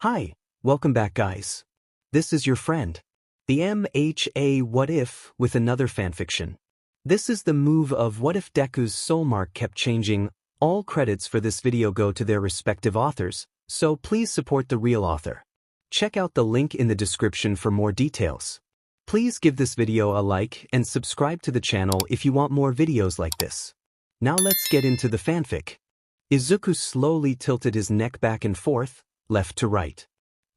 Hi, welcome back guys. This is your friend, the MHA What If with another fanfiction. This is the move of what if Deku's Soulmark kept changing. All credits for this video go to their respective authors, so please support the real author. Check out the link in the description for more details. Please give this video a like and subscribe to the channel if you want more videos like this. Now let's get into the fanfic. Izuku slowly tilted his neck back and forth, left to right.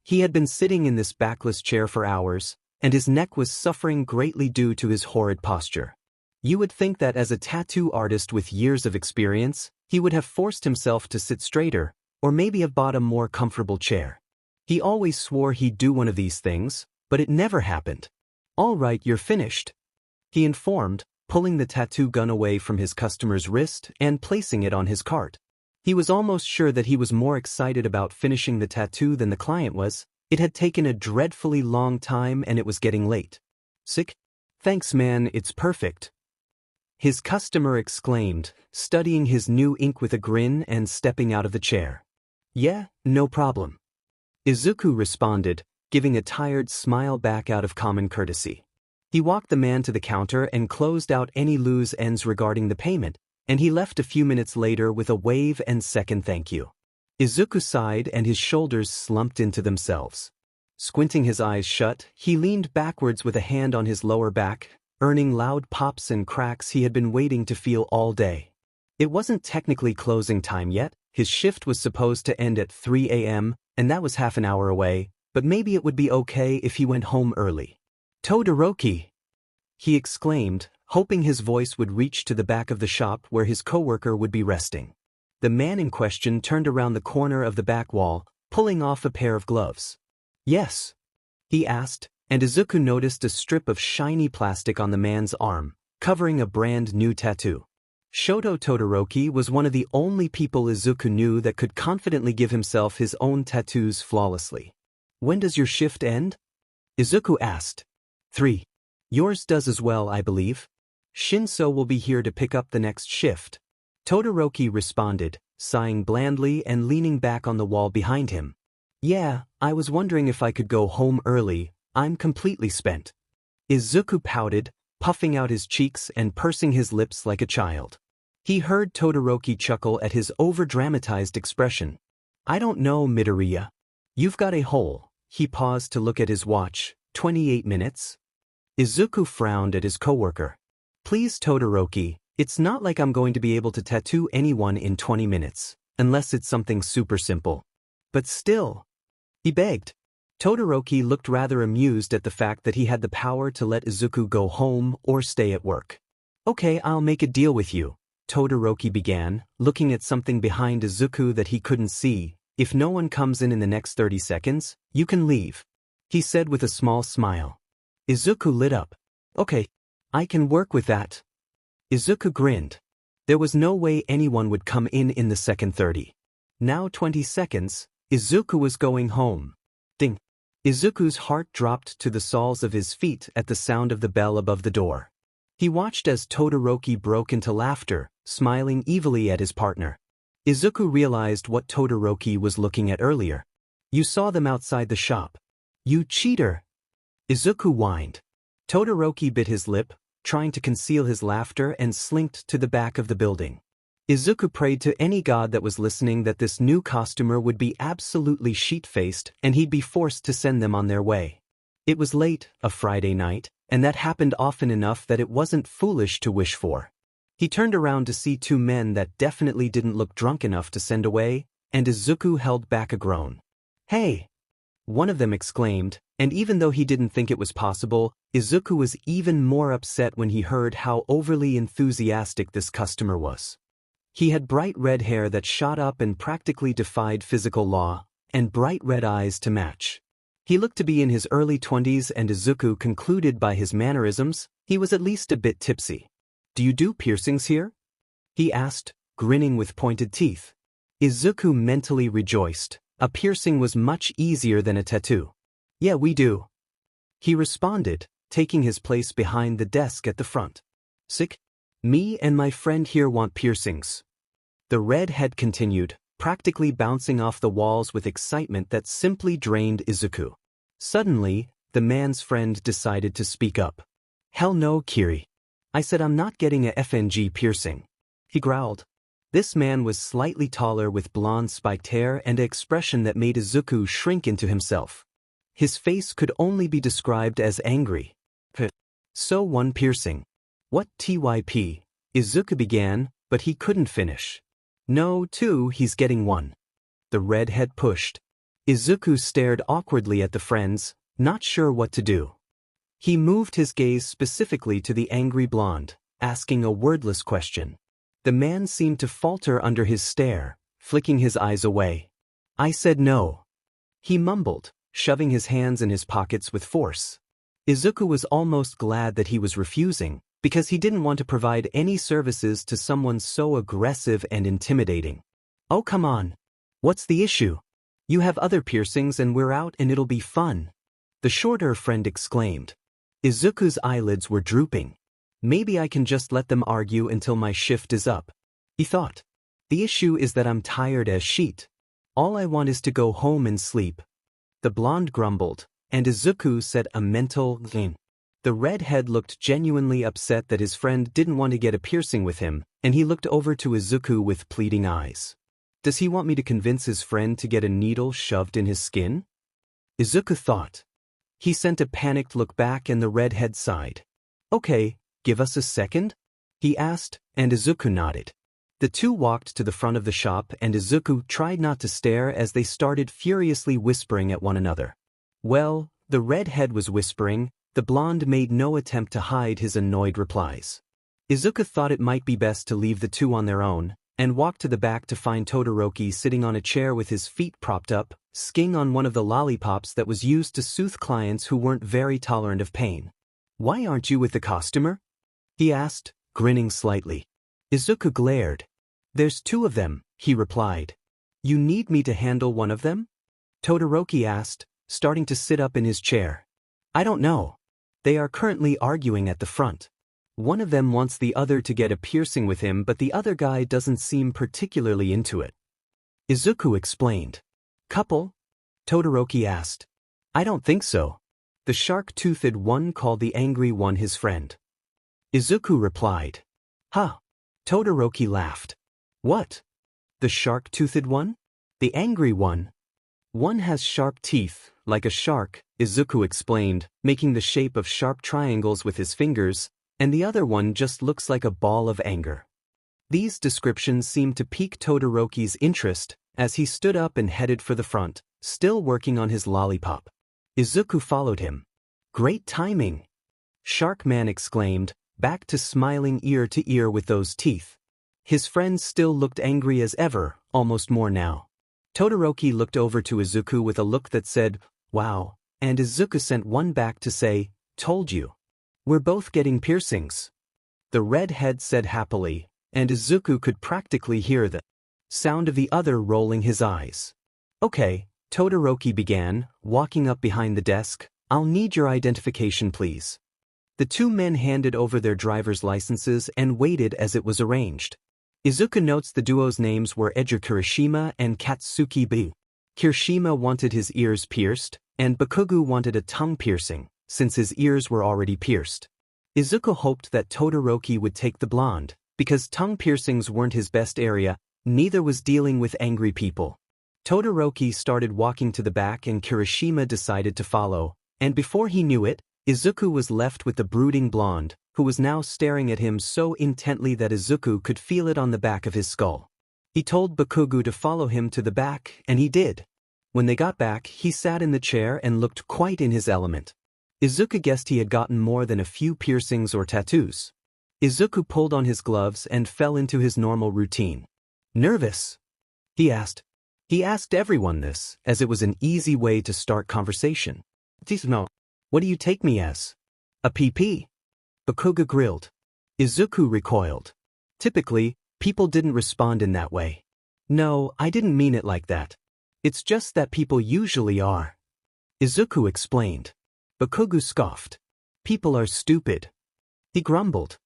He had been sitting in this backless chair for hours, and his neck was suffering greatly due to his horrid posture. You would think that as a tattoo artist with years of experience, he would have forced himself to sit straighter, or maybe have bought a more comfortable chair. He always swore he'd do one of these things, but it never happened. "All right, you're finished," he informed, pulling the tattoo gun away from his customer's wrist and placing it on his cart. He was almost sure that he was more excited about finishing the tattoo than the client was. It had taken a dreadfully long time and it was getting late. "Sick? Thanks man, it's perfect," his customer exclaimed, studying his new ink with a grin and stepping out of the chair. "Yeah, no problem," Izuku responded, giving a tired smile back out of common courtesy. He walked the man to the counter and closed out any loose ends regarding the payment, and he left a few minutes later with a wave and second thank you. Izuku sighed and his shoulders slumped into themselves. Squinting his eyes shut, he leaned backwards with a hand on his lower back, earning loud pops and cracks he had been waiting to feel all day. It wasn't technically closing time yet. His shift was supposed to end at 3 a.m., and that was half an hour away, but maybe it would be okay if he went home early. "Todoroki!" he exclaimed, hoping his voice would reach to the back of the shop where his coworker would be resting. The man in question turned around the corner of the back wall, pulling off a pair of gloves. "Yes?" he asked, and Izuku noticed a strip of shiny plastic on the man's arm, covering a brand new tattoo. Shoto Todoroki was one of the only people Izuku knew that could confidently give himself his own tattoos flawlessly. "When does your shift end?" Izuku asked. 3. "Yours does as well, I believe. Shinso will be here to pick up the next shift," Todoroki responded, sighing blandly and leaning back on the wall behind him. "Yeah, I was wondering if I could go home early. I'm completely spent." Izuku pouted, puffing out his cheeks and pursing his lips like a child. He heard Todoroki chuckle at his over-dramatized expression. "I don't know, Midoriya. You've got a hole." He paused to look at his watch. 28 minutes? Izuku frowned at his coworker. "Please Todoroki, it's not like I'm going to be able to tattoo anyone in 20 minutes, unless it's something super simple." "But still," he begged. Todoroki looked rather amused at the fact that he had the power to let Izuku go home or stay at work. "Okay, I'll make a deal with you," Todoroki began, looking at something behind Izuku that he couldn't see. "If no one comes in the next 30 seconds, you can leave," he said with a small smile. Izuku lit up. "Okay, I can work with that." Izuku grinned. There was no way anyone would come in the second 30. Now 20 seconds, Izuku was going home. Ding. Izuku's heart dropped to the soles of his feet at the sound of the bell above the door. He watched as Todoroki broke into laughter, smiling evilly at his partner. Izuku realized what Todoroki was looking at earlier. "You saw them outside the shop. You cheater!" Izuku whined. Todoroki bit his lip, trying to conceal his laughter, and slinked to the back of the building. Izuku prayed to any god that was listening that this new customer would be absolutely sheet-faced and he'd be forced to send them on their way. It was late, a Friday night, and that happened often enough that it wasn't foolish to wish for. He turned around to see two men that definitely didn't look drunk enough to send away, and Izuku held back a groan. "Hey!" one of them exclaimed, and even though he didn't think it was possible, Izuku was even more upset when he heard how overly enthusiastic this customer was. He had bright red hair that shot up and practically defied physical law, and bright red eyes to match. He looked to be in his early 20s, and Izuku concluded by his mannerisms, he was at least a bit tipsy. "Do you do piercings here?" he asked, grinning with pointed teeth. Izuku mentally rejoiced. A piercing was much easier than a tattoo. "Yeah, we do," he responded, taking his place behind the desk at the front. "Sick? Me and my friend here want piercings," the redhead continued, practically bouncing off the walls with excitement that simply drained Izuku. Suddenly, the man's friend decided to speak up. "Hell no, Kiri. I said I'm not getting a FNG piercing," he growled. This man was slightly taller with blonde spiked hair and an expression that made Izuku shrink into himself. His face could only be described as angry. "So one piercing. What TYP? Izuku began, but he couldn't finish. "No, two, he's getting one." The redhead pushed. Izuku stared awkwardly at the friends, not sure what to do. He moved his gaze specifically to the angry blonde, asking a wordless question. The man seemed to falter under his stare, flicking his eyes away. "I said no," he mumbled, shoving his hands in his pockets with force. Izuku was almost glad that he was refusing, because he didn't want to provide any services to someone so aggressive and intimidating. "Oh, come on. What's the issue? You have other piercings and we're out and it'll be fun," the shorter friend exclaimed. Izuku's eyelids were drooping. "Maybe I can just let them argue until my shift is up," he thought. "The issue is that I'm tired as shit. All I want is to go home and sleep." The blonde grumbled, and Izuku said a mental "Gin." The redhead looked genuinely upset that his friend didn't want to get a piercing with him, and he looked over to Izuku with pleading eyes. Does he want me to convince his friend to get a needle shoved in his skin? Izuku thought. He sent a panicked look back and the redhead sighed. "Okay, give us a second?" he asked, and Izuku nodded. The two walked to the front of the shop and Izuku tried not to stare as they started furiously whispering at one another. Well, the redhead was whispering. The blonde made no attempt to hide his annoyed replies. Izuku thought it might be best to leave the two on their own, and walked to the back to find Todoroki sitting on a chair with his feet propped up, skiing on one of the lollipops that was used to soothe clients who weren't very tolerant of pain. "Why aren't you with the costumer?" he asked, grinning slightly. Izuku glared. "There's two of them," he replied. "You need me to handle one of them?" Todoroki asked, starting to sit up in his chair. "I don't know. They are currently arguing at the front. One of them wants the other to get a piercing with him, but the other guy doesn't seem particularly into it." Izuku explained. "Couple?" Todoroki asked. "I don't think so." The shark-toothed one called the angry one his friend. Izuku replied. "Huh." Todoroki laughed. "What? The shark-toothed one? The angry one?" "One has sharp teeth, like a shark," Izuku explained, making the shape of sharp triangles with his fingers, "and the other one just looks like a ball of anger." These descriptions seemed to pique Todoroki's interest as he stood up and headed for the front, still working on his lollipop. Izuku followed him. "Great timing!" Sharkman exclaimed, back to smiling ear to ear with those teeth. His friend still looked angry as ever, almost more now. Todoroki looked over to Izuku with a look that said, "Wow," and Izuku sent one back to say, "Told you. We're both getting piercings." The redhead said happily, and Izuku could practically hear the sound of the other rolling his eyes. "Okay," Todoroki began, walking up behind the desk. "I'll need your identification, please." The two men handed over their driver's licenses and waited as it was arranged. Izuku notes the duo's names were Eiji Kirishima and Katsuki Bu. Kirishima wanted his ears pierced, and Bakugo wanted a tongue piercing, since his ears were already pierced. Izuku hoped that Todoroki would take the blonde, because tongue piercings weren't his best area, neither was dealing with angry people. Todoroki started walking to the back and Kirishima decided to follow, and before he knew it, Izuku was left with the brooding blonde, who was now staring at him so intently that Izuku could feel it on the back of his skull. He told Bakugo to follow him to the back, and he did. When they got back, he sat in the chair and looked quite in his element. Izuku guessed he had gotten more than a few piercings or tattoos. Izuku pulled on his gloves and fell into his normal routine. "Nervous?" he asked. He asked everyone this, as it was an easy way to start conversation. "No. What do you take me as? A PP?" Bakugo grilled. Izuku recoiled. Typically, people didn't respond in that way. "No, I didn't mean it like that. It's just that people usually are," Izuku explained. Bakugo scoffed. "People are stupid," he grumbled.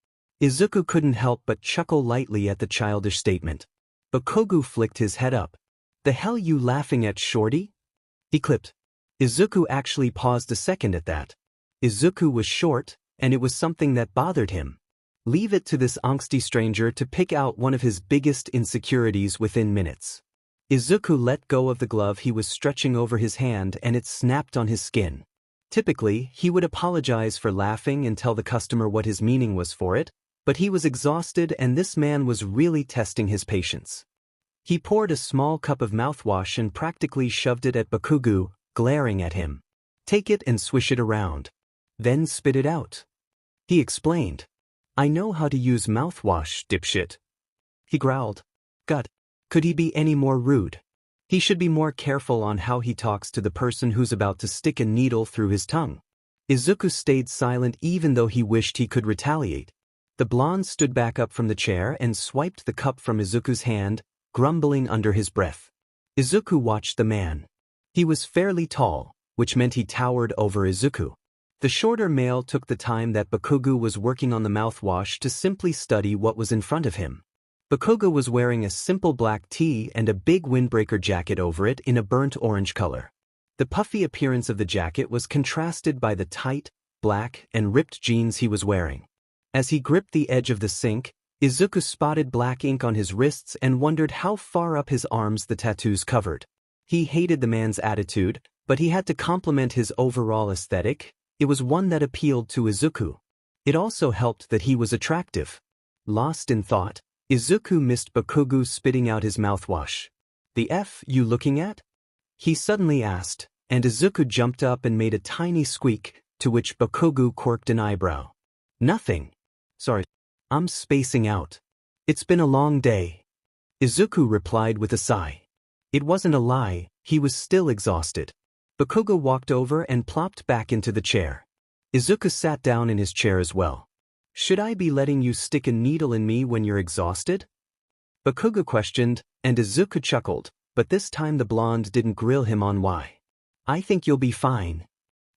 Izuku couldn't help but chuckle lightly at the childish statement. Bakugo flicked his head up. The hell you laughing at, shorty? He clipped. Izuku actually paused a second at that. Izuku was short, and it was something that bothered him. Leave it to this angsty stranger to pick out one of his biggest insecurities within minutes. Izuku let go of the glove he was stretching over his hand and it snapped on his skin. Typically, he would apologize for laughing and tell the customer what his meaning was for it, but he was exhausted and this man was really testing his patience. He poured a small cup of mouthwash and practically shoved it at Bakugo, glaring at him. Take it and swish it around. Then spit it out. He explained. I know how to use mouthwash, dipshit. He growled. God, could he be any more rude? He should be more careful on how he talks to the person who's about to stick a needle through his tongue. Izuku stayed silent even though he wished he could retaliate. The blonde stood back up from the chair and swiped the cup from Izuku's hand, grumbling under his breath. Izuku watched the man. He was fairly tall, which meant he towered over Izuku. The shorter male took the time that Bakugo was working on the mouthwash to simply study what was in front of him. Bakugo was wearing a simple black tee and a big windbreaker jacket over it in a burnt orange color. The puffy appearance of the jacket was contrasted by the tight, black, and ripped jeans he was wearing. As he gripped the edge of the sink, Izuku spotted black ink on his wrists and wondered how far up his arms the tattoos covered. He hated the man's attitude, but he had to compliment his overall aesthetic. It was one that appealed to Izuku. It also helped that he was attractive. Lost in thought, Izuku missed Bakugo spitting out his mouthwash. The F you looking at? He suddenly asked, and Izuku jumped up and made a tiny squeak, to which Bakugo quirked an eyebrow. Nothing. Sorry, I'm spacing out. It's been a long day. Izuku replied with a sigh. It wasn't a lie, he was still exhausted. Bakugo walked over and plopped back into the chair. Izuku sat down in his chair as well. Should I be letting you stick a needle in me when you're exhausted? Bakugo questioned, and Izuku chuckled, but this time the blonde didn't grill him on why. I think you'll be fine.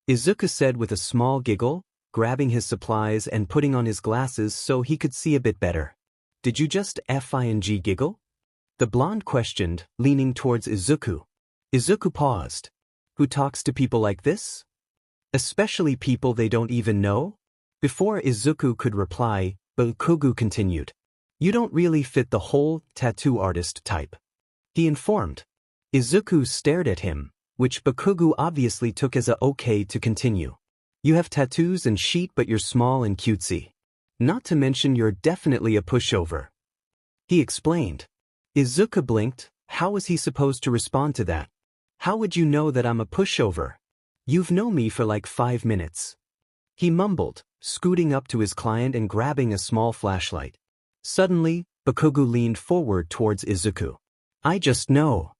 Izuku said with a small giggle, grabbing his supplies and putting on his glasses so he could see a bit better. Did you just fing giggle? The blonde questioned, leaning towards Izuku. Izuku paused. Who talks to people like this? Especially people they don't even know? Before Izuku could reply, Bakugo continued. You don't really fit the whole tattoo artist type. He informed. Izuku stared at him, which Bakugo obviously took as a okay to continue. You have tattoos and shit but you're small and cutesy. Not to mention you're definitely a pushover. He explained. Izuku blinked. How was he supposed to respond to that? How would you know that I'm a pushover? You've known me for like 5 minutes. He mumbled, scooting up to his client and grabbing a small flashlight. Suddenly, Bakugo leaned forward towards Izuku. I just know,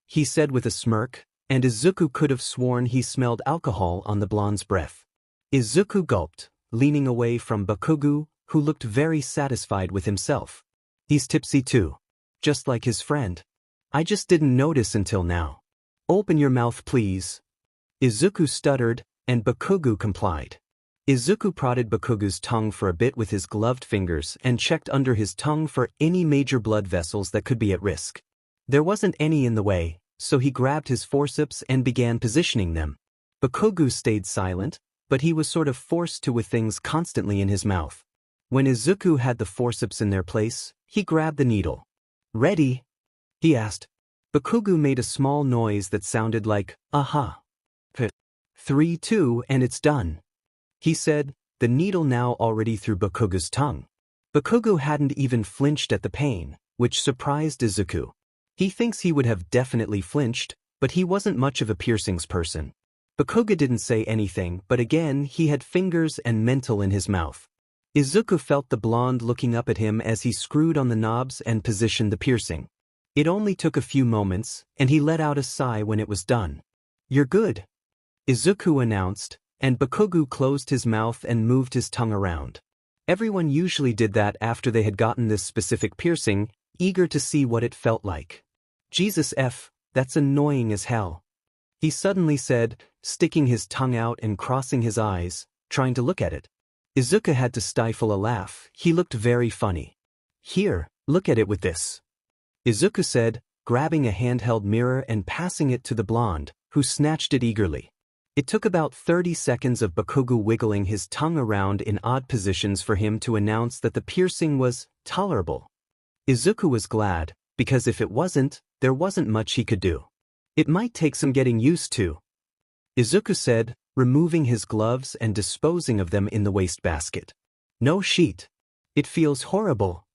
he said with a smirk, and Izuku could have sworn he smelled alcohol on the blonde's breath. Izuku gulped, leaning away from Bakugo, who looked very satisfied with himself. He's tipsy too. Just like his friend. I just didn't notice until now. Open your mouth please. Izuku stuttered, and Bakugo complied. Izuku prodded Bakugo's tongue for a bit with his gloved fingers and checked under his tongue for any major blood vessels that could be at risk. There wasn't any in the way, so he grabbed his forceps and began positioning them. Bakugo stayed silent, but he was sort of forced to with things constantly in his mouth. When Izuku had the forceps in their place, he grabbed the needle. Ready? He asked. Bakugo made a small noise that sounded like, aha. 3, 2, and it's done. He said, the needle now already through Bakugo's tongue. Bakugo hadn't even flinched at the pain, which surprised Izuku. He thinks he would have definitely flinched, but he wasn't much of a piercings person. Bakugo didn't say anything, but again he had fingers and mental in his mouth. Izuku felt the blonde looking up at him as he screwed on the knobs and positioned the piercing. It only took a few moments, and he let out a sigh when it was done. You're good, Izuku announced, and Bakugo closed his mouth and moved his tongue around. Everyone usually did that after they had gotten this specific piercing, eager to see what it felt like. Jesus F, that's annoying as hell. He suddenly said, sticking his tongue out and crossing his eyes, trying to look at it. Izuku had to stifle a laugh. He looked very funny. Here, look at it with this. Izuku said, grabbing a handheld mirror and passing it to the blonde, who snatched it eagerly. It took about 30 seconds of Bakugo wiggling his tongue around in odd positions for him to announce that the piercing was tolerable. Izuku was glad, because if it wasn't, there wasn't much he could do. It might take some getting used to, Izuku said, removing his gloves and disposing of them in the wastebasket. No sheet. It feels horrible.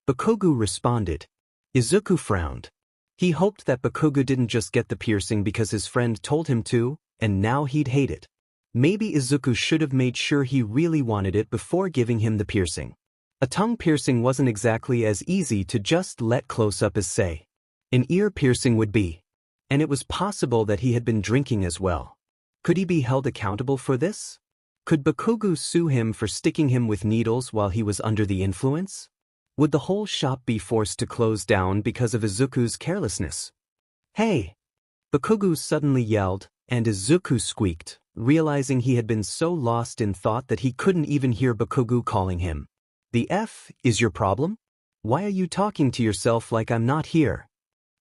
Bakugo responded. Izuku frowned. He hoped that Bakugo didn't just get the piercing because his friend told him to, and now he'd hate it. Maybe Izuku should have made sure he really wanted it before giving him the piercing. A tongue piercing wasn't exactly as easy to just let close up as, say, an ear piercing would be. And it was possible that he had been drinking as well. Could he be held accountable for this? Could Bakugo sue him for sticking him with needles while he was under the influence? Would the whole shop be forced to close down because of Izuku's carelessness? Hey! Bakugo suddenly yelled, and Izuku squeaked, realizing he had been so lost in thought that he couldn't even hear Bakugo calling him. The F is your problem? Why are you talking to yourself like I'm not here?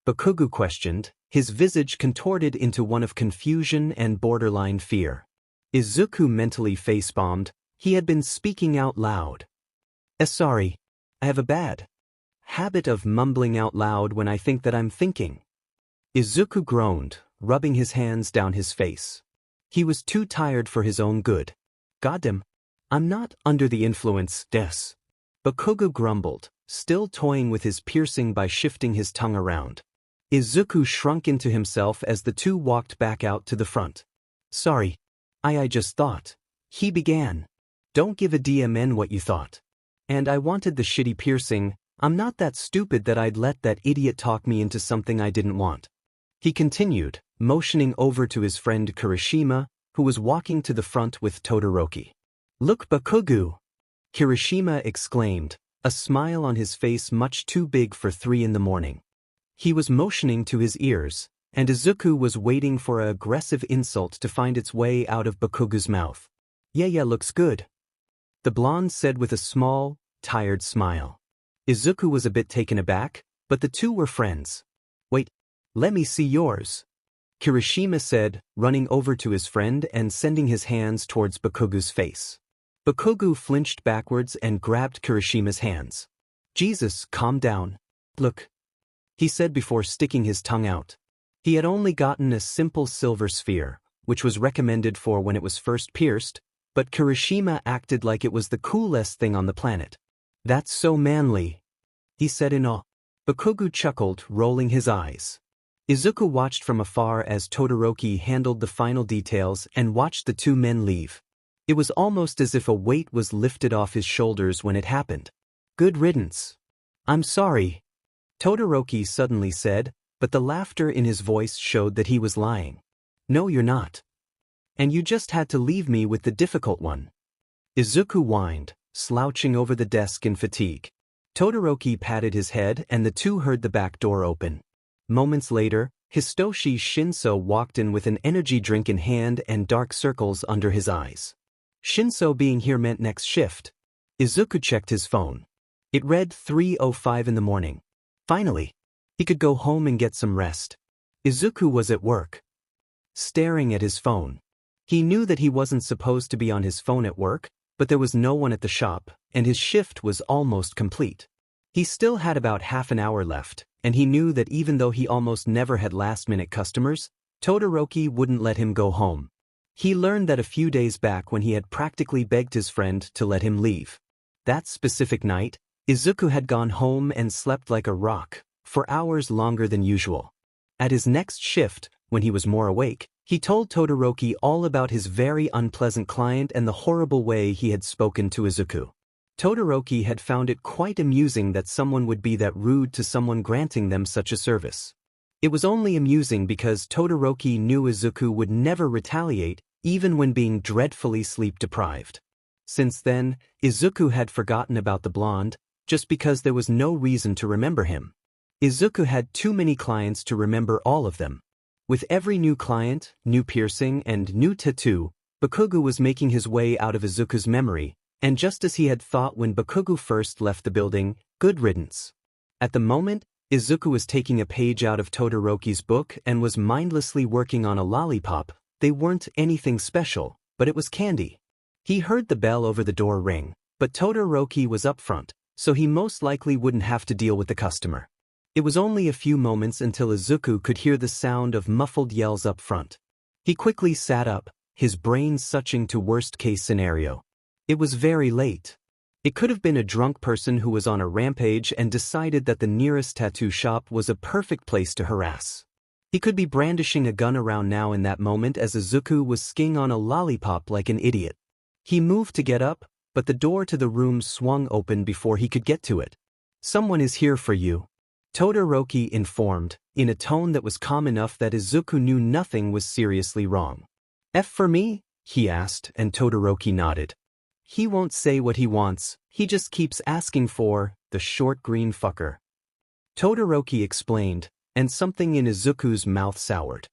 Bakugo questioned, his visage contorted into one of confusion and borderline fear. Izuku mentally face-bombed. He had been speaking out loud. Sorry. I have a bad habit of mumbling out loud when I think that I'm thinking. Izuku groaned, rubbing his hands down his face. He was too tired for his own good. Goddamn. I'm not under the influence, des. Bakugo grumbled, still toying with his piercing by shifting his tongue around. Izuku shrunk into himself as the two walked back out to the front. Sorry. I just thought. He began. Don't give a DMN what you thought. And I wanted the shitty piercing. I'm not that stupid that I'd let that idiot talk me into something I didn't want. He continued, motioning over to his friend Kirishima, who was walking to the front with Todoroki. Look, Bakugo! Kirishima exclaimed, a smile on his face much too big for 3 a.m. He was motioning to his ears, and Izuku was waiting for an aggressive insult to find its way out of Bakugo's mouth. Yeah, looks good. The blonde said with a small, tired smile. Izuku was a bit taken aback, but the two were friends. Wait, let me see yours. Kirishima said, running over to his friend and sending his hands towards Bakugo's face. Bakugo flinched backwards and grabbed Kirishima's hands. Jesus, calm down. Look, he said before sticking his tongue out. He had only gotten a simple silver sphere, which was recommended for when it was first pierced, but Kirishima acted like it was the coolest thing on the planet. That's so manly, he said in awe. Bakugo chuckled, rolling his eyes. Izuku watched from afar as Todoroki handled the final details and watched the two men leave. It was almost as if a weight was lifted off his shoulders when it happened. Good riddance. I'm sorry, Todoroki suddenly said, but the laughter in his voice showed that he was lying. No, you're not. And you just had to leave me with the difficult one. Izuku whined, slouching over the desk in fatigue. Todoroki patted his head and the two heard the back door open. Moments later, Histoshi Shinso walked in with an energy drink in hand and dark circles under his eyes. Shinso being here meant next shift. Izuku checked his phone. It read 3:05 a.m. Finally, he could go home and get some rest. Izuku was at work, staring at his phone. He knew that he wasn't supposed to be on his phone at work, but there was no one at the shop, and his shift was almost complete. He still had about half an hour left, and he knew that even though he almost never had last-minute customers, Todoroki wouldn't let him go home. He learned that a few days back when he had practically begged his friend to let him leave. That specific night, Izuku had gone home and slept like a rock, for hours longer than usual. At his next shift, when he was more awake, he told Todoroki all about his very unpleasant client and the horrible way he had spoken to Izuku. Todoroki had found it quite amusing that someone would be that rude to someone granting them such a service. It was only amusing because Todoroki knew Izuku would never retaliate, even when being dreadfully sleep-deprived. Since then, Izuku had forgotten about the blonde, just because there was no reason to remember him. Izuku had too many clients to remember all of them. With every new client, new piercing, and new tattoo, Bakugo was making his way out of Izuku's memory, and just as he had thought when Bakugo first left the building, good riddance. At the moment, Izuku was taking a page out of Todoroki's book and was mindlessly working on a lollipop. They weren't anything special, but it was candy. He heard the bell over the door ring, but Todoroki was up front, so he most likely wouldn't have to deal with the customer. It was only a few moments until Izuku could hear the sound of muffled yells up front. He quickly sat up, his brain switching to worst-case scenario. It was very late. It could have been a drunk person who was on a rampage and decided that the nearest tattoo shop was a perfect place to harass. He could be brandishing a gun around now in that moment as Izuku was skiing on a lollipop like an idiot. He moved to get up, but the door to the room swung open before he could get to it. "Someone is here for you," Todoroki informed, in a tone that was calm enough that Izuku knew nothing was seriously wrong. "F for me?" he asked, and Todoroki nodded. "He won't say what he wants, he just keeps asking for the short green fucker," Todoroki explained, and something in Izuku's mouth soured.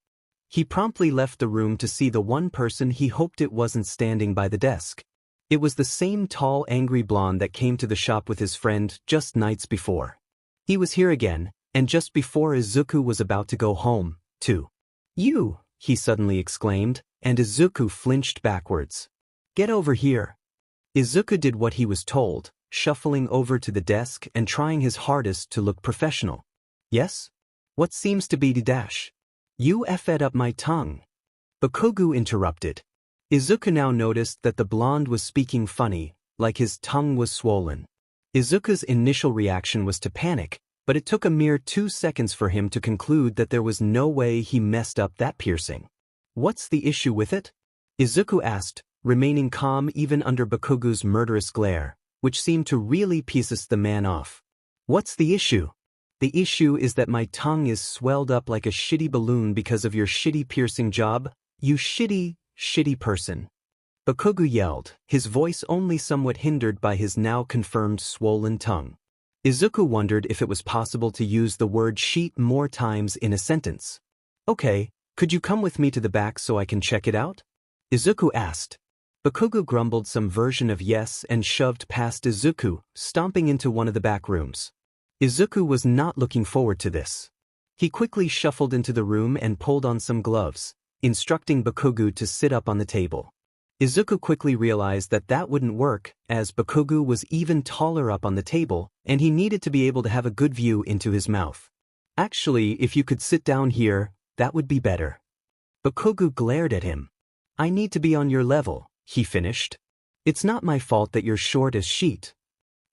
He promptly left the room to see the one person he hoped it wasn't standing by the desk. It was the same tall, angry blonde that came to the shop with his friend just nights before. He was here again, and just before Izuku was about to go home, too. "You!" he suddenly exclaimed, and Izuku flinched backwards. "Get over here." Izuku did what he was told, shuffling over to the desk and trying his hardest to look professional. "Yes? What seems to be the dash?" "You effed up my tongue," Bakugo interrupted. Izuku now noticed that the blonde was speaking funny, like his tongue was swollen. Izuku's initial reaction was to panic, but it took a mere 2 seconds for him to conclude that there was no way he messed up that piercing. "What's the issue with it?" Izuku asked, remaining calm even under Bakugo's murderous glare, which seemed to really piss the man off. "What's the issue?" "The issue is that my tongue is swelled up like a shitty balloon because of your shitty piercing job, you shitty person," Bakugo yelled, his voice only somewhat hindered by his now confirmed swollen tongue. Izuku wondered if it was possible to use the word sheet more times in a sentence. "Okay, could you come with me to the back so I can check it out?" Izuku asked. Bakugo grumbled some version of yes and shoved past Izuku, stomping into one of the back rooms. Izuku was not looking forward to this. He quickly shuffled into the room and pulled on some gloves, instructing Bakugo to sit up on the table. Izuku quickly realized that that wouldn't work, as Bakugo was even taller up on the table, and he needed to be able to have a good view into his mouth. "Actually, if you could sit down here, that would be better." Bakugo glared at him. "I need to be on your level," he finished. "It's not my fault that you're short as sheet."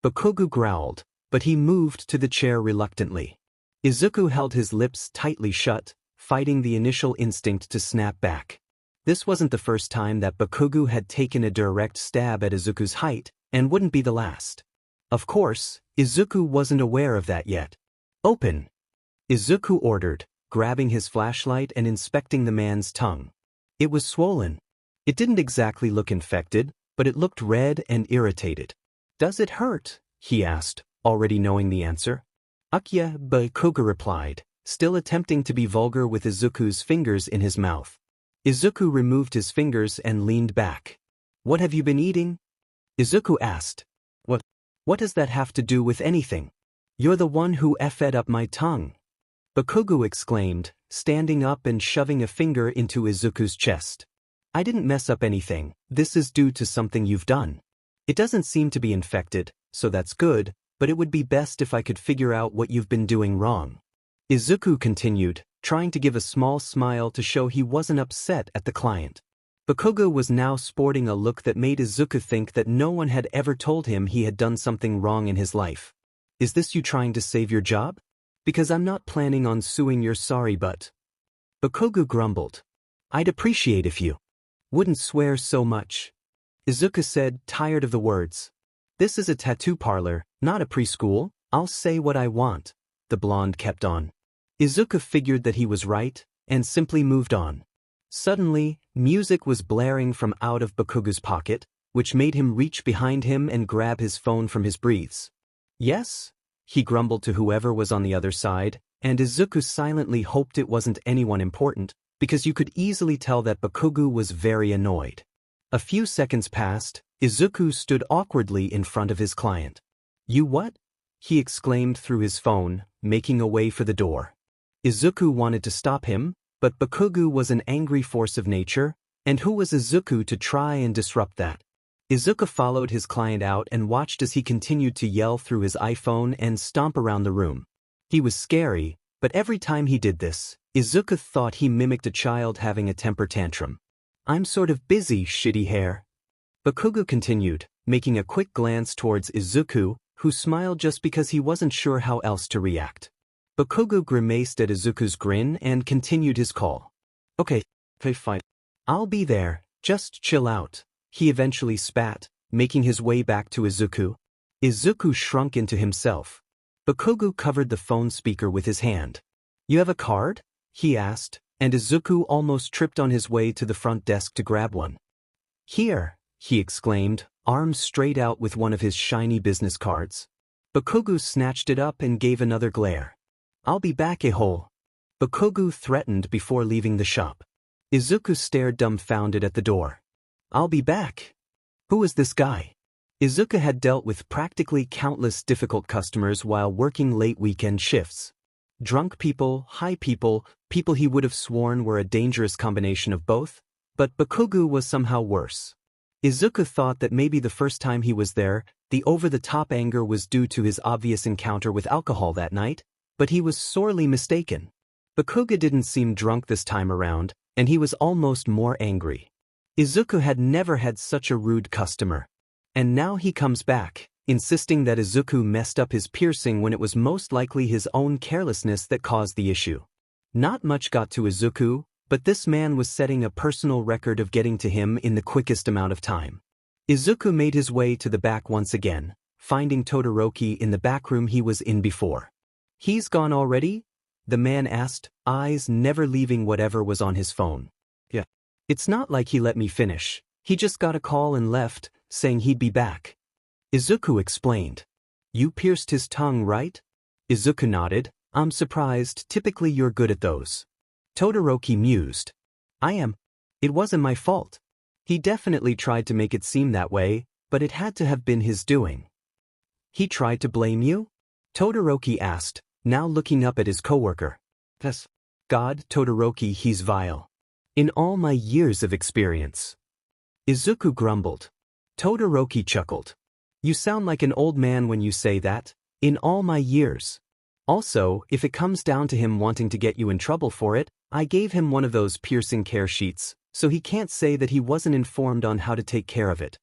Bakugo growled, but he moved to the chair reluctantly. Izuku held his lips tightly shut, fighting the initial instinct to snap back. This wasn't the first time that Bakugo had taken a direct stab at Izuku's height, and wouldn't be the last. Of course, Izuku wasn't aware of that yet. "Open," Izuku ordered, grabbing his flashlight and inspecting the man's tongue. It was swollen. It didn't exactly look infected, but it looked red and irritated. "Does it hurt?" he asked, already knowing the answer. "Yeah," Bakugo replied, still attempting to be vulgar with Izuku's fingers in his mouth. Izuku removed his fingers and leaned back. "What have you been eating?" Izuku asked. What does that have to do with anything?" "You're the one who effed up my tongue," Bakugo exclaimed, standing up and shoving a finger into Izuku's chest. "I didn't mess up anything, this is due to something you've done. It doesn't seem to be infected, so that's good, but it would be best if I could figure out what you've been doing wrong." Izuku continued, trying to give a small smile to show he wasn't upset at the client. Bakugo was now sporting a look that made Izuku think that no one had ever told him he had done something wrong in his life. "Is this you trying to save your job? Because I'm not planning on suing your sorry butt," Bakugo grumbled. "I'd appreciate if you wouldn't swear so much," Izuku said, tired of the words. "This is a tattoo parlor, not a preschool. I'll say what I want," the blonde kept on. Izuku figured that he was right, and simply moved on. Suddenly, music was blaring from out of Bakugo's pocket, which made him reach behind him and grab his phone from his briefs. "Yes?" he grumbled to whoever was on the other side, and Izuku silently hoped it wasn't anyone important, because you could easily tell that Bakugo was very annoyed. A few seconds passed. Izuku stood awkwardly in front of his client. "You what?" he exclaimed through his phone, making a way for the door. Izuku wanted to stop him, but Bakugo was an angry force of nature, and who was Izuku to try and disrupt that? Izuku followed his client out and watched as he continued to yell through his iPhone and stomp around the room. He was scary, but every time he did this, Izuku thought he mimicked a child having a temper tantrum. "I'm sort of busy, shitty hair." Bakugo continued, making a quick glance towards Izuku, who smiled just because he wasn't sure how else to react. Bakugo grimaced at Izuku's grin and continued his call. Okay, fine. I'll be there, just chill out. He eventually spat, making his way back to Izuku. Izuku shrunk into himself. Bakugo covered the phone speaker with his hand. "You have a card?" he asked, and Izuku almost tripped on his way to the front desk to grab one. "Here," he exclaimed, arms straight out with one of his shiny business cards. Bakugo snatched it up and gave another glare. "I'll be back, a-hole." Bakugo threatened before leaving the shop. Izuku stared dumbfounded at the door. "I'll be back." Who is this guy? Izuku had dealt with practically countless difficult customers while working late weekend shifts. Drunk people, high people, people he would have sworn were a dangerous combination of both, but Bakugo was somehow worse. Izuku thought that maybe the first time he was there, the over-the-top anger was due to his obvious encounter with alcohol that night, but he was sorely mistaken. Bakugo didn't seem drunk this time around, and he was almost more angry. Izuku had never had such a rude customer. And now he comes back, insisting that Izuku messed up his piercing when it was most likely his own carelessness that caused the issue. Not much got to Izuku, but this man was setting a personal record of getting to him in the quickest amount of time. Izuku made his way to the back once again, finding Todoroki in the back room he was in before. "He's gone already?" the man asked, eyes never leaving whatever was on his phone. "Yeah. It's not like he let me finish. He just got a call and left, saying he'd be back." Izuku explained. "You pierced his tongue, right?" Izuku nodded. "I'm surprised, typically you're good at those." Todoroki mused. "I am. It wasn't my fault. He definitely tried to make it seem that way, but it had to have been his doing." "He tried to blame you?" Todoroki asked, now looking up at his coworker. "Yes. God, Todoroki, he's vile. In all my years of experience." Izuku grumbled. Todoroki chuckled. "You sound like an old man when you say that. In all my years. Also, if it comes down to him wanting to get you in trouble for it, I gave him one of those piercing care sheets, so he can't say that he wasn't informed on how to take care of it."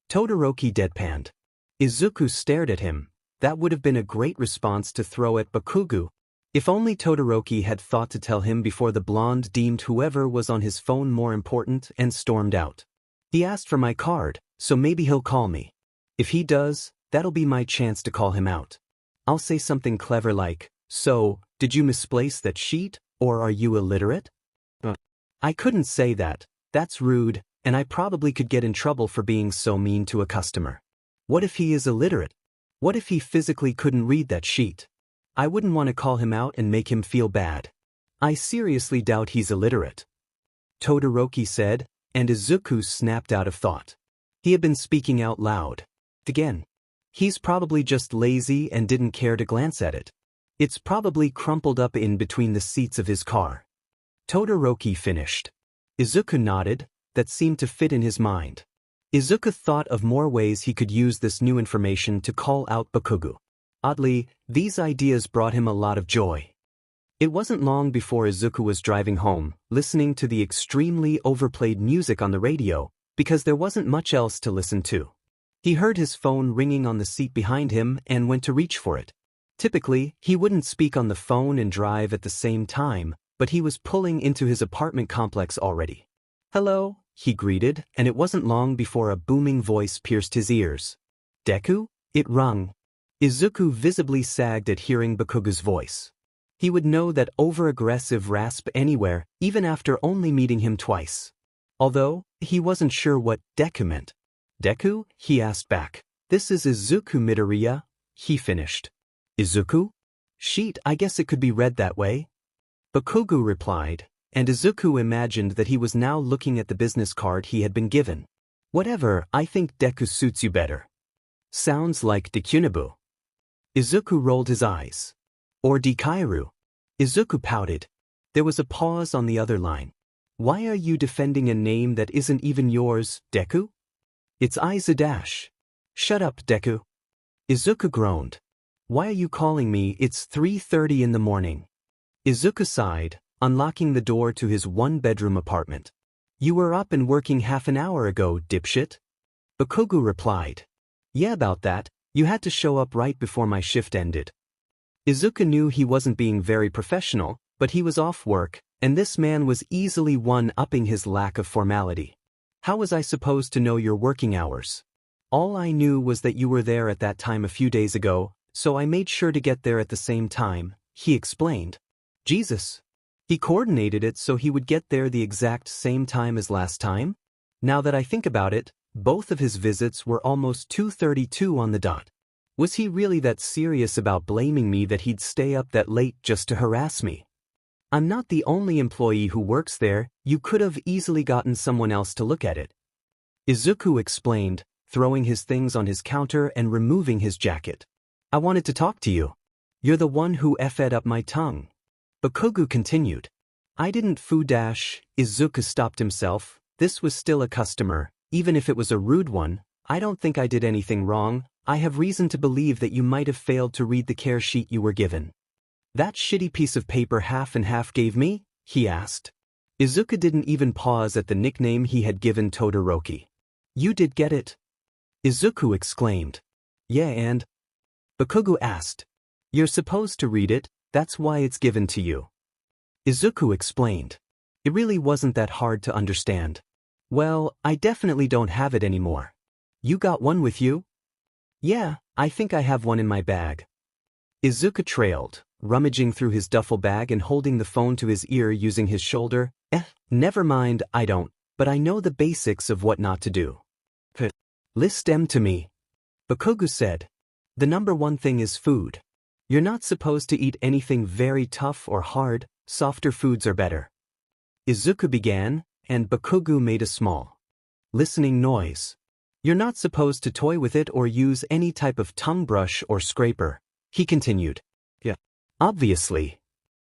Todoroki deadpanned. Izuku stared at him. That would have been a great response to throw at Bakugo. If only Todoroki had thought to tell him before the blonde deemed whoever was on his phone more important and stormed out. "He asked for my card, so maybe he'll call me. If he does, that'll be my chance to call him out. I'll say something clever like, 'So, did you misplace that sheet, or are you illiterate?' I couldn't say that. That's rude, and I probably could get in trouble for being so mean to a customer. What if he is illiterate? What if he physically couldn't read that sheet? I wouldn't want to call him out and make him feel bad. I seriously doubt he's illiterate." Todoroki said, and Izuku snapped out of thought. He had been speaking out loud. Again. He's probably just lazy and didn't care to glance at it. It's probably crumpled up in between the seats of his car. Todoroki finished. Izuku nodded. That seemed to fit in his mind. Izuku thought of more ways he could use this new information to call out Bakugo. Oddly, these ideas brought him a lot of joy. It wasn't long before Izuku was driving home, listening to the extremely overplayed music on the radio, because there wasn't much else to listen to. He heard his phone ringing on the seat behind him and went to reach for it. Typically, he wouldn't speak on the phone and drive at the same time, but he was pulling into his apartment complex already. "Hello," he greeted, and it wasn't long before a booming voice pierced his ears. "Deku?" It rung. Izuku visibly sagged at hearing Bakugo's voice. He would know that over-aggressive rasp anywhere, even after only meeting him twice. Although, he wasn't sure what Deku meant. "Deku?" he asked back. "This is Izuku Midoriya," he finished. "Izuku?" "Sheet, I guess it could be read that way." Bakugo replied, and Izuku imagined that he was now looking at the business card he had been given. "Whatever, I think Deku suits you better." "Sounds like Dekunibu." Izuku rolled his eyes. Or Dikairu. Izuku pouted. There was a pause on the other line. Why are you defending a name that isn't even yours, Deku? It's Izadash. Shut up, Deku. Izuku groaned. Why are you calling me? It's 3:30 in the morning. Izuku sighed, unlocking the door to his one-bedroom apartment. You were up and working half an hour ago, dipshit. Bakugo replied. Yeah, about that. You had to show up right before my shift ended. Izuku knew he wasn't being very professional, but he was off work, and this man was easily one-upping his lack of formality. How was I supposed to know your working hours? All I knew was that you were there at that time a few days ago, so I made sure to get there at the same time, he explained. Jesus. He coordinated it so he would get there the exact same time as last time? Now that I think about it, both of his visits were almost 2:32 on the dot. Was he really that serious about blaming me that he'd stay up that late just to harass me? I'm not the only employee who works there, you could have easily gotten someone else to look at it. Izuku explained, throwing his things on his counter and removing his jacket. I wanted to talk to you. You're the one who effed up my tongue. Bakugo continued. I didn't dash. Izuku stopped himself. This was still a customer, even if it was a rude one. I don't think I did anything wrong. I have reason to believe that you might have failed to read the care sheet you were given. That shitty piece of paper half and half gave me? He asked. Izuku didn't even pause at the nickname he had given Todoroki. You did get it? Izuku exclaimed. Yeah, and? Bakugo asked. You're supposed to read it, that's why it's given to you. Izuku explained. It really wasn't that hard to understand. Well, I definitely don't have it anymore. You got one with you? Yeah, I think I have one in my bag. Izuku trailed, rummaging through his duffel bag and holding the phone to his ear using his shoulder. Never mind, I don't, but I know the basics of what not to do. List them to me. Bakugo said. The number one thing is food. You're not supposed to eat anything very tough or hard, softer foods are better. Izuku began, and Bakugo made a small listening noise. You're not supposed to toy with it or use any type of tongue brush or scraper, he continued. Yeah. Obviously.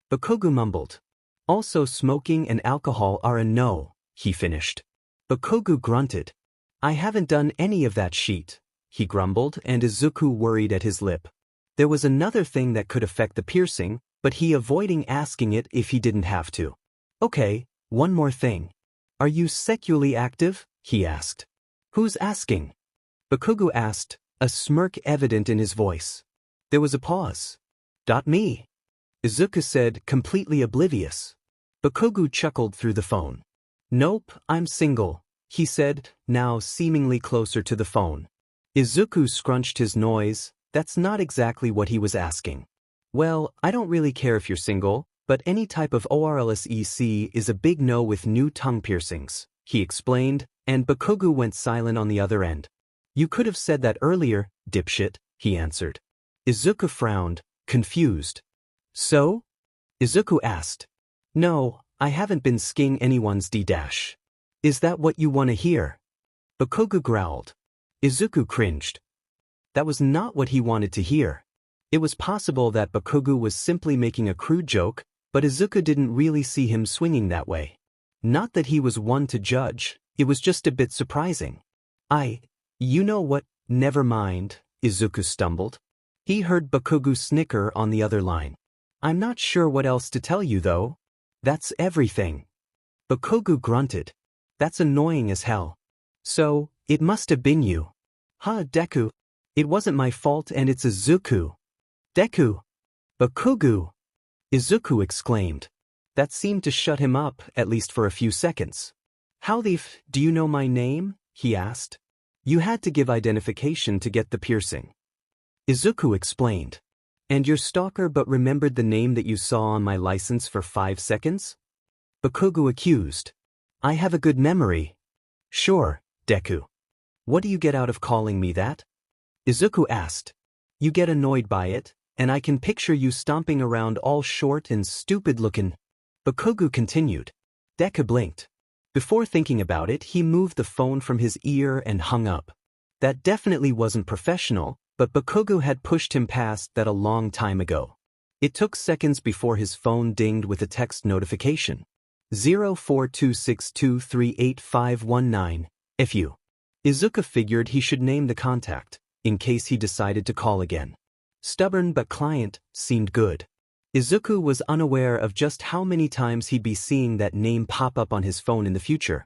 Bakugo mumbled. Also smoking and alcohol are a no, he finished. Bakugo grunted. I haven't done any of that shit, he grumbled, and Izuku worried at his lip. There was another thing that could affect the piercing, but he avoiding asking it if he didn't have to. Okay, one more thing. Are you sexually active? He asked. Who's asking? Bakugo asked, a smirk evident in his voice. There was a pause. Me. Izuku said, completely oblivious. Bakugo chuckled through the phone. Nope, I'm single, he said, now seemingly closer to the phone. Izuku scrunched his nose. That's not exactly what he was asking. Well, I don't really care if you're single, but any type of ORLSEC is a big no with new tongue piercings, he explained, and Bakugo went silent on the other end. You could have said that earlier, dipshit, he answered. Izuku frowned, confused. So? Izuku asked. No, I haven't been sking anyone's D-dash. Is that what you want to hear? Bakugo growled. Izuku cringed. That was not what he wanted to hear. It was possible that Bakugo was simply making a crude joke, but Izuku didn't really see him swinging that way. Not that he was one to judge, it was just a bit surprising. You know what, never mind, Izuku stumbled. He heard Bakugo snicker on the other line. I'm not sure what else to tell you though. That's everything. Bakugo grunted. That's annoying as hell. So, it must have been you. Huh, Deku. It wasn't my fault and it's Izuku. Deku. Bakugo. Izuku exclaimed. That seemed to shut him up, at least for a few seconds. How the f do you know my name? He asked. You had to give identification to get the piercing. Izuku explained. And your stalker but remembered the name that you saw on my license for 5 seconds? Bakugo accused. I have a good memory. Sure, Deku. What do you get out of calling me that? Izuku asked. You get annoyed by it, and I can picture you stomping around all short and stupid looking. Bakugo continued. Deku blinked. Before thinking about it, he moved the phone from his ear and hung up. That definitely wasn't professional, but Bakugo had pushed him past that a long time ago. It took seconds before his phone dinged with a text notification. 0426238519. FU. Izuku figured he should name the contact, in case he decided to call again. Stubborn but client seemed good. Izuku was unaware of just how many times he'd be seeing that name pop up on his phone in the future.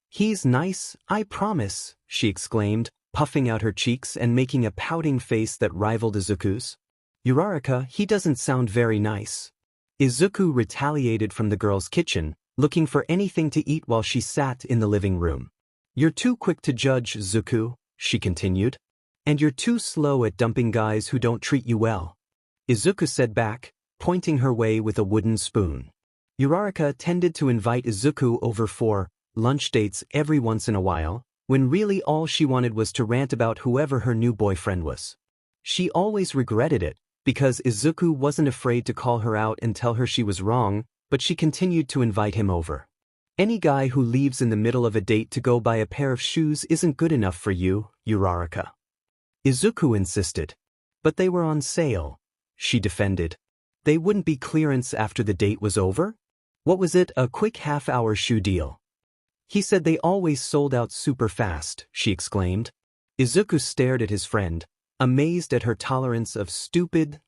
"He's nice, I promise," she exclaimed, puffing out her cheeks and making a pouting face that rivaled Izuku's. "Uraraka, he doesn't sound very nice." Izuku retaliated from the girl's kitchen, looking for anything to eat while she sat in the living room. "You're too quick to judge, Zuku," she continued. "And you're too slow at dumping guys who don't treat you well," Izuku said back, pointing her way with a wooden spoon. Uraraka tended to invite Izuku over for lunch dates every once in a while, when really all she wanted was to rant about whoever her new boyfriend was. She always regretted it, because Izuku wasn't afraid to call her out and tell her she was wrong, but she continued to invite him over. "Any guy who leaves in the middle of a date to go buy a pair of shoes isn't good enough for you, Uraraka," Izuku insisted. "But they were on sale," she defended. "They wouldn't be clearance after the date was over? What was it, a quick half-hour shoe deal?" "He said they always sold out super fast," she exclaimed. Izuku stared at his friend, amazed at her tolerance of stupid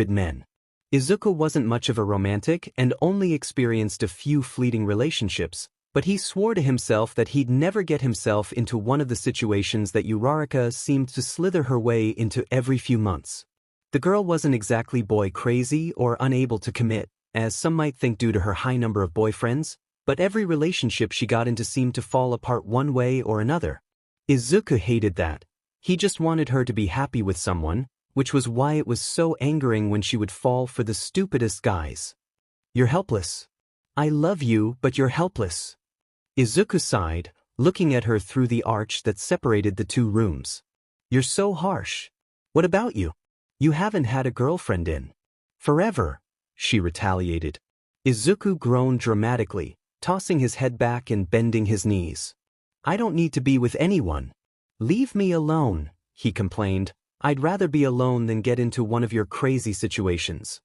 men. Izuku wasn't much of a romantic and only experienced a few fleeting relationships, but he swore to himself that he'd never get himself into one of the situations that Uraraka seemed to slither her way into every few months. The girl wasn't exactly boy-crazy or unable to commit, as some might think due to her high number of boyfriends, but every relationship she got into seemed to fall apart one way or another. Izuku hated that. He just wanted her to be happy with someone, which was why it was so angering when she would fall for the stupidest guys. "You're helpless. I love you, but you're helpless." Izuku sighed, looking at her through the arch that separated the two rooms. "You're so harsh. What about you? You haven't had a girlfriend in forever," she retaliated. Izuku groaned dramatically, tossing his head back and bending his knees. "I don't need to be with anyone. Leave me alone," he complained. "I'd rather be alone than get into one of your crazy situations."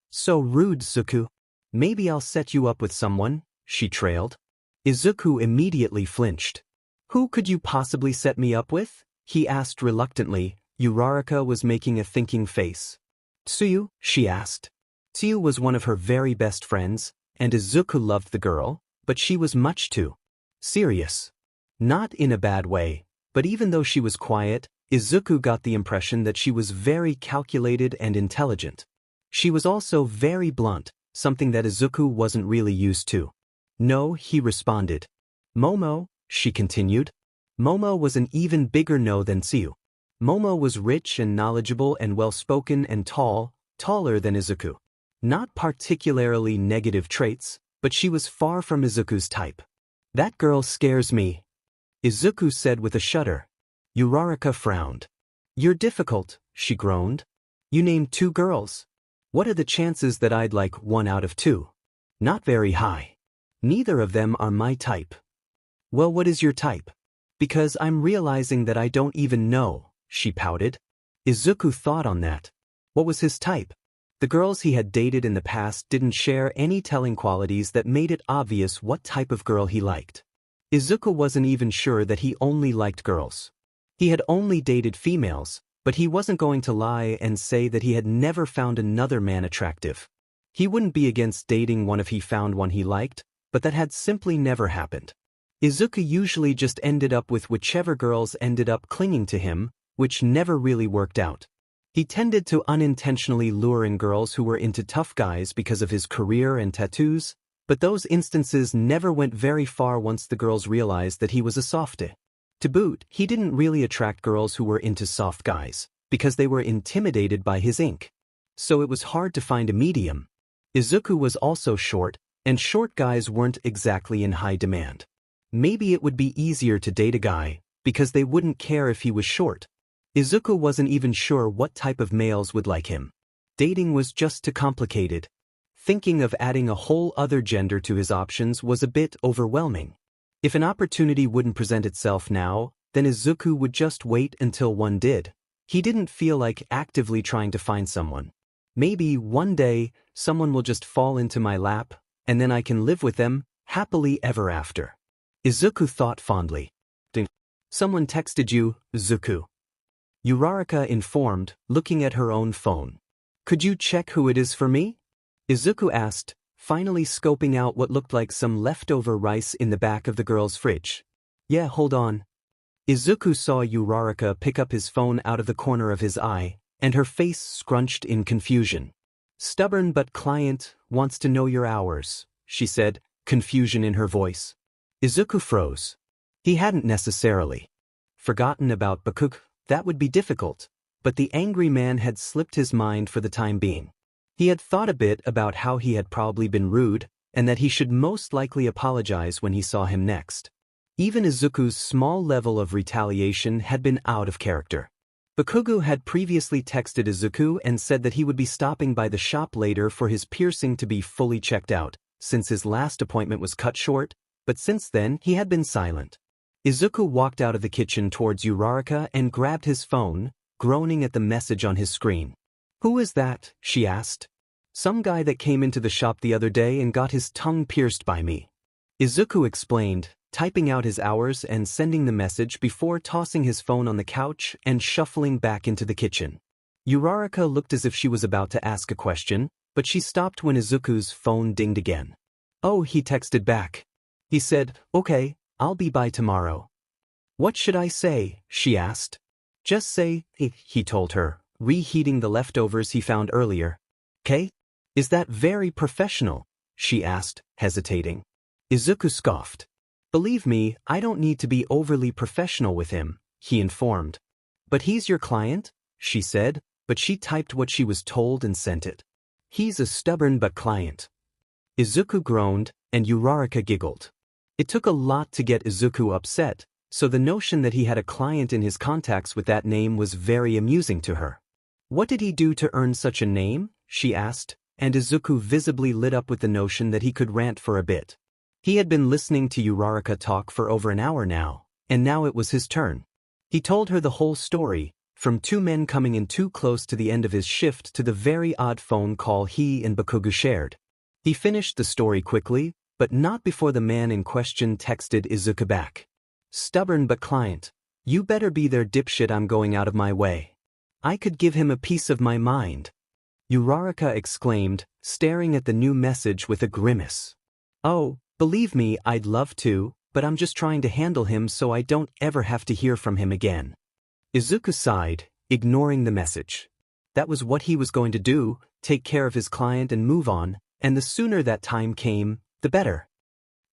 "So rude, Zuku. Maybe I'll set you up with someone," she trailed. Izuku immediately flinched. "Who could you possibly set me up with?" he asked reluctantly. Uraraka was making a thinking face. "Tsuyu?" she asked. Tsuyu was one of her very best friends, and Izuku loved the girl, but she was much too serious. Not in a bad way, but even though she was quiet, Izuku got the impression that she was very calculated and intelligent. She was also very blunt, something that Izuku wasn't really used to. "No," he responded. "Momo," she continued. Momo was an even bigger no than Tsuyu. Momo was rich and knowledgeable and well-spoken and taller than Izuku. Not particularly negative traits, but she was far from Izuku's type. "That girl scares me," Izuku said with a shudder. Uraraka frowned. "You're difficult," she groaned. "You named 2 girls. What are the chances that I'd like 1 out of 2? Not very high. Neither of them are my type." "Well, what is your type?" "Because I'm realizing that I don't even know," she pouted. Izuku thought on that. What was his type? The girls he had dated in the past didn't share any telling qualities that made it obvious what type of girl he liked. Izuku wasn't even sure that he only liked girls. He had only dated females, but he wasn't going to lie and say that he had never found another man attractive. He wouldn't be against dating one if he found one he liked, but that had simply never happened. Izuku usually just ended up with whichever girls ended up clinging to him, which never really worked out. He tended to unintentionally lure in girls who were into tough guys because of his career and tattoos, but those instances never went very far once the girls realized that he was a softie. To boot, he didn't really attract girls who were into soft guys, because they were intimidated by his ink. So it was hard to find a medium. Izuku was also short, and short guys weren't exactly in high demand. Maybe it would be easier to date a guy, because they wouldn't care if he was short. Izuku wasn't even sure what type of males would like him. Dating was just too complicated. Thinking of adding a whole other gender to his options was a bit overwhelming. If an opportunity wouldn't present itself now, then Izuku would just wait until one did. He didn't feel like actively trying to find someone. Maybe one day, someone will just fall into my lap, and then I can live with them, happily ever after. Izuku thought fondly. Ding. Someone texted you, Zuku. Uraraka informed, looking at her own phone. Could you check who it is for me? Izuku asked, finally scoping out what looked like some leftover rice in the back of the girl's fridge. Yeah, hold on. Izuku saw Uraraka pick up his phone out of the corner of his eye, and her face scrunched in confusion. Stubborn but client wants to know your hours, she said, confusion in her voice. Izuku froze. He hadn't necessarily forgotten about Bakugou. That would be difficult, but the angry man had slipped his mind for the time being. He had thought a bit about how he had probably been rude, and that he should most likely apologize when he saw him next. Even Izuku's small level of retaliation had been out of character. Bakugou had previously texted Izuku and said that he would be stopping by the shop later for his piercing to be fully checked out, since his last appointment was cut short, but since then he had been silent. Izuku walked out of the kitchen towards Uraraka and grabbed his phone, groaning at the message on his screen. Who is that? She asked. Some guy that came into the shop the other day and got his tongue pierced by me. Izuku explained, typing out his hours and sending the message before tossing his phone on the couch and shuffling back into the kitchen. Uraraka looked as if she was about to ask a question, but she stopped when Izuku's phone dinged again. Oh, he texted back. He said, okay, I'll be by tomorrow. What should I say? She asked. Just say, he told her, reheating the leftovers he found earlier. "'Kay? Is that very professional?" she asked, hesitating. Izuku scoffed. Believe me, I don't need to be overly professional with him, he informed. But he's your client? She said, but she typed what she was told and sent it. He's a stubborn but client. Izuku groaned, and Uraraka giggled. It took a lot to get Izuku upset, so the notion that he had a client in his contacts with that name was very amusing to her. What did he do to earn such a name? She asked, and Izuku visibly lit up with the notion that he could rant for a bit. He had been listening to Uraraka talk for over an hour now, and now it was his turn. He told her the whole story, from two men coming in too close to the end of his shift to the very odd phone call he and Bakugou shared. He finished the story quickly, but not before the man in question texted Izuku back. Stubborn but client. You better be there, dipshit, I'm going out of my way. I could give him a piece of my mind. Uraraka exclaimed, staring at the new message with a grimace. Oh, believe me, I'd love to, but I'm just trying to handle him so I don't ever have to hear from him again. Izuku sighed, ignoring the message. That was what he was going to do, take care of his client and move on, and the sooner that time came, the better.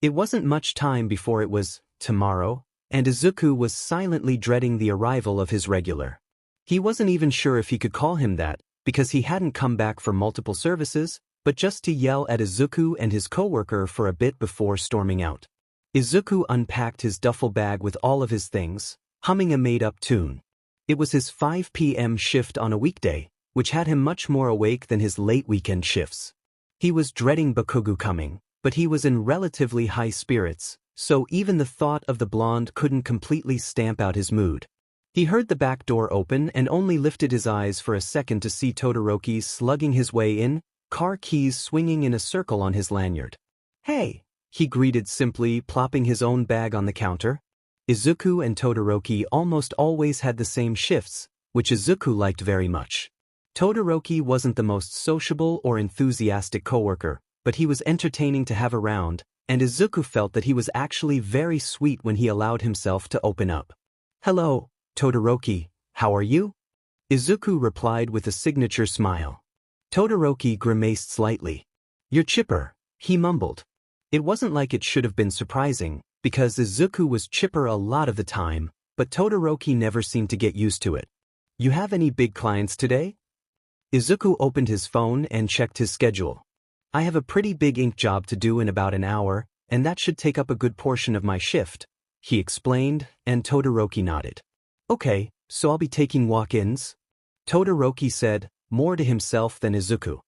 It wasn't much time before it was tomorrow, and Izuku was silently dreading the arrival of his regular. He wasn't even sure if he could call him that, because he hadn't come back for multiple services, but just to yell at Izuku and his coworker for a bit before storming out. Izuku unpacked his duffel bag with all of his things, humming a made-up tune. It was his 5 p.m. shift on a weekday, which had him much more awake than his late weekend shifts. He was dreading Bakugou coming, but he was in relatively high spirits, so even the thought of the blonde couldn't completely stamp out his mood. He heard the back door open and only lifted his eyes for a second to see Todoroki slugging his way in, car keys swinging in a circle on his lanyard. Hey, he greeted simply, plopping his own bag on the counter. Izuku and Todoroki almost always had the same shifts, which Izuku liked very much. Todoroki wasn't the most sociable or enthusiastic coworker, but he was entertaining to have around, and Izuku felt that he was actually very sweet when he allowed himself to open up. Hello, Todoroki, how are you? Izuku replied with a signature smile. Todoroki grimaced slightly. You're chipper, he mumbled. It wasn't like it should have been surprising, because Izuku was chipper a lot of the time, but Todoroki never seemed to get used to it. You have any big clients today? Izuku opened his phone and checked his schedule. I have a pretty big ink job to do in about an hour, and that should take up a good portion of my shift, he explained, and Todoroki nodded. Okay, so I'll be taking walk-ins? Todoroki said, more to himself than Izuku.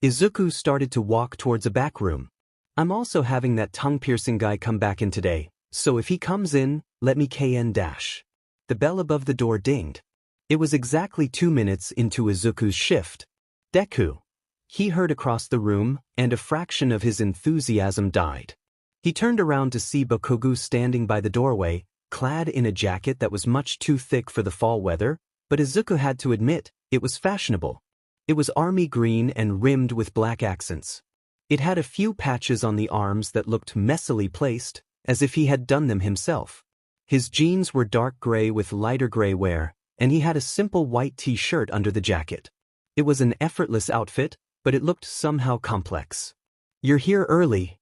Izuku started to walk towards a back room. I'm also having that tongue-piercing guy come back in today, so if he comes in, let me KN dash. The bell above the door dinged. It was exactly 2 minutes into Izuku's shift. Deku. He heard across the room, and a fraction of his enthusiasm died. He turned around to see Bakugo standing by the doorway, clad in a jacket that was much too thick for the fall weather, but Izuku had to admit, it was fashionable. It was army green and rimmed with black accents. It had a few patches on the arms that looked messily placed, as if he had done them himself. His jeans were dark gray with lighter gray wear, and he had a simple white t-shirt under the jacket. It was an effortless outfit, but it looked somehow complex. "You're here early."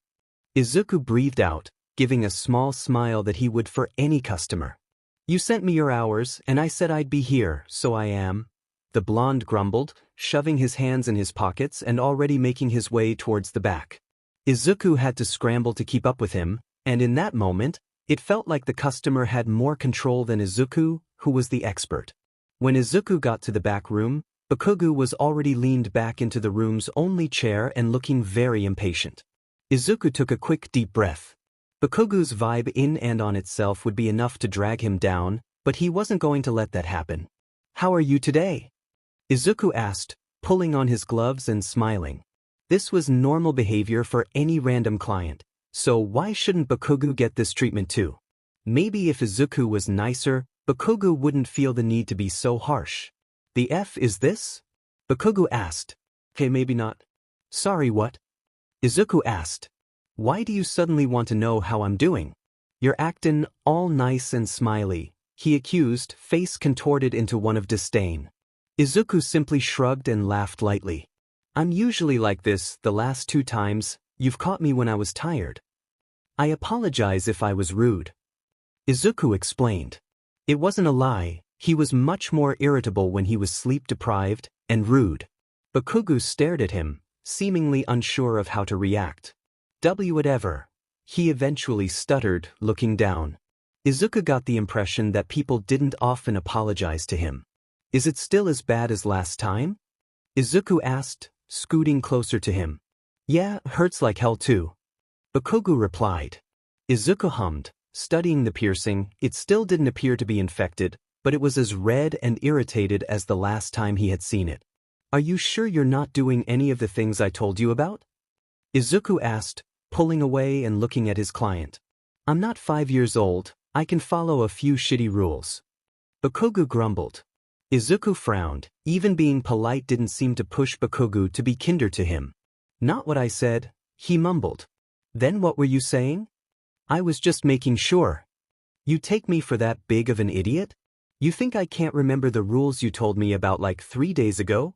Izuku breathed out, giving a small smile that he would for any customer. "You sent me your hours, and I said I'd be here, so I am," the blonde grumbled, shoving his hands in his pockets and already making his way towards the back. Izuku had to scramble to keep up with him, and in that moment, it felt like the customer had more control than Izuku, who was the expert. When Izuku got to the back room, Bakugo was already leaned back into the room's only chair and looking very impatient. Izuku took a quick deep breath. Bakugo's vibe in and on itself would be enough to drag him down, but he wasn't going to let that happen. "How are you today?" Izuku asked, pulling on his gloves and smiling. This was normal behavior for any random client, so why shouldn't Bakugo get this treatment too? Maybe if Izuku was nicer, Bakugo wouldn't feel the need to be so harsh. "The F is this?" Bakugo asked. "Okay, maybe not." "Sorry, what?" Izuku asked. "Why do you suddenly want to know how I'm doing? You're actin' all nice and smiley," he accused, face contorted into one of disdain. Izuku simply shrugged and laughed lightly. "I'm usually like this. The last 2 times, you've caught me when I was tired. I apologize if I was rude." Izuku explained. It wasn't a lie, he was much more irritable when he was sleep-deprived and rude. Bakugo stared at him, seemingly unsure of how to react. Whatever. He eventually stuttered, looking down. Izuku got the impression that people didn't often apologize to him. "Is it still as bad as last time?" Izuku asked, scooting closer to him. "Yeah, hurts like hell too." Bakugo replied. Izuku hummed, studying the piercing. It still didn't appear to be infected, but it was as red and irritated as the last time he had seen it. "Are you sure you're not doing any of the things I told you about?" Izuku asked, pulling away and looking at his client. "I'm not 5 years old, I can follow a few shitty rules." Bakugo grumbled. Izuku frowned. Even being polite didn't seem to push Bakugo to be kinder to him. "Not what I said," he mumbled. "Then what were you saying?" "I was just making sure." "You take me for that big of an idiot? You think I can't remember the rules you told me about like 3 days ago?"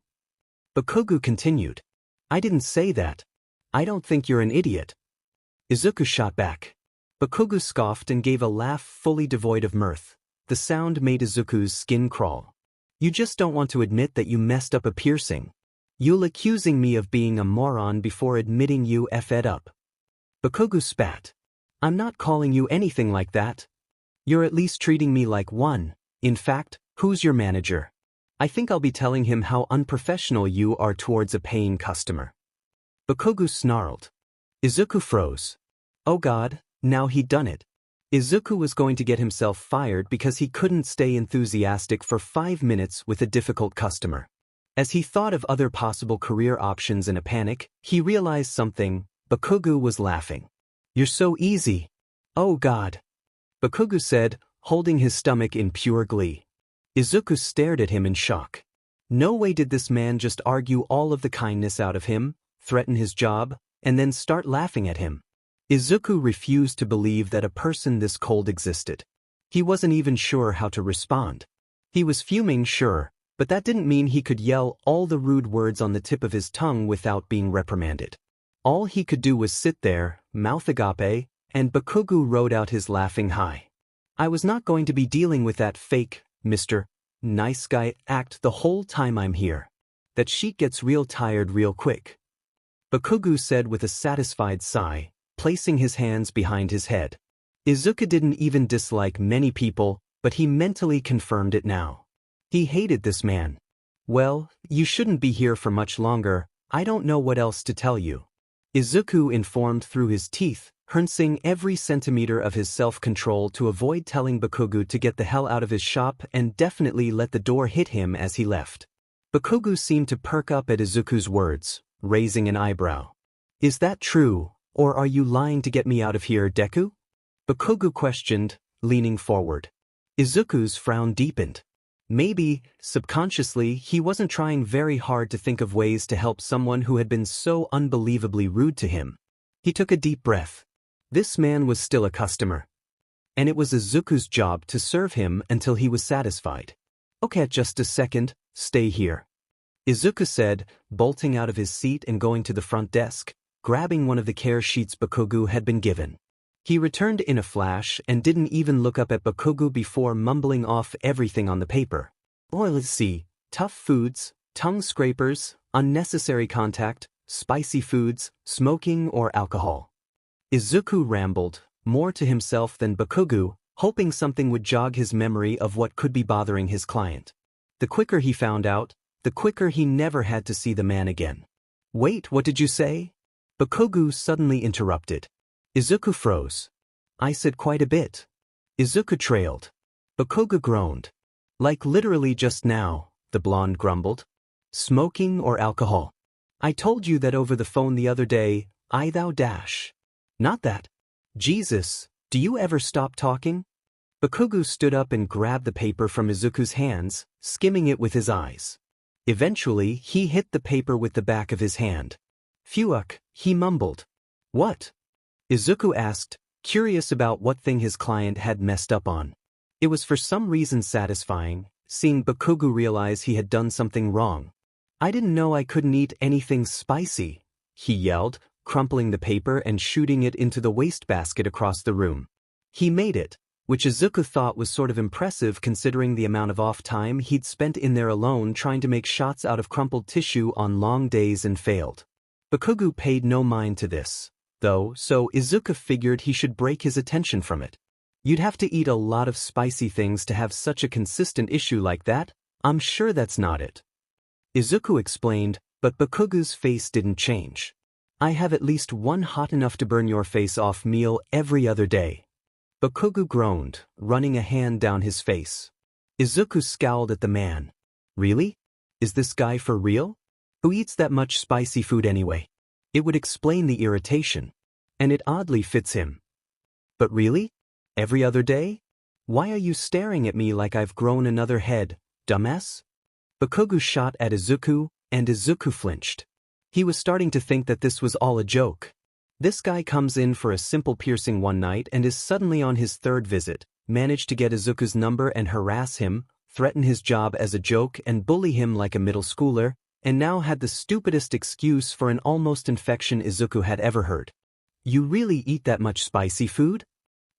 Bakugo continued. "I didn't say that. I don't think you're an idiot." Izuku shot back. Bakugo scoffed and gave a laugh fully devoid of mirth. The sound made Izuku's skin crawl. "You just don't want to admit that you messed up a piercing. You'll accusing me of being a moron before admitting you effed up." Bakugo spat. "I'm not calling you anything like that. You're at least treating me like one. In fact, who's your manager? I think I'll be telling him how unprofessional you are towards a paying customer." Bakugo snarled. Izuku froze. Oh god, now he'd done it. Izuku was going to get himself fired because he couldn't stay enthusiastic for 5 minutes with a difficult customer. As he thought of other possible career options in a panic, he realized something. Bakugo was laughing. "You're so easy." "Oh god," Bakugo said, holding his stomach in pure glee. Izuku stared at him in shock. No way did this man just argue all of the kindness out of him, threaten his job, and then start laughing at him. Izuku refused to believe that a person this cold existed. He wasn't even sure how to respond. He was fuming, sure, but that didn't mean he could yell all the rude words on the tip of his tongue without being reprimanded. All he could do was sit there, mouth agape, and Bakugo rode out his laughing high. "I was not going to be dealing with that fake, Mr. Nice Guy act the whole time I'm here. That sheet gets real tired real quick," Bakugo said with a satisfied sigh, placing his hands behind his head. Izuku didn't even dislike many people, but he mentally confirmed it now. He hated this man. "Well, you shouldn't be here for much longer. I don't know what else to tell you," Izuku informed through his teeth, harnessing every centimeter of his self-control to avoid telling Bakugo to get the hell out of his shop and definitely let the door hit him as he left. Bakugo seemed to perk up at Izuku's words, raising an eyebrow. "Is that true, or are you lying to get me out of here, Deku?" Bakugo questioned, leaning forward. Izuku's frown deepened. Maybe, subconsciously, he wasn't trying very hard to think of ways to help someone who had been so unbelievably rude to him. He took a deep breath. This man was still a customer. And it was Izuku's job to serve him until he was satisfied. "Okay, just a second, stay here," Izuku said, bolting out of his seat and going to the front desk, grabbing one of the care sheets Bakugo had been given. He returned in a flash and didn't even look up at Bakugo before mumbling off everything on the paper. "Oh, let's see. Tough foods, tongue scrapers, unnecessary contact, spicy foods, smoking or alcohol." Izuku rambled, more to himself than Bakugo, hoping something would jog his memory of what could be bothering his client. The quicker he found out, the quicker he never had to see the man again. "Wait, what did you say?" Bakugo suddenly interrupted. Izuku froze. "I said quite a bit." Izuku trailed. Bakugo groaned. "Like literally just now," the blonde grumbled. "Smoking or alcohol? I told you that over the phone the other day, thou dash. Not that. Jesus, do you ever stop talking?" Bakugo stood up and grabbed the paper from Izuku's hands, skimming it with his eyes. Eventually, he hit the paper with the back of his hand. "Phuck," he mumbled. "What?" Izuku asked, curious about what thing his client had messed up on. It was for some reason satisfying, seeing Bakugo realize he had done something wrong. "I didn't know I couldn't eat anything spicy," he yelled, crumpling the paper and shooting it into the wastebasket across the room. He made it, which Izuku thought was sort of impressive considering the amount of off time he'd spent in there alone trying to make shots out of crumpled tissue on long days and failed. Bakugo paid no mind to this, though, so Izuku figured he should break his attention from it. "You'd have to eat a lot of spicy things to have such a consistent issue like that. I'm sure that's not it," Izuku explained, but Bakugo's face didn't change. "I have at least one hot enough to burn your face off meal every other day." Bakugo groaned, running a hand down his face. Izuku scowled at the man. "Really? Is this guy for real? Who eats that much spicy food anyway?" It would explain the irritation. And it oddly fits him. "But really? Every other day? Why are you staring at me like I've grown another head, dumbass?" Bakugo shot at Izuku, and Izuku flinched. He was starting to think that this was all a joke. This guy comes in for a simple piercing one night and is suddenly on his third visit, managed to get Izuku's number and harass him, threaten his job as a joke and bully him like a middle schooler, and now had the stupidest excuse for an almost infection Izuku had ever heard. "You really eat that much spicy food?"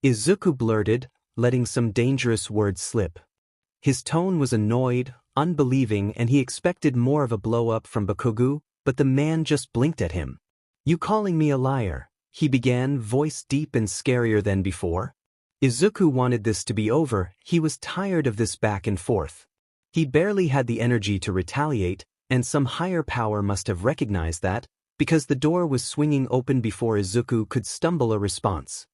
Izuku blurted, letting some dangerous words slip. His tone was annoyed, unbelieving, and he expected more of a blow-up from Bakugo, but the man just blinked at him. "You calling me a liar?" he began, voice deep and scarier than before. Izuku wanted this to be over. He was tired of this back and forth. He barely had the energy to retaliate, and some higher power must have recognized that, because the door was swinging open before Izuku could stumble a response.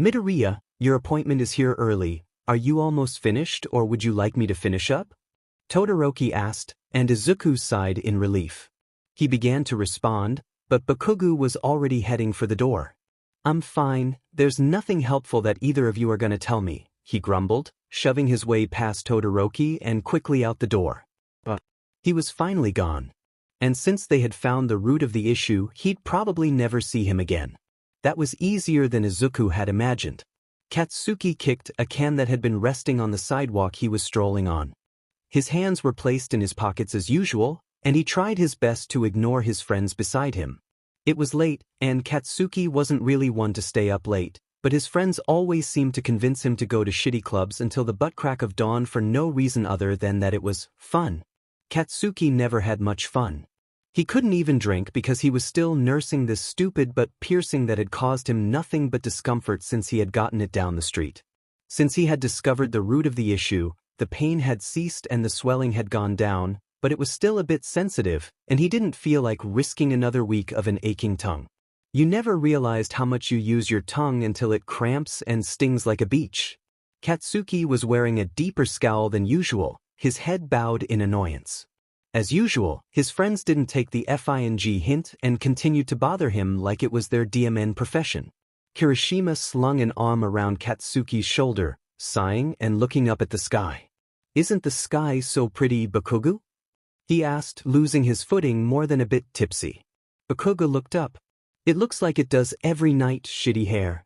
"Midoriya, your appointment is here early. Are you almost finished, or would you like me to finish up?" Todoroki asked, and Izuku sighed in relief. He began to respond, but Bakugo was already heading for the door. "I'm fine, there's nothing helpful that either of you are gonna tell me," he grumbled, shoving his way past Todoroki and quickly out the door. But he was finally gone. And since they had found the root of the issue, he'd probably never see him again. That was easier than Izuku had imagined. Katsuki kicked a can that had been resting on the sidewalk he was strolling on. His hands were placed in his pockets as usual, and he tried his best to ignore his friends beside him. It was late, and Katsuki wasn't really one to stay up late, but his friends always seemed to convince him to go to shitty clubs until the butt crack of dawn for no reason other than that it was fun. Katsuki never had much fun. He couldn't even drink because he was still nursing this stupid but piercing that had caused him nothing but discomfort since he had gotten it down the street. Since he had discovered the root of the issue, the pain had ceased and the swelling had gone down, but it was still a bit sensitive, and he didn't feel like risking another week of an aching tongue. You never realized how much you use your tongue until it cramps and stings like a beach. Katsuki was wearing a deeper scowl than usual, his head bowed in annoyance. As usual, his friends didn't take the FING hint and continued to bother him like it was their DMN profession. Kirishima slung an arm around Katsuki's shoulder, sighing and looking up at the sky. "Isn't the sky so pretty, Bakugo?" he asked, losing his footing more than a bit tipsy. Bakugo looked up. "It looks like it does every night, shitty hair."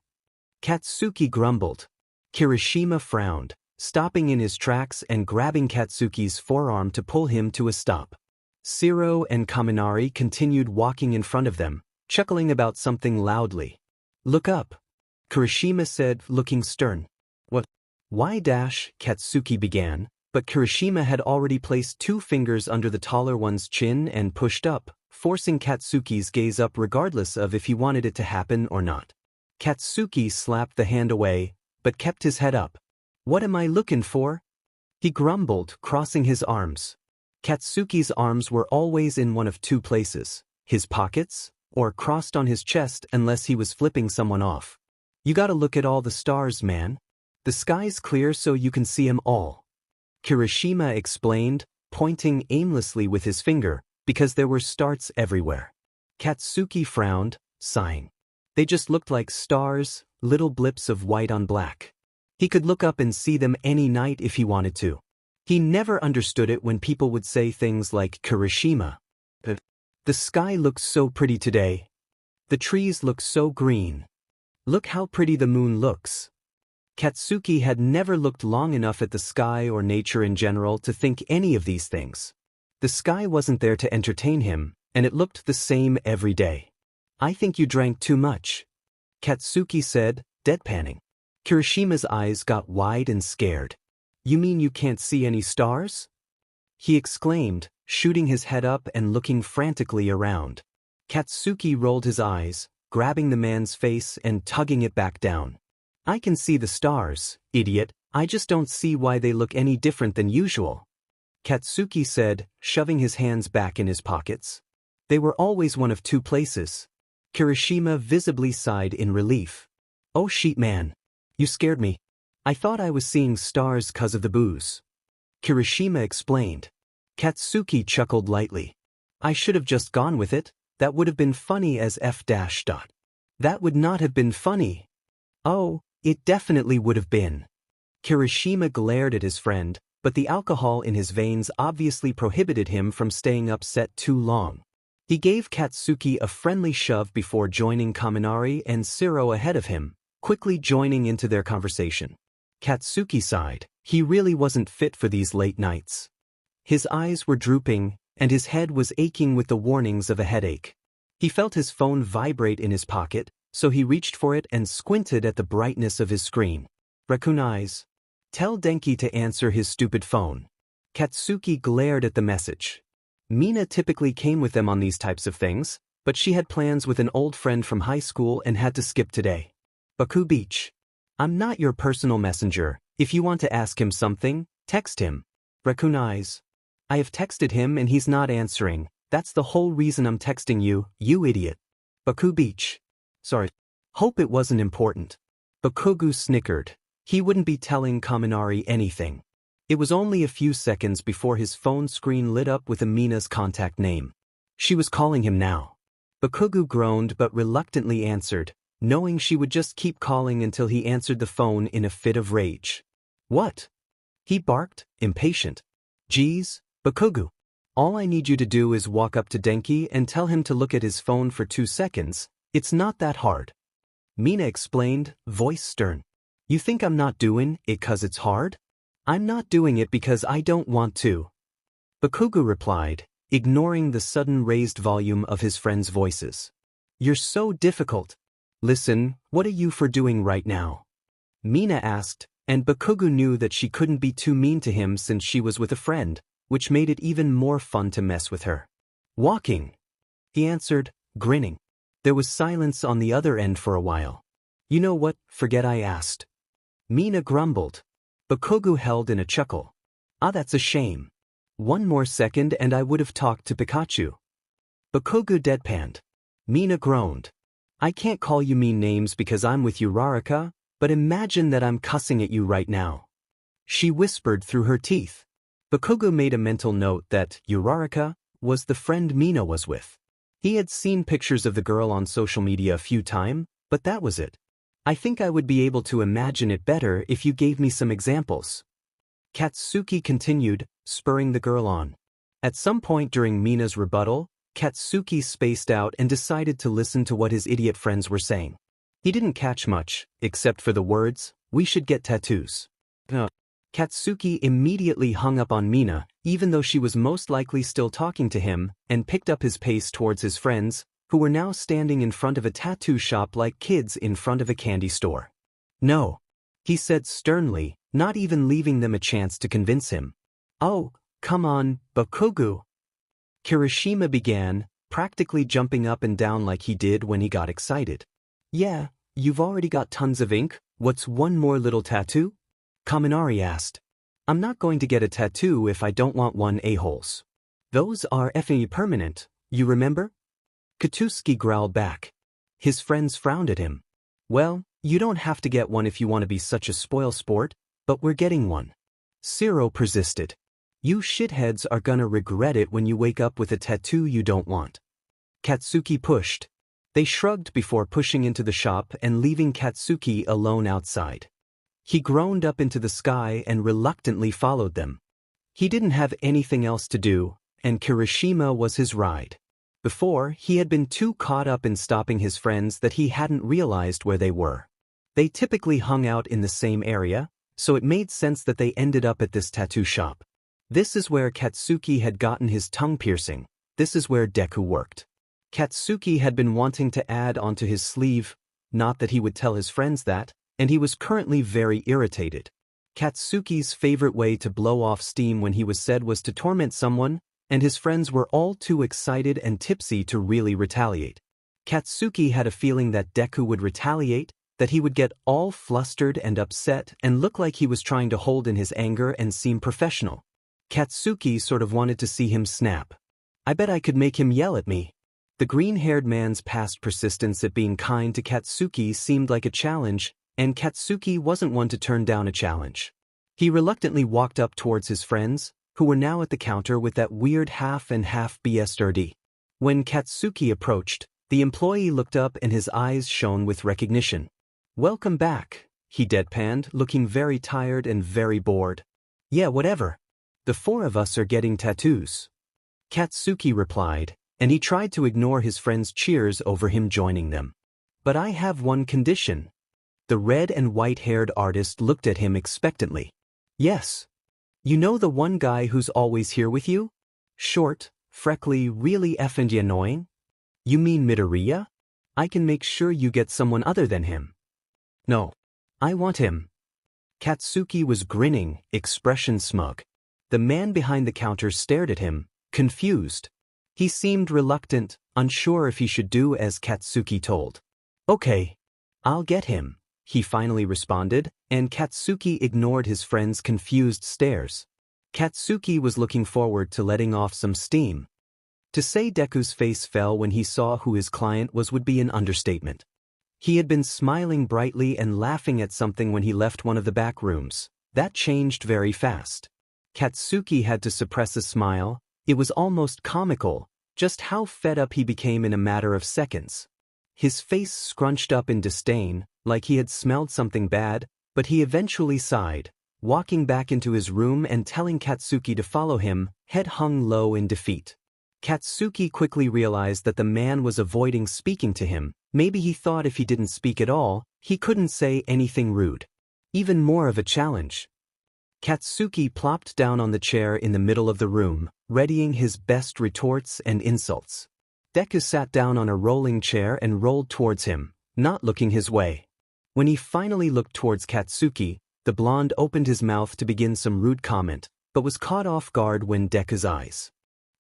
Katsuki grumbled. Kirishima frowned, stopping in his tracks and grabbing Katsuki's forearm to pull him to a stop. Shiro and Kaminari continued walking in front of them, chuckling about something loudly. "Look up," Kirishima said, looking stern. "What?" "Why dash?" Katsuki began, but Kirishima had already placed 2 fingers under the taller one's chin and pushed up, forcing Katsuki's gaze up regardless of if he wanted it to happen or not. Katsuki slapped the hand away, but kept his head up. "What am I looking for?" he grumbled, crossing his arms. Katsuki's arms were always in one of 2 places, his pockets, or crossed on his chest unless he was flipping someone off. "You gotta look at all the stars, man. The sky's clear so you can see 'em all," Kirishima explained, pointing aimlessly with his finger, because there were stars everywhere. Katsuki frowned, sighing. They just looked like stars, little blips of white on black. He could look up and see them any night if he wanted to. He never understood it when people would say things like Kirishima. "The sky looks so pretty today. The trees look so green. Look how pretty the moon looks." Katsuki had never looked long enough at the sky or nature in general to think any of these things. The sky wasn't there to entertain him, and it looked the same every day. "I think you drank too much," Katsuki said, deadpanning. Kirishima's eyes got wide and scared. "You mean you can't see any stars?" he exclaimed, shooting his head up and looking frantically around. Katsuki rolled his eyes, grabbing the man's face and tugging it back down. "I can see the stars, idiot, I just don't see why they look any different than usual," Katsuki said, shoving his hands back in his pockets. "They were always one of 2 places." Kirishima visibly sighed in relief. "Oh shit, man. You scared me. I thought I was seeing stars 'cause of the booze," Kirishima explained. Katsuki chuckled lightly. "I should have just gone with it. That would have been funny as f dash dot." "That would not have been funny." "Oh, it definitely would have been." Kirishima glared at his friend, but the alcohol in his veins obviously prohibited him from staying upset too long. He gave Katsuki a friendly shove before joining Kaminari and Shiro ahead of him, quickly joining into their conversation. Katsuki sighed. He really wasn't fit for these late nights. His eyes were drooping, and his head was aching with the warnings of a headache. He felt his phone vibrate in his pocket, so he reached for it and squinted at the brightness of his screen. "Raccoon eyes. Tell Denki to answer his stupid phone." Katsuki glared at the message. Mina typically came with them on these types of things, but she had plans with an old friend from high school and had to skip today. "Baku Beach. I'm not your personal messenger. If you want to ask him something, text him." "Raccoon eyes. I have texted him and he's not answering. That's the whole reason I'm texting you, you idiot." "Baku Beach. Sorry. Hope it wasn't important." Bakugo snickered. He wouldn't be telling Kaminari anything. It was only a few seconds before his phone screen lit up with Amina's contact name. She was calling him now. Bakugo groaned but reluctantly answered, knowing she would just keep calling until he answered the phone in a fit of rage. "What?" he barked, impatient. "Geez, Bakugo. All I need you to do is walk up to Denki and tell him to look at his phone for 2 seconds. It's not that hard." Mina explained, voice stern. "You think I'm not doing it 'cause it's hard? I'm not doing it because I don't want to." Bakugo replied, ignoring the sudden raised volume of his friends' voices. "You're so difficult. Listen, what are you for doing right now?" Mina asked, and Bakugo knew that she couldn't be too mean to him since she was with a friend, which made it even more fun to mess with her. "Walking," he answered, grinning. There was silence on the other end for a while. "You know what, forget I asked," Mina grumbled. Bakugo held in a chuckle. "Ah, that's a shame. 1 more second and I would have talked to Pikachu." Bakugo deadpanned. Mina groaned. I can't call you mean names because I'm with Uraraka, but imagine that I'm cussing at you right now. She whispered through her teeth. Bakugo made a mental note that Uraraka was the friend Mina was with. He had seen pictures of the girl on social media a few times, but that was it. I think I would be able to imagine it better if you gave me some examples. Katsuki continued, spurring the girl on. At some point during Mina's rebuttal, Katsuki spaced out and decided to listen to what his idiot friends were saying. He didn't catch much, except for the words, "We should get tattoos." Katsuki immediately hung up on Mina, even though she was most likely still talking to him, and picked up his pace towards his friends, who were now standing in front of a tattoo shop like kids in front of a candy store. "No," he said sternly, not even leaving them a chance to convince him. "Oh, come on, Bakugo." Kirishima began, practically jumping up and down like he did when he got excited. "Yeah, you've already got tons of ink, what's one more little tattoo?" Kaminari asked. "I'm not going to get a tattoo if I don't want one, a-holes. Those are effing permanent, you remember?" Katsuki growled back. His friends frowned at him. "Well, you don't have to get one if you want to be such a spoil sport, but we're getting one." Zero persisted. "You shitheads are gonna regret it when you wake up with a tattoo you don't want." Katsuki pushed. They shrugged before pushing into the shop and leaving Katsuki alone outside. He groaned up into the sky and reluctantly followed them. He didn't have anything else to do, and Kirishima was his ride. Before, he had been too caught up in stopping his friends that he hadn't realized where they were. They typically hung out in the same area, so it made sense that they ended up at this tattoo shop. This is where Katsuki had gotten his tongue piercing. This is where Deku worked. Katsuki had been wanting to add onto his sleeve, not that he would tell his friends that, and he was currently very irritated. Katsuki's favorite way to blow off steam when he was sad was to torment someone, and his friends were all too excited and tipsy to really retaliate. Katsuki had a feeling that Deku would retaliate, that he would get all flustered and upset and look like he was trying to hold in his anger and seem professional. Katsuki sort of wanted to see him snap. "I bet I could make him yell at me." The green-haired man's past persistence at being kind to Katsuki seemed like a challenge, and Katsuki wasn't one to turn down a challenge. He reluctantly walked up towards his friends, who were now at the counter with that weird half-and-half BSRD. When Katsuki approached, the employee looked up and his eyes shone with recognition. "Welcome back," he deadpanned, looking very tired and very bored. "Yeah, whatever. The four of us are getting tattoos," Katsuki replied, and he tried to ignore his friends' cheers over him joining them. "But I have one condition." The red and white-haired artist looked at him expectantly. "Yes. You know the one guy who's always here with you? Short, freckly, really effing annoying? You mean Midoriya? I can make sure you get someone other than him." "No. I want him." Katsuki was grinning, expression smug. The man behind the counter stared at him, confused. He seemed reluctant, unsure if he should do as Katsuki told. "Okay. I'll get him," he finally responded, and Katsuki ignored his friend's confused stares. Katsuki was looking forward to letting off some steam. To say Deku's face fell when he saw who his client was would be an understatement. He had been smiling brightly and laughing at something when he left one of the back rooms. That changed very fast. Katsuki had to suppress a smile. It was almost comical, just how fed up he became in a matter of seconds. His face scrunched up in disdain, like he had smelled something bad, but he eventually sighed, walking back into his room and telling Katsuki to follow him, head hung low in defeat. Katsuki quickly realized that the man was avoiding speaking to him. Maybe he thought if he didn't speak at all, he couldn't say anything rude. Even more of a challenge. Katsuki plopped down on the chair in the middle of the room, readying his best retorts and insults. Deku sat down on a rolling chair and rolled towards him, not looking his way. When he finally looked towards Katsuki, the blonde opened his mouth to begin some rude comment, but was caught off guard when Deku's eyes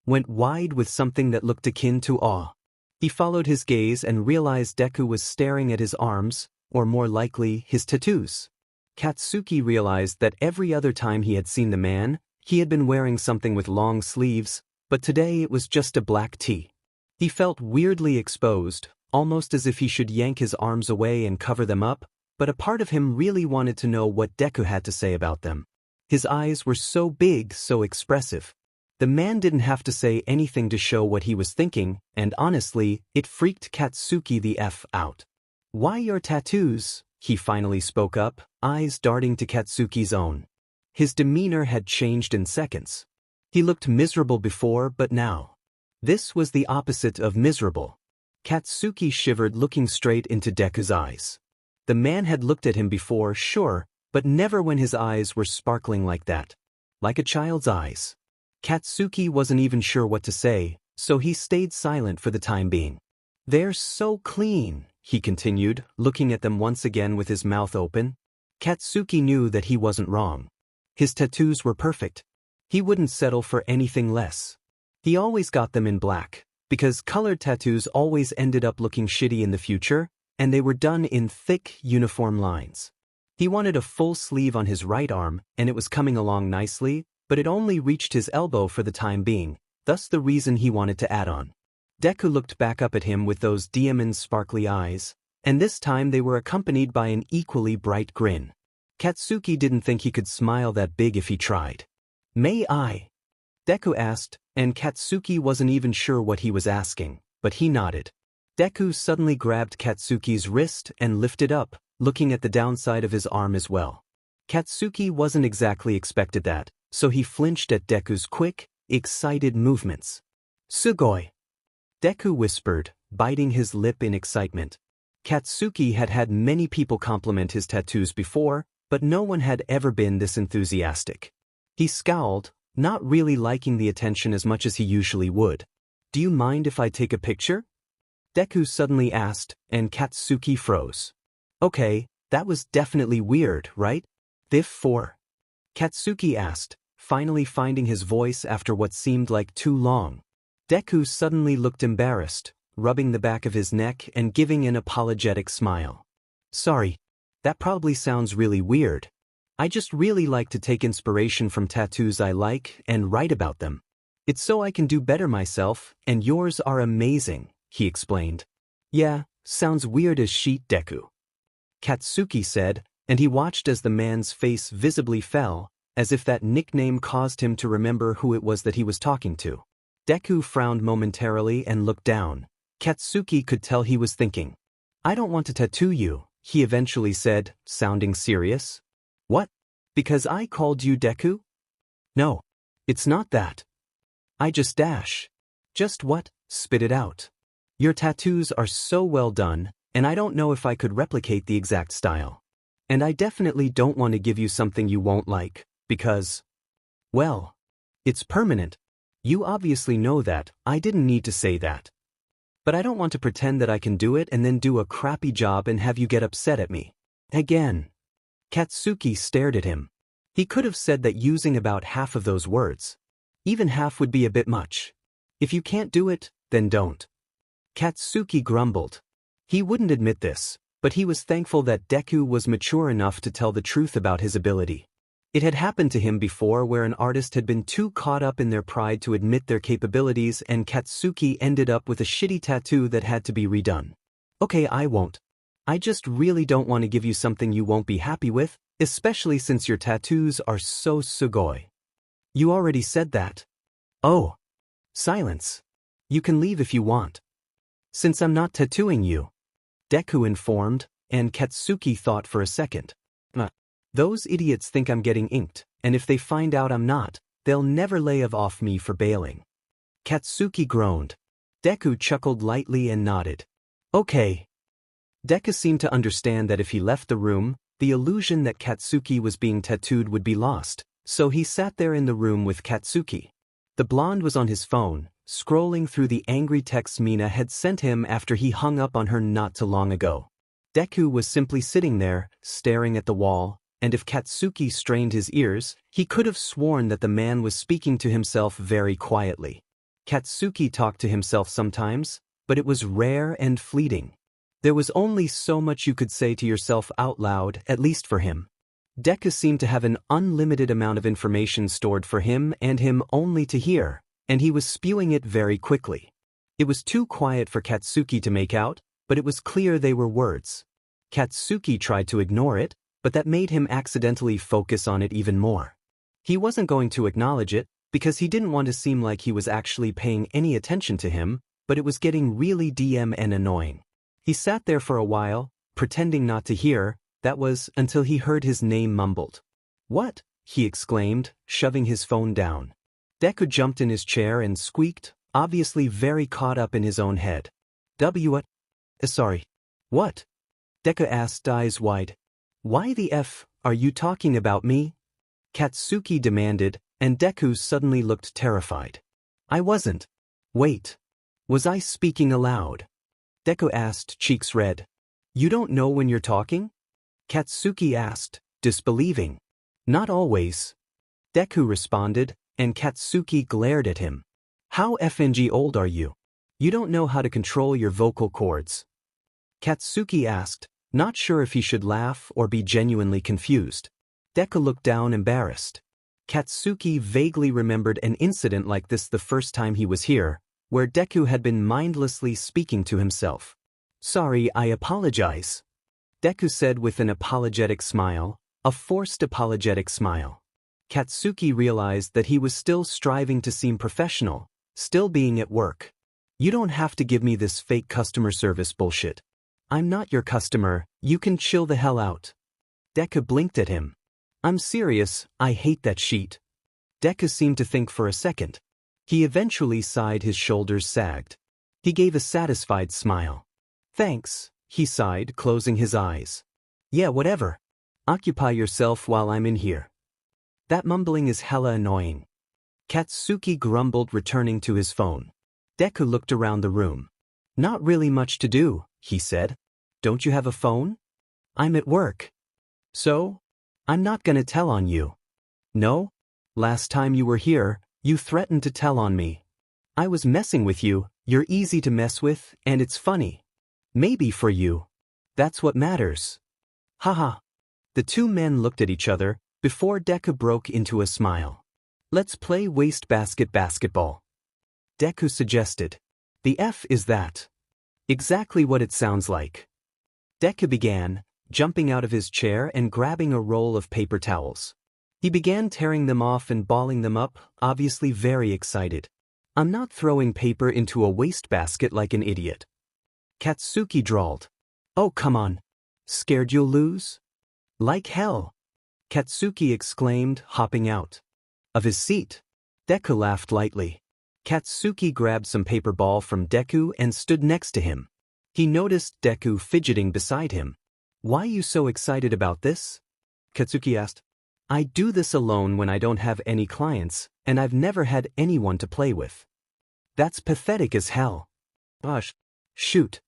went wide with something that looked akin to awe. He followed his gaze and realized Deku was staring at his arms, or more likely, his tattoos. Katsuki realized that every other time he had seen the man, he had been wearing something with long sleeves, but today it was just a black tee. He felt weirdly exposed, almost as if he should yank his arms away and cover them up, but a part of him really wanted to know what Deku had to say about them. His eyes were so big, so expressive. The man didn't have to say anything to show what he was thinking, and honestly, it freaked Katsuki the F out. "Why your tattoos?" he finally spoke up, eyes darting to Katsuki's own. His demeanor had changed in seconds. He looked miserable before, but now. This was the opposite of miserable. Katsuki shivered, looking straight into Deku's eyes. The man had looked at him before, sure, but never when his eyes were sparkling like that. Like a child's eyes. Katsuki wasn't even sure what to say, so he stayed silent for the time being. "They're so clean," he continued, looking at them once again with his mouth open. Katsuki knew that he wasn't wrong. His tattoos were perfect. He wouldn't settle for anything less. He always got them in black, because colored tattoos always ended up looking shitty in the future, and they were done in thick, uniform lines. He wanted a full sleeve on his right arm, and it was coming along nicely, but it only reached his elbow for the time being, thus the reason he wanted to add on. Deku looked back up at him with those diamond sparkly eyes, and this time they were accompanied by an equally bright grin. Katsuki didn't think he could smile that big if he tried. "May I?" Deku asked, and Katsuki wasn't even sure what he was asking, but he nodded. Deku suddenly grabbed Katsuki's wrist and lifted up, looking at the downside of his arm as well. Katsuki wasn't exactly expected that, so he flinched at Deku's quick, excited movements. "Sugoi!" Deku whispered, biting his lip in excitement. Katsuki had had many people compliment his tattoos before, but no one had ever been this enthusiastic. He scowled, not really liking the attention as much as he usually would. "Do you mind if I take a picture?" Deku suddenly asked, and Katsuki froze. "Okay, that was definitely weird, right? Diff 4. Katsuki asked, finally finding his voice after what seemed like too long. Deku suddenly looked embarrassed, rubbing the back of his neck and giving an apologetic smile. "Sorry, that probably sounds really weird. I just really like to take inspiration from tattoos I like and write about them. It's so I can do better myself, and yours are amazing," he explained. "Yeah, sounds weird as shit, Deku," Katsuki said, and he watched as the man's face visibly fell, as if that nickname caused him to remember who it was that he was talking to. Deku frowned momentarily and looked down. Katsuki could tell he was thinking. "I don't want to tattoo you," he eventually said, sounding serious. "What? Because I called you Deku?" "No. It's not that. I just dash." "Just what?" "Spit it out. Your tattoos are so well done, and I don't know if I could replicate the exact style. And I definitely don't want to give you something you won't like, because, well, it's permanent. You obviously know that, I didn't need to say that. But I don't want to pretend that I can do it and then do a crappy job and have you get upset at me. Again." Katsuki stared at him. He could have said that using about half of those words. Even half would be a bit much. "If you can't do it, then don't." Katsuki grumbled. He wouldn't admit this, but he was thankful that Deku was mature enough to tell the truth about his ability. It had happened to him before where an artist had been too caught up in their pride to admit their capabilities, and Katsuki ended up with a shitty tattoo that had to be redone. "Okay, I won't. I just really don't want to give you something you won't be happy with, especially since your tattoos are so sugoi." "You already said that." "Oh." Silence. "You can leave if you want. Since I'm not tattooing you," Deku informed, and Katsuki thought for a second. Those idiots think I'm getting inked, and if they find out I'm not, they'll never lay off me for bailing." Katsuki groaned. Deku chuckled lightly and nodded. "Okay." Deku seemed to understand that if he left the room, the illusion that Katsuki was being tattooed would be lost, so he sat there in the room with Katsuki. The blonde was on his phone, scrolling through the angry texts Mina had sent him after he hung up on her not too long ago. Deku was simply sitting there, staring at the wall, and if Katsuki strained his ears, he could have sworn that the man was speaking to himself very quietly. Katsuki talked to himself sometimes, but it was rare and fleeting. There was only so much you could say to yourself out loud, at least for him. Deku seemed to have an unlimited amount of information stored for him and him only to hear, and he was spewing it very quickly. It was too quiet for Katsuki to make out, but it was clear they were words. Katsuki tried to ignore it, but that made him accidentally focus on it even more. He wasn't going to acknowledge it, because he didn't want to seem like he was actually paying any attention to him, but it was getting really DM and annoying. He sat there for a while, pretending not to hear, that was until he heard his name mumbled. "What?" he exclaimed, shoving his phone down. Deku jumped in his chair and squeaked, obviously very caught up in his own head. What? Sorry. What? Deku asked, eyes wide. "Why the F are you talking about me?" Katsuki demanded, and Deku suddenly looked terrified. "I wasn't." "Wait. Was I speaking aloud?" Deku asked, cheeks red. "You don't know when you're talking?" Katsuki asked, disbelieving. "Not always." Deku responded, and Katsuki glared at him. "How FNG old are you? You don't know how to control your vocal cords." Katsuki asked, not sure if he should laugh or be genuinely confused. Deku looked down embarrassed. Katsuki vaguely remembered an incident like this the first time he was here, where Deku had been mindlessly speaking to himself. "Sorry, I apologize," Deku said with an apologetic smile, a forced apologetic smile. Katsuki realized that he was still striving to seem professional, still being at work. "You don't have to give me this fake customer service bullshit. I'm not your customer, you can chill the hell out." Deku blinked at him. "I'm serious, I hate that sheet." Deku seemed to think for a second. He eventually sighed, his shoulders sagged. He gave a satisfied smile. "Thanks," he sighed, closing his eyes. "Yeah, whatever. Occupy yourself while I'm in here." "That mumbling is hella annoying." Katsuki grumbled, returning to his phone. Deku looked around the room. "Not really much to do," he said. "Don't you have a phone?" "I'm at work." "So? I'm not gonna tell on you." "No? Last time you were here, you threatened to tell on me." "I was messing with you, you're easy to mess with, and it's funny." "Maybe for you. That's what matters." Haha. The two men looked at each other, before Deku broke into a smile. "Let's play wastebasket basketball," Deku suggested. "The F is that?" "Exactly what it sounds like." Deku began, jumping out of his chair and grabbing a roll of paper towels. He began tearing them off and balling them up, obviously very excited. "I'm not throwing paper into a wastebasket like an idiot." Katsuki drawled. "Oh, come on. Scared you'll lose?" "Like hell," Katsuki exclaimed, hopping out of his seat. Deku laughed lightly. Katsuki grabbed some paper ball from Deku and stood next to him. He noticed Deku fidgeting beside him. "Why you so excited about this?" Katsuki asked. "I do this alone when I don't have any clients, and I've never had anyone to play with." "That's pathetic as hell." "Gosh. Shoot,"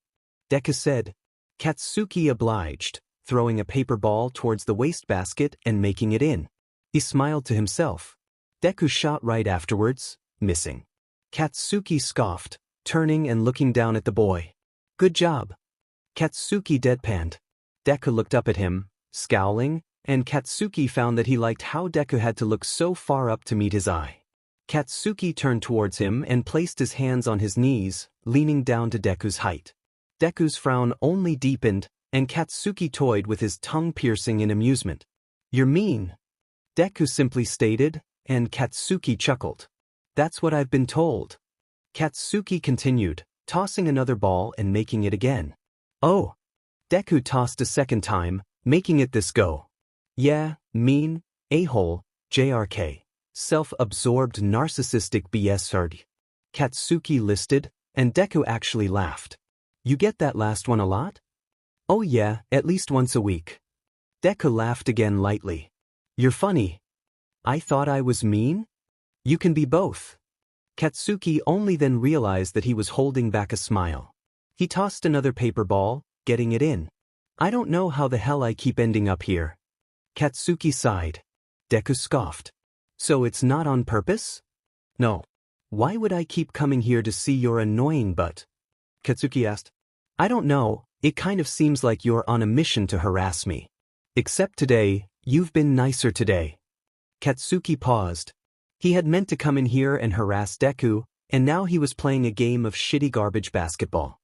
Deku said. Katsuki obliged, throwing a paper ball towards the wastebasket and making it in. He smiled to himself. Deku shot right afterwards, missing. Katsuki scoffed, turning and looking down at the boy. "Good job." Katsuki deadpanned. Deku looked up at him, scowling, and Katsuki found that he liked how Deku had to look so far up to meet his eye. Katsuki turned towards him and placed his hands on his knees, leaning down to Deku's height. Deku's frown only deepened, and Katsuki toyed with his tongue, piercing in amusement. "You're mean," Deku simply stated, and Katsuki chuckled. "That's what I've been told." Katsuki continued, tossing another ball and making it again. "Oh." Deku tossed a second time, making it this go. "Yeah, mean, a-hole, JRK. Self-absorbed narcissistic BS. Katsuki listed, and Deku actually laughed. "You get that last one a lot?" "Oh yeah, at least once a week." Deku laughed again lightly. "You're funny." "I thought I was mean?" "You can be both." Katsuki only then realized that he was holding back a smile. He tossed another paper ball, getting it in. "I don't know how the hell I keep ending up here." Katsuki sighed. Deku scoffed. "So it's not on purpose?" "No." "Why would I keep coming here to see your annoying butt?" Katsuki asked. "I don't know, it kind of seems like you're on a mission to harass me. Except today, you've been nicer today." Katsuki paused. He had meant to come in here and harass Deku, and now he was playing a game of shitty garbage basketball.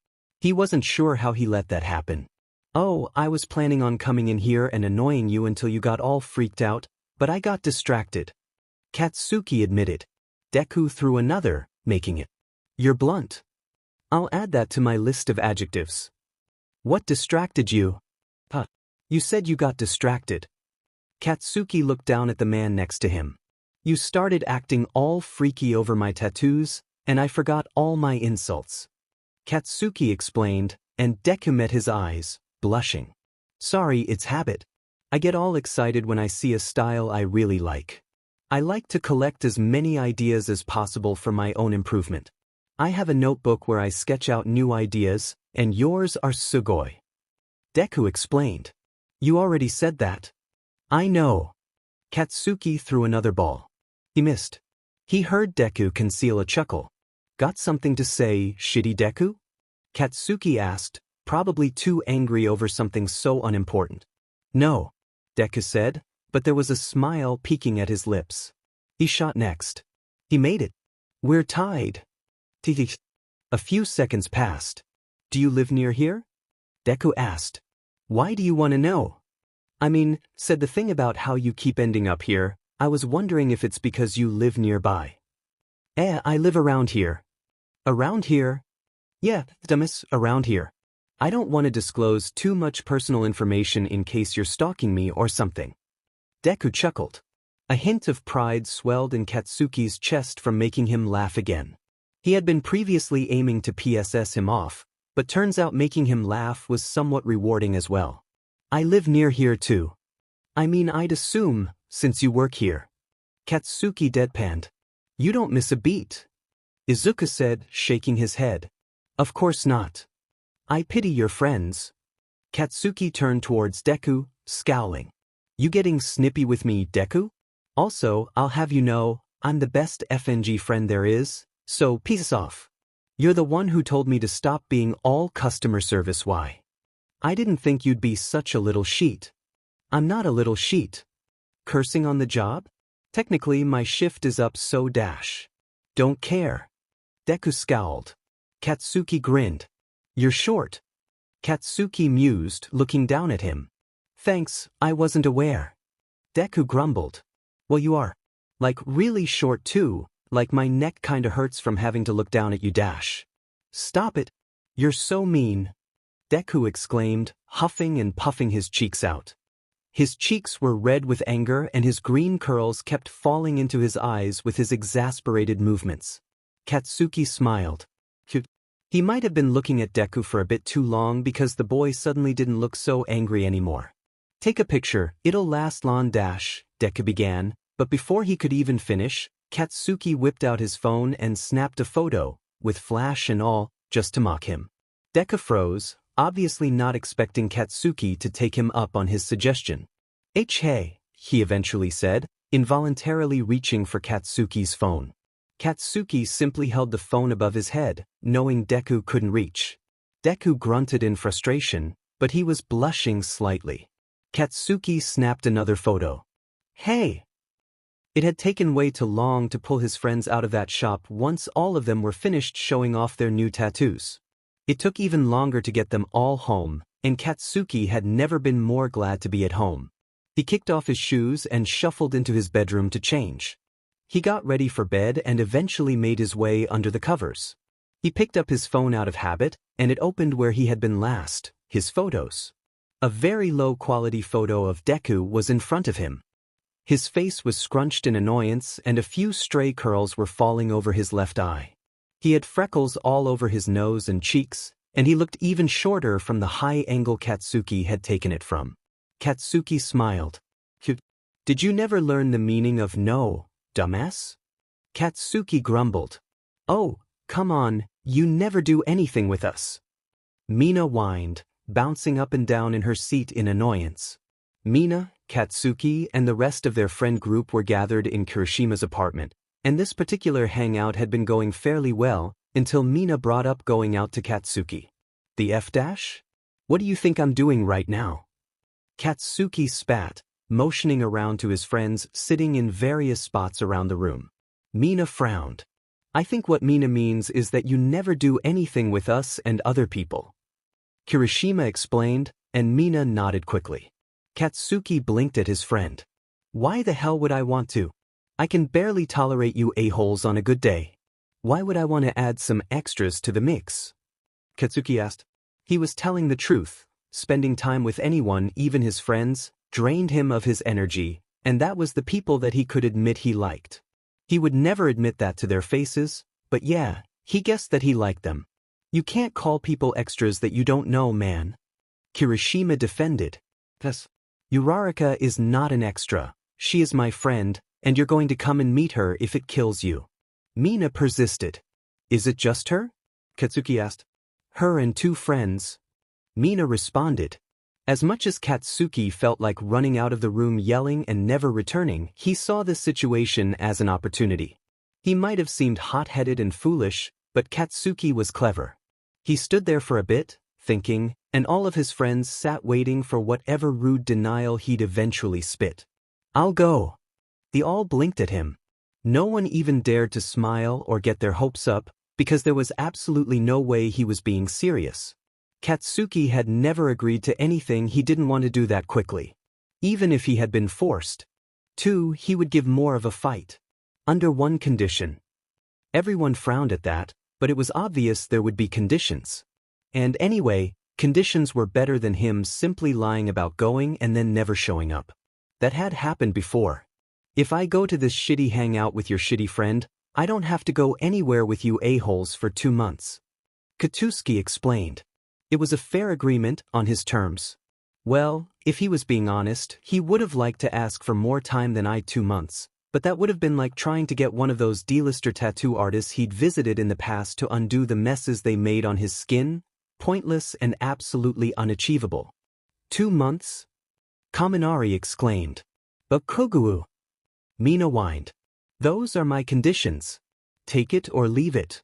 He wasn't sure how he let that happen. Oh, I was planning on coming in here and annoying you until you got all freaked out, but I got distracted. Katsuki admitted. Deku threw another, making it. You're blunt. I'll add that to my list of adjectives. What distracted you? Huh. You said you got distracted. Katsuki looked down at the man next to him. You started acting all freaky over my tattoos, and I forgot all my insults. Katsuki explained, and Deku met his eyes, blushing. Sorry, it's habit. I get all excited when I see a style I really like. I like to collect as many ideas as possible for my own improvement. I have a notebook where I sketch out new ideas, and yours are sugoi. Deku explained. You already said that. I know. Katsuki threw another ball. He missed. He heard Deku conceal a chuckle. Got something to say, shitty Deku? Katsuki asked, probably too angry over something so unimportant. No, Deku said, but there was a smile peeking at his lips. He shot next. He made it. We're tied. A few seconds passed. Do you live near here? Deku asked. Why do you want to know? I mean, said the thing about how you keep ending up here, I was wondering if it's because you live nearby. I live around here. Around here? Yeah, dumbass, around here. I don't want to disclose too much personal information in case you're stalking me or something. Deku chuckled. A hint of pride swelled in Katsuki's chest from making him laugh again. He had been previously aiming to PSS him off, but turns out making him laugh was somewhat rewarding as well. I live near here too. I mean, I'd assume, since you work here. Katsuki deadpanned. You don't miss a beat. Izuka said, shaking his head. Of course not. I pity your friends. Katsuki turned towards Deku, scowling. You getting snippy with me, Deku? Also, I'll have you know, I'm the best FNG friend there is, so peace off. You're the one who told me to stop being all customer service. Why? I didn't think you'd be such a little sheet. I'm not a little sheet. Cursing on the job? Technically my shift is up, so dash. Don't care. Deku scowled. Katsuki grinned. You're short. Katsuki mused, looking down at him. Thanks, I wasn't aware. Deku grumbled. Well, you are. Like really short too, like my neck kinda hurts from having to look down at you dash. Stop it. You're so mean. Deku exclaimed, huffing and puffing his cheeks out. His cheeks were red with anger and his green curls kept falling into his eyes with his exasperated movements. Katsuki smiled. He might have been looking at Deku for a bit too long because the boy suddenly didn't look so angry anymore. Take a picture, it'll last long dash, Deku began, but before he could even finish, Katsuki whipped out his phone and snapped a photo, with flash and all, just to mock him. Deku froze, obviously not expecting Katsuki to take him up on his suggestion. Hey, he eventually said, involuntarily reaching for Katsuki's phone. Katsuki simply held the phone above his head, knowing Deku couldn't reach. Deku grunted in frustration, but he was blushing slightly. Katsuki snapped another photo. Hey! It had taken way too long to pull his friends out of that shop once all of them were finished showing off their new tattoos. It took even longer to get them all home, and Katsuki had never been more glad to be at home. He kicked off his shoes and shuffled into his bedroom to change. He got ready for bed and eventually made his way under the covers. He picked up his phone out of habit, and it opened where he had been last, his photos. A very low-quality photo of Deku was in front of him. His face was scrunched in annoyance and a few stray curls were falling over his left eye. He had freckles all over his nose and cheeks, and he looked even shorter from the high angle Katsuki had taken it from. Katsuki smiled. Did you never learn the meaning of no, dumbass? Katsuki grumbled. Oh, come on, you never do anything with us. Mina whined, bouncing up and down in her seat in annoyance. Mina, Katsuki, and the rest of their friend group were gathered in Kirishima's apartment, and this particular hangout had been going fairly well until Mina brought up going out to Katsuki. The F-dash? What do you think I'm doing right now? Katsuki spat, motioning around to his friends sitting in various spots around the room. Mina frowned. I think what Mina means is that you never do anything with us and other people. Kirishima explained, and Mina nodded quickly. Katsuki blinked at his friend. Why the hell would I want to? I can barely tolerate you a-holes on a good day. Why would I want to add some extras to the mix? Katsuki asked. He was telling the truth. Spending time with anyone, even his friends, drained him of his energy, and that was the people that he could admit he liked. He would never admit that to their faces, but yeah, he guessed that he liked them. You can't call people extras that you don't know, man. Kirishima defended. Thus, Uraraka is not an extra. She is my friend, and you're going to come and meet her if it kills you. Mina persisted. Is it just her? Katsuki asked. Her and 2 friends. Mina responded. As much as Katsuki felt like running out of the room yelling and never returning, he saw this situation as an opportunity. He might have seemed hot-headed and foolish, but Katsuki was clever. He stood there for a bit, thinking, and all of his friends sat waiting for whatever rude denial he'd eventually spit. I'll go. They all blinked at him. No one even dared to smile or get their hopes up, because there was absolutely no way he was being serious. Katsuki had never agreed to anything he didn't want to do that quickly. Even if he had been forced. 2, he would give more of a fight. Under one condition. Everyone frowned at that, but it was obvious there would be conditions. And anyway, conditions were better than him simply lying about going and then never showing up. That had happened before. If I go to this shitty hangout with your shitty friend, I don't have to go anywhere with you a-holes for 2 months. Katsuki explained. It was a fair agreement on his terms. Well, if he was being honest, he would have liked to ask for more time than 2 months, but that would have been like trying to get one of those D-lister tattoo artists he'd visited in the past to undo the messes they made on his skin, pointless and absolutely unachievable. 2 months? Kaminari exclaimed. But Kogu. Mina whined. Those are my conditions. Take it or leave it.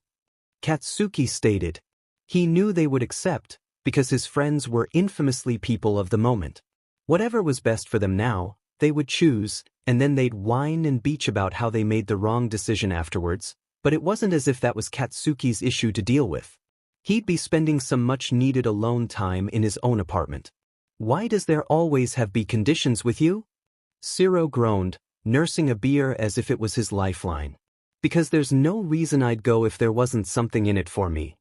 Katsuki stated. He knew they would accept, because his friends were infamously people of the moment. Whatever was best for them now, they would choose, and then they'd whine and beach about how they made the wrong decision afterwards, but it wasn't as if that was Katsuki's issue to deal with. He'd be spending some much-needed alone time in his own apartment. Why does there always have be conditions with you? Shiro groaned, nursing a beer as if it was his lifeline. Because there's no reason I'd go if there wasn't something in it for me.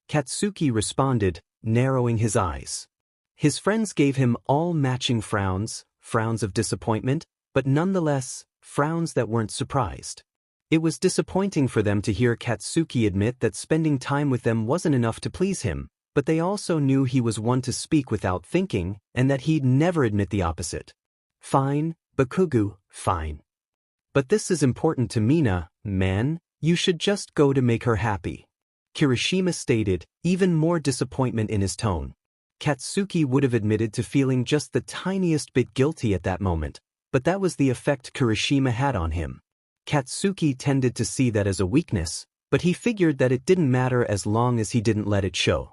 Katsuki responded, narrowing his eyes. His friends gave him all matching frowns, frowns of disappointment, but nonetheless, frowns that weren't surprised. It was disappointing for them to hear Katsuki admit that spending time with them wasn't enough to please him, but they also knew he was one to speak without thinking, and that he'd never admit the opposite. Fine, Bakugu, fine. But this is important to Mina, man, you should just go to make her happy. Kirishima stated, even more disappointment in his tone. Katsuki would have admitted to feeling just the tiniest bit guilty at that moment, but that was the effect Kirishima had on him. Katsuki tended to see that as a weakness, but he figured that it didn't matter as long as he didn't let it show.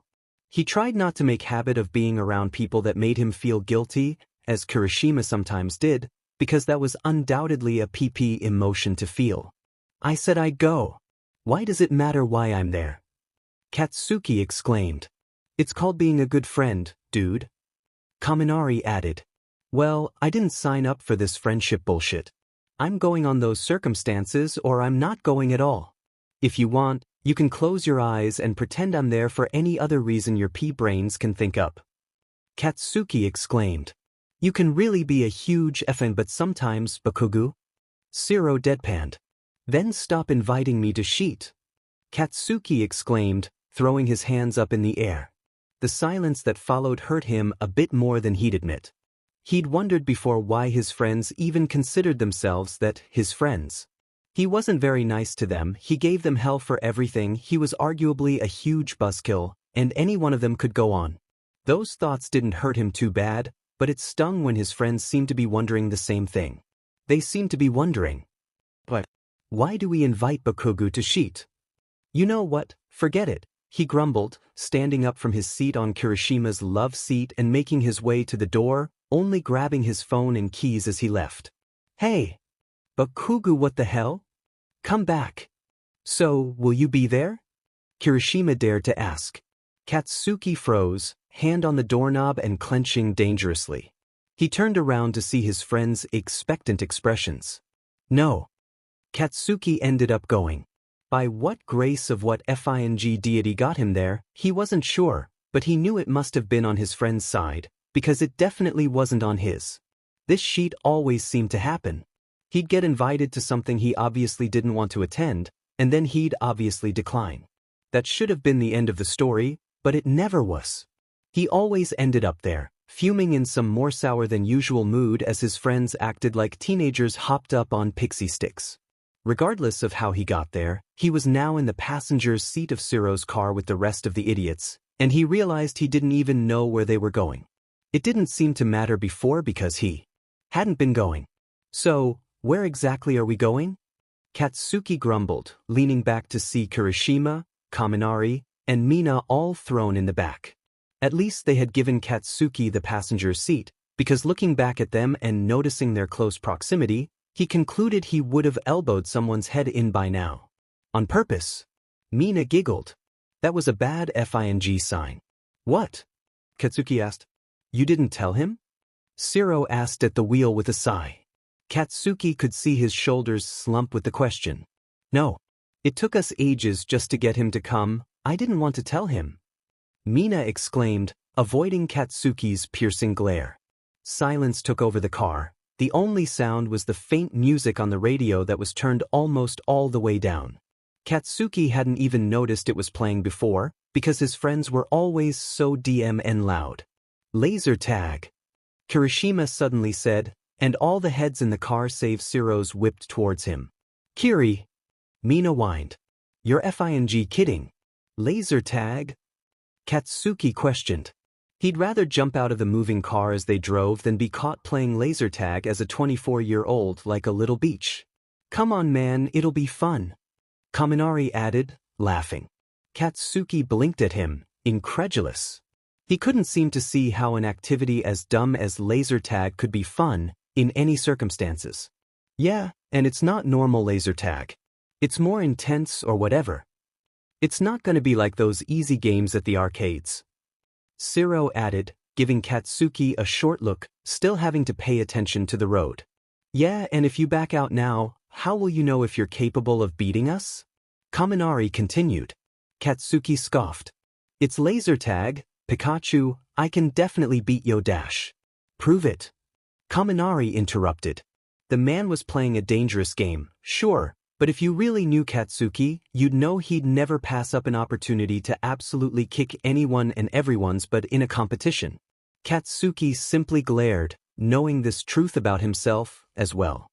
He tried not to make habit of being around people that made him feel guilty, as Kirishima sometimes did, because that was undoubtedly a PP emotion to feel. I said I'd go. Why does it matter why I'm there? Katsuki exclaimed. It's called being a good friend, dude. Kaminari added. Well, I didn't sign up for this friendship bullshit. I'm going on those circumstances or I'm not going at all. If you want, you can close your eyes and pretend I'm there for any other reason your pea-brains can think up. Katsuki exclaimed. You can really be a huge effing but sometimes, Bakugu. Shiro deadpanned. Then stop inviting me to sheet. Katsuki exclaimed, throwing his hands up in the air. The silence that followed hurt him a bit more than he'd admit. He'd wondered before why his friends even considered themselves that his friends. He wasn't very nice to them, he gave them hell for everything, he was arguably a huge buzzkill, and any one of them could go on. Those thoughts didn't hurt him too bad, but it stung when his friends seemed to be wondering the same thing. They seemed to be wondering. But why do we invite Bakugu to sheet? You know what, forget it, he grumbled, standing up from his seat on Kirishima's love seat and making his way to the door, only grabbing his phone and keys as he left. Hey! Bakugu, what the hell? Come back. So, will you be there? Kirishima dared to ask. Katsuki froze, hand on the doorknob and clenching dangerously. He turned around to see his friend's expectant expressions. No. Katsuki ended up going. By what grace of what fing deity got him there, he wasn't sure, but he knew it must have been on his friend's side, because it definitely wasn't on his. This sheet always seemed to happen. He'd get invited to something he obviously didn't want to attend, and then he'd obviously decline. That should have been the end of the story, but it never was. He always ended up there, fuming in some more sour than usual mood as his friends acted like teenagers hopped up on pixie sticks. Regardless of how he got there, he was now in the passenger's seat of Ciro's car with the rest of the idiots, and he realized he didn't even know where they were going. It didn't seem to matter before because he hadn't been going. So, where exactly are we going? Katsuki grumbled, leaning back to see Kirishima, Kaminari, and Mina all thrown in the back. At least they had given Katsuki the passenger's seat, because looking back at them and noticing their close proximity, he concluded he would have elbowed someone's head in by now. On purpose. Mina giggled. That was a bad fing sign. What? Katsuki asked. You didn't tell him? Ciro asked at the wheel with a sigh. Katsuki could see his shoulders slump with the question. No. It took us ages just to get him to come. I didn't want to tell him. Mina exclaimed, avoiding Katsuki's piercing glare. Silence took over the car. The only sound was the faint music on the radio that was turned almost all the way down. Katsuki hadn't even noticed it was playing before, because his friends were always so DMN loud. Laser tag. Kirishima suddenly said, and all the heads in the car save Ciro's whipped towards him. Kiri. Mina whined. You're fing kidding. Laser tag? Katsuki questioned. He'd rather jump out of the moving car as they drove than be caught playing laser tag as a 24-year-old like a little beach. Come on man, it'll be fun. Kaminari added, laughing. Katsuki blinked at him, incredulous. He couldn't seem to see how an activity as dumb as laser tag could be fun, in any circumstances. Yeah, and it's not normal laser tag. It's more intense or whatever. It's not gonna be like those easy games at the arcades. Ciro added, giving Katsuki a short look, still having to pay attention to the road. Yeah, and if you back out now, how will you know if you're capable of beating us? Kaminari continued. Katsuki scoffed. It's laser tag, Pikachu, I can definitely beat Yo Dash. Prove it. Kaminari interrupted. The man was playing a dangerous game, sure, but if you really knew Katsuki, you'd know he'd never pass up an opportunity to absolutely kick anyone and everyone's but in a competition. Katsuki simply glared, knowing this truth about himself as well.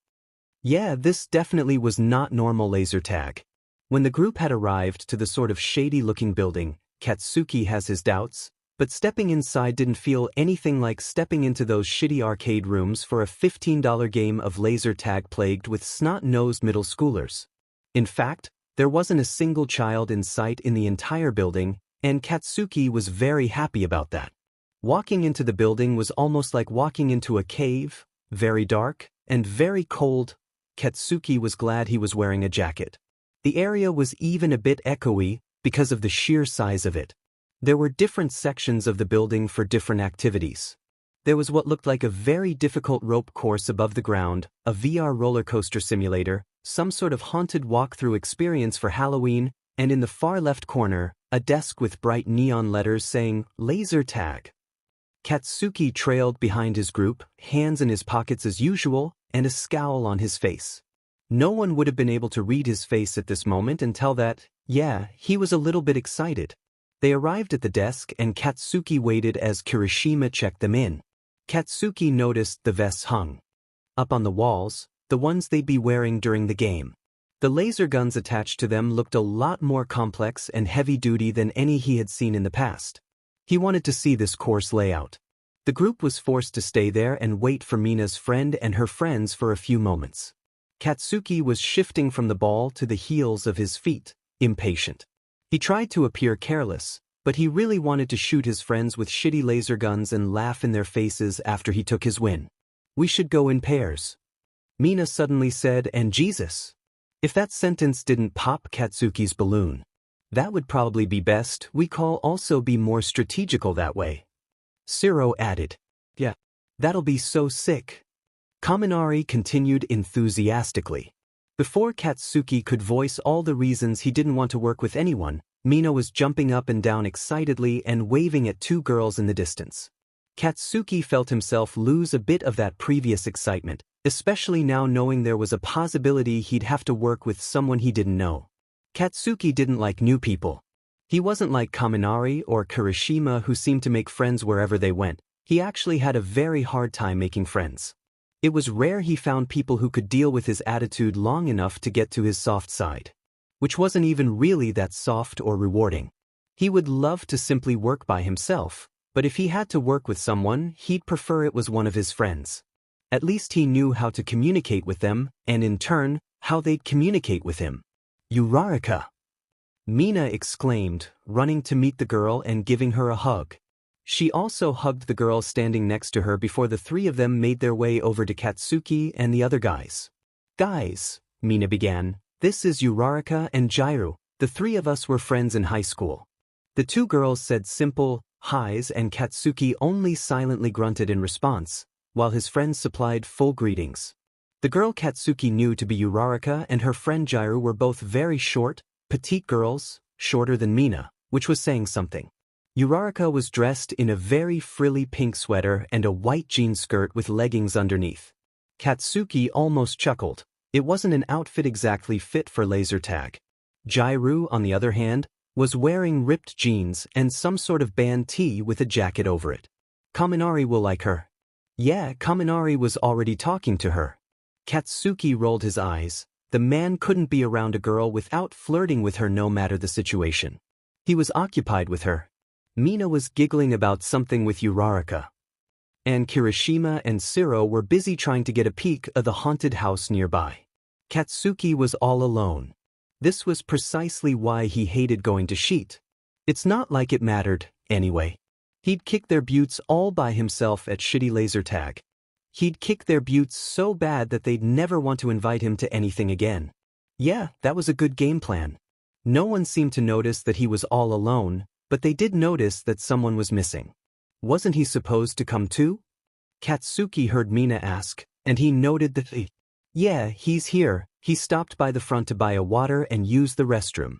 Yeah, this definitely was not normal laser tag. When the group had arrived to the sort of shady-looking building, Katsuki has his doubts, but stepping inside didn't feel anything like stepping into those shitty arcade rooms for a $15 game of laser tag plagued with snot-nosed middle schoolers. In fact, there wasn't a single child in sight in the entire building, and Katsuki was very happy about that. Walking into the building was almost like walking into a cave, very dark, and very cold. Katsuki was glad he was wearing a jacket. The area was even a bit echoey because of the sheer size of it. There were different sections of the building for different activities. There was what looked like a very difficult rope course above the ground, a VR roller coaster simulator, some sort of haunted walkthrough experience for Halloween, and in the far left corner, a desk with bright neon letters saying, laser tag. Katsuki trailed behind his group, hands in his pockets as usual, and a scowl on his face. No one would have been able to read his face at this moment and tell that, yeah, he was a little bit excited. They arrived at the desk and Katsuki waited as Kirishima checked them in. Katsuki noticed the vests hung up on the walls, the ones they'd be wearing during the game. The laser guns attached to them looked a lot more complex and heavy-duty than any he had seen in the past. He wanted to see this course layout. The group was forced to stay there and wait for Mina's friend and her friends for a few moments. Katsuki was shifting from the ball to the heels of his feet, impatient. He tried to appear careless, but he really wanted to shoot his friends with shitty laser guns and laugh in their faces after he took his win. We should go in pairs. Mina suddenly said, and Jesus. If that sentence didn't pop Katsuki's balloon. That would probably be best. We call also be more strategical that way. Shiro added. Yeah. That'll be so sick. Kaminari continued enthusiastically. Before Katsuki could voice all the reasons he didn't want to work with anyone, Mina was jumping up and down excitedly and waving at two girls in the distance. Katsuki felt himself lose a bit of that previous excitement, especially now knowing there was a possibility he'd have to work with someone he didn't know. Katsuki didn't like new people. He wasn't like Kaminari or Kirishima who seemed to make friends wherever they went. He actually had a very hard time making friends. It was rare he found people who could deal with his attitude long enough to get to his soft side. Which wasn't even really that soft or rewarding. He would love to simply work by himself, but if he had to work with someone, he'd prefer it was one of his friends. At least he knew how to communicate with them, and in turn, how they'd communicate with him. Uraraka! Mina exclaimed, running to meet the girl and giving her a hug. She also hugged the girl standing next to her before the three of them made their way over to Katsuki and the other guys. Guys, Mina began, this is Uraraka and Jairu, the three of us were friends in high school. The two girls said simple hi's and Katsuki only silently grunted in response, while his friends supplied full greetings. The girl Katsuki knew to be Uraraka and her friend Jairu were both very short, petite girls, shorter than Mina, which was saying something. Uraraka was dressed in a very frilly pink sweater and a white jean skirt with leggings underneath. Katsuki almost chuckled. It wasn't an outfit exactly fit for laser tag. Jairu, on the other hand, was wearing ripped jeans and some sort of band tee with a jacket over it. Kaminari will like her. Yeah, Kaminari was already talking to her. Katsuki rolled his eyes. The man couldn't be around a girl without flirting with her no matter the situation. He was occupied with her. Mina was giggling about something with Uraraka. And Kirishima and Shiro were busy trying to get a peek of the haunted house nearby. Katsuki was all alone. This was precisely why he hated going to Sheet. It's not like it mattered, anyway. He'd kick their buttes all by himself at shitty laser tag. He'd kick their buttes so bad that they'd never want to invite him to anything again. Yeah, that was a good game plan. No one seemed to notice that he was all alone, but they did notice that someone was missing. Wasn't he supposed to come too? Katsuki heard Mina ask, and he noted that yeah, he's here. He stopped by the front to buy a water and use the restroom.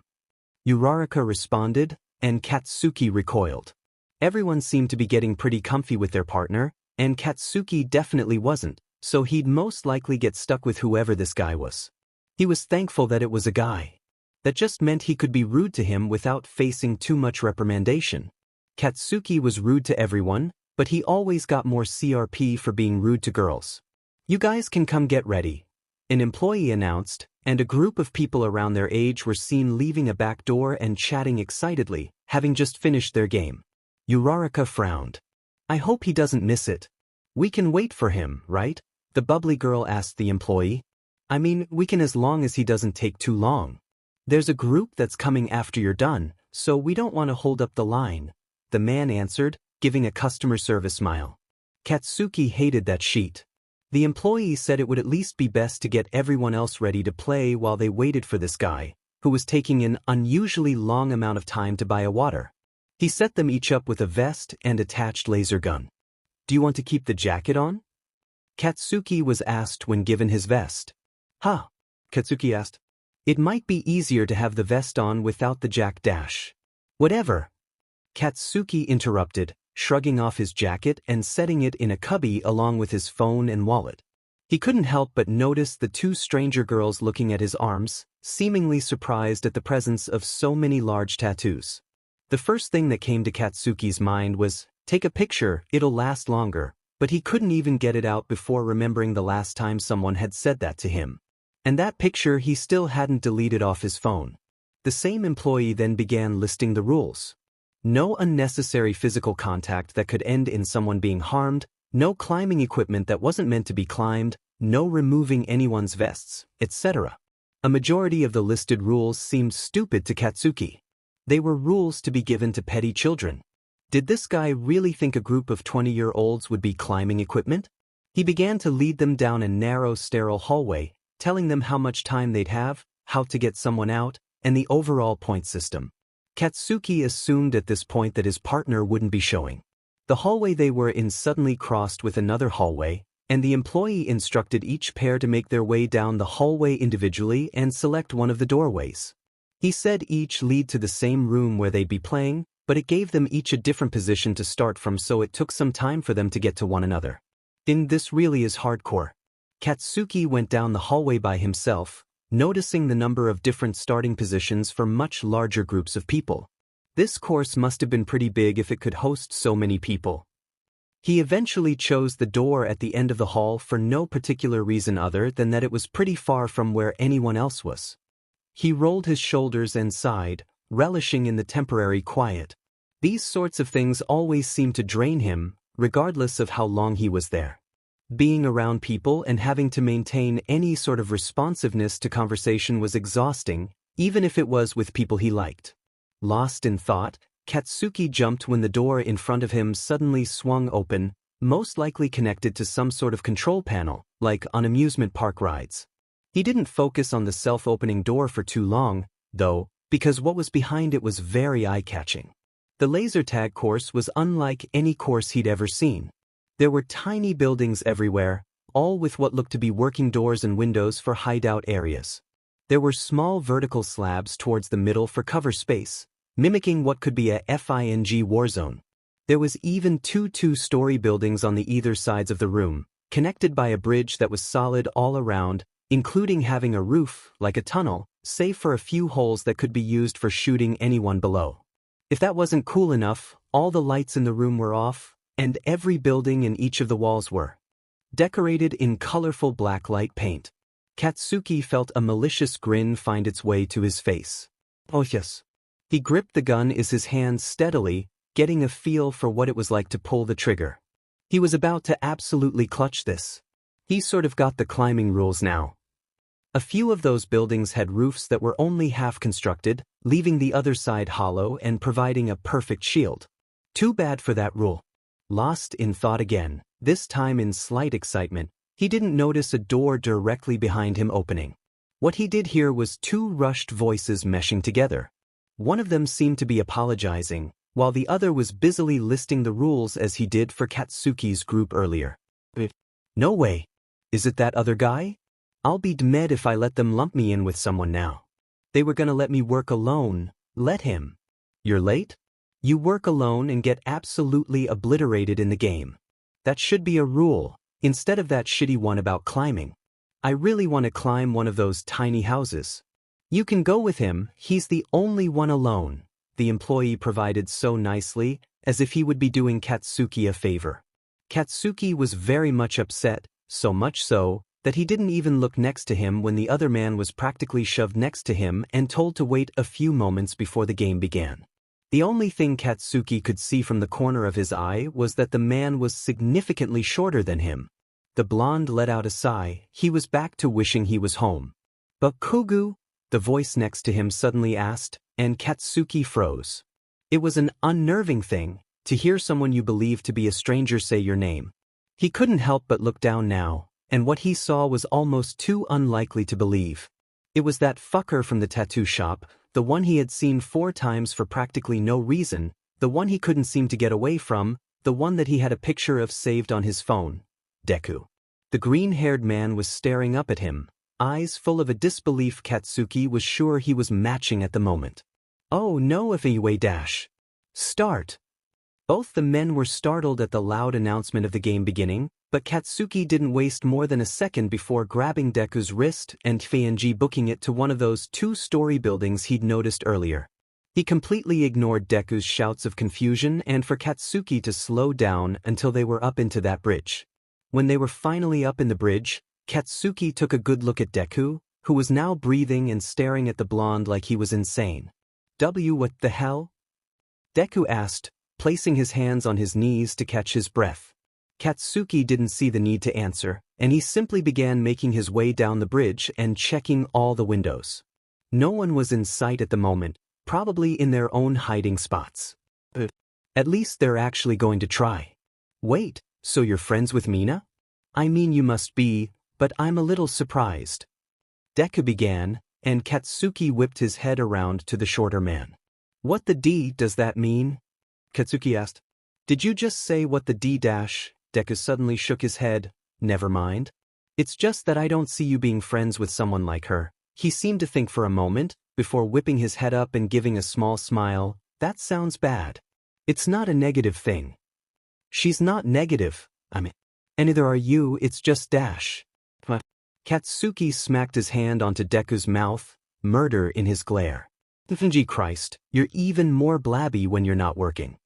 Uraraka responded, and Katsuki recoiled. Everyone seemed to be getting pretty comfy with their partner, and Katsuki definitely wasn't, so he'd most likely get stuck with whoever this guy was. He was thankful that it was a guy. That just meant he could be rude to him without facing too much reprimandation. Katsuki was rude to everyone, but he always got more CRP for being rude to girls. You guys can come get ready, an employee announced, and a group of people around their age were seen leaving a back door and chatting excitedly, having just finished their game. Uraraka frowned. I hope he doesn't miss it. We can wait for him, right? The bubbly girl asked the employee. I mean, we can as long as he doesn't take too long. There's a group that's coming after you're done, so we don't want to hold up the line, the man answered, giving a customer service smile. Katsuki hated that sheet. The employee said it would at least be best to get everyone else ready to play while they waited for this guy, who was taking an unusually long amount of time to buy a water. He set them each up with a vest and attached laser gun. Do you want to keep the jacket on? Katsuki was asked when given his vest. Huh? Katsuki asked. It might be easier to have the vest on without the jack dash. Whatever. Katsuki interrupted, shrugging off his jacket and setting it in a cubby along with his phone and wallet. He couldn't help but notice the two stranger girls looking at his arms, seemingly surprised at the presence of so many large tattoos. The first thing that came to Katsuki's mind was, take a picture, it'll last longer, but he couldn't even get it out before remembering the last time someone had said that to him. And that picture he still hadn't deleted off his phone. The same employee then began listing the rules. No unnecessary physical contact that could end in someone being harmed, no climbing equipment that wasn't meant to be climbed, no removing anyone's vests, etc. A majority of the listed rules seemed stupid to Katsuki. They were rules to be given to petty children. Did this guy really think a group of 20-year-olds would be climbing equipment? He began to lead them down a narrow, sterile hallway, telling them how much time they'd have, how to get someone out, and the overall point system. Katsuki assumed at this point that his partner wouldn't be showing. The hallway they were in suddenly crossed with another hallway, and the employee instructed each pair to make their way down the hallway individually and select one of the doorways. He said each lead to the same room where they'd be playing, but it gave them each a different position to start from, so it took some time for them to get to one another. This really is hardcore. Katsuki went down the hallway by himself, noticing the number of different starting positions for much larger groups of people. This course must have been pretty big if it could host so many people. He eventually chose the door at the end of the hall for no particular reason other than that it was pretty far from where anyone else was. He rolled his shoulders and sighed, relishing in the temporary quiet. These sorts of things always seemed to drain him, regardless of how long he was there. Being around people and having to maintain any sort of responsiveness to conversation was exhausting, even if it was with people he liked. Lost in thought, Katsuki jumped when the door in front of him suddenly swung open, most likely connected to some sort of control panel, like on amusement park rides. He didn't focus on the self-opening door for too long, though, because what was behind it was very eye-catching. The laser tag course was unlike any course he'd ever seen. There were tiny buildings everywhere, all with what looked to be working doors and windows for hideout areas. There were small vertical slabs towards the middle for cover space, mimicking what could be a FING war zone. There was even two two-story buildings on the either sides of the room, connected by a bridge that was solid all around, including having a roof, like a tunnel, save for a few holes that could be used for shooting anyone below. If that wasn't cool enough, all the lights in the room were off, and every building in each of the walls were decorated in colorful black light paint. Katsuki felt a malicious grin find its way to his face. Oh yes. He gripped the gun in his hands steadily, getting a feel for what it was like to pull the trigger. He was about to absolutely clutch this. He sort of got the climbing rules now. A few of those buildings had roofs that were only half constructed, leaving the other side hollow and providing a perfect shield. Too bad for that rule. Lost in thought again, this time in slight excitement, he didn't notice a door directly behind him opening. What he did hear was two rushed voices meshing together. One of them seemed to be apologizing, while the other was busily listing the rules as he did for Katsuki's group earlier. No way. Is it that other guy? I'll be dead if I let them lump me in with someone now. They were gonna let me work alone. Let him. You're late? You work alone and get absolutely obliterated in the game. That should be a rule, instead of that shitty one about climbing. I really want to climb one of those tiny houses. You can go with him, he's the only one alone, the employee provided so nicely, as if he would be doing Katsuki a favor. Katsuki was very much upset, so much so, that he didn't even look next to him when the other man was practically shoved next to him and told to wait a few moments before the game began. The only thing Katsuki could see from the corner of his eye was that the man was significantly shorter than him. The blonde let out a sigh, he was back to wishing he was home. But Kugu? The voice next to him suddenly asked, and Katsuki froze. It was an unnerving thing, to hear someone you believed to be a stranger say your name. He couldn't help but look down now, and what he saw was almost too unlikely to believe. It was that fucker from the tattoo shop, the one he had seen 4 times for practically no reason, the one he couldn't seem to get away from, the one that he had a picture of saved on his phone. Deku. The green-haired man was staring up at him, eyes full of a disbelief Katsuki was sure he was matching at the moment. Oh no, if anyway dash. Start. Both the men were startled at the loud announcement of the game beginning, but Katsuki didn't waste more than a second before grabbing Deku's wrist and FING booking it to one of those 2-story buildings he'd noticed earlier. He completely ignored Deku's shouts of confusion and for Katsuki to slow down until they were up into that bridge. When they were finally up in the bridge, Katsuki took a good look at Deku, who was now breathing and staring at the blonde like he was insane. What the hell? Deku asked, placing his hands on his knees to catch his breath. Katsuki didn't see the need to answer, and he simply began making his way down the bridge and checking all the windows. No one was in sight at the moment, probably in their own hiding spots. At least they're actually going to try. Wait, so you're friends with Mina? I mean you must be, but I'm a little surprised. Deku began, and Katsuki whipped his head around to the shorter man. What the D does that mean? Katsuki asked. Did you just say what the D-dash? Deku suddenly shook his head. Never mind. It's just that I don't see you being friends with someone like her. He seemed to think for a moment, before whipping his head up and giving a small smile. That sounds bad. It's not a negative thing. She's not negative, and neither are you, it's just dash. What? Katsuki smacked his hand onto Deku's mouth, murder in his glare. Christ, you're even more blabby when you're not working.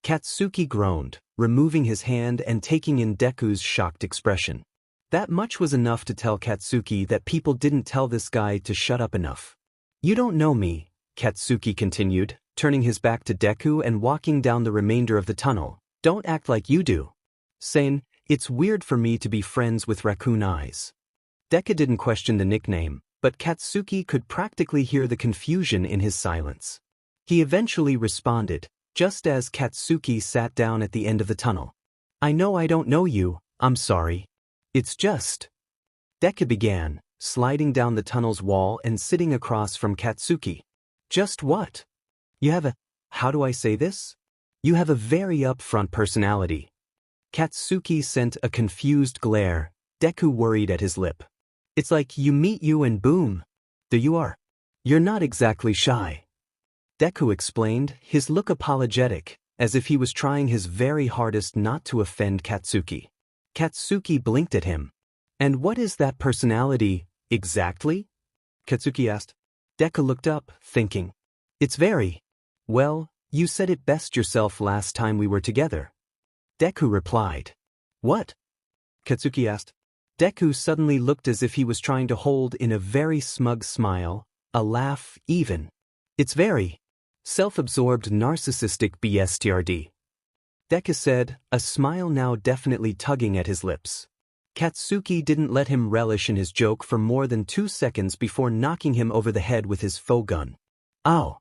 Katsuki groaned, removing his hand and taking in Deku's shocked expression. That much was enough to tell Katsuki that people didn't tell this guy to shut up enough. You don't know me, Katsuki continued, turning his back to Deku and walking down the remainder of the tunnel. Don't act like you do. Saying, it's weird for me to be friends with Raccoon Eyes. Deku didn't question the nickname, but Katsuki could practically hear the confusion in his silence. He eventually responded, just as Katsuki sat down at the end of the tunnel. I know I don't know you, I'm sorry. It's just. Deku began, sliding down the tunnel's wall and sitting across from Katsuki. Just what? You have a, how do I say this? You have a very upfront personality. Katsuki sent a confused glare. Deku worried at his lip. It's like you meet you and boom. There you are. You're not exactly shy. Deku explained, his look apologetic, as if he was trying his very hardest not to offend Katsuki. Katsuki blinked at him. And what is that personality, exactly? Katsuki asked. Deku looked up, thinking. It's very. Well, you said it best yourself last time we were together. Deku replied. What? Katsuki asked. Deku suddenly looked as if he was trying to hold in a very smug smile, a laugh even. It's very self-absorbed narcissistic BSTRD. Deku said, a smile now definitely tugging at his lips. Katsuki didn't let him relish in his joke for more than 2 seconds before knocking him over the head with his faux gun. Ow!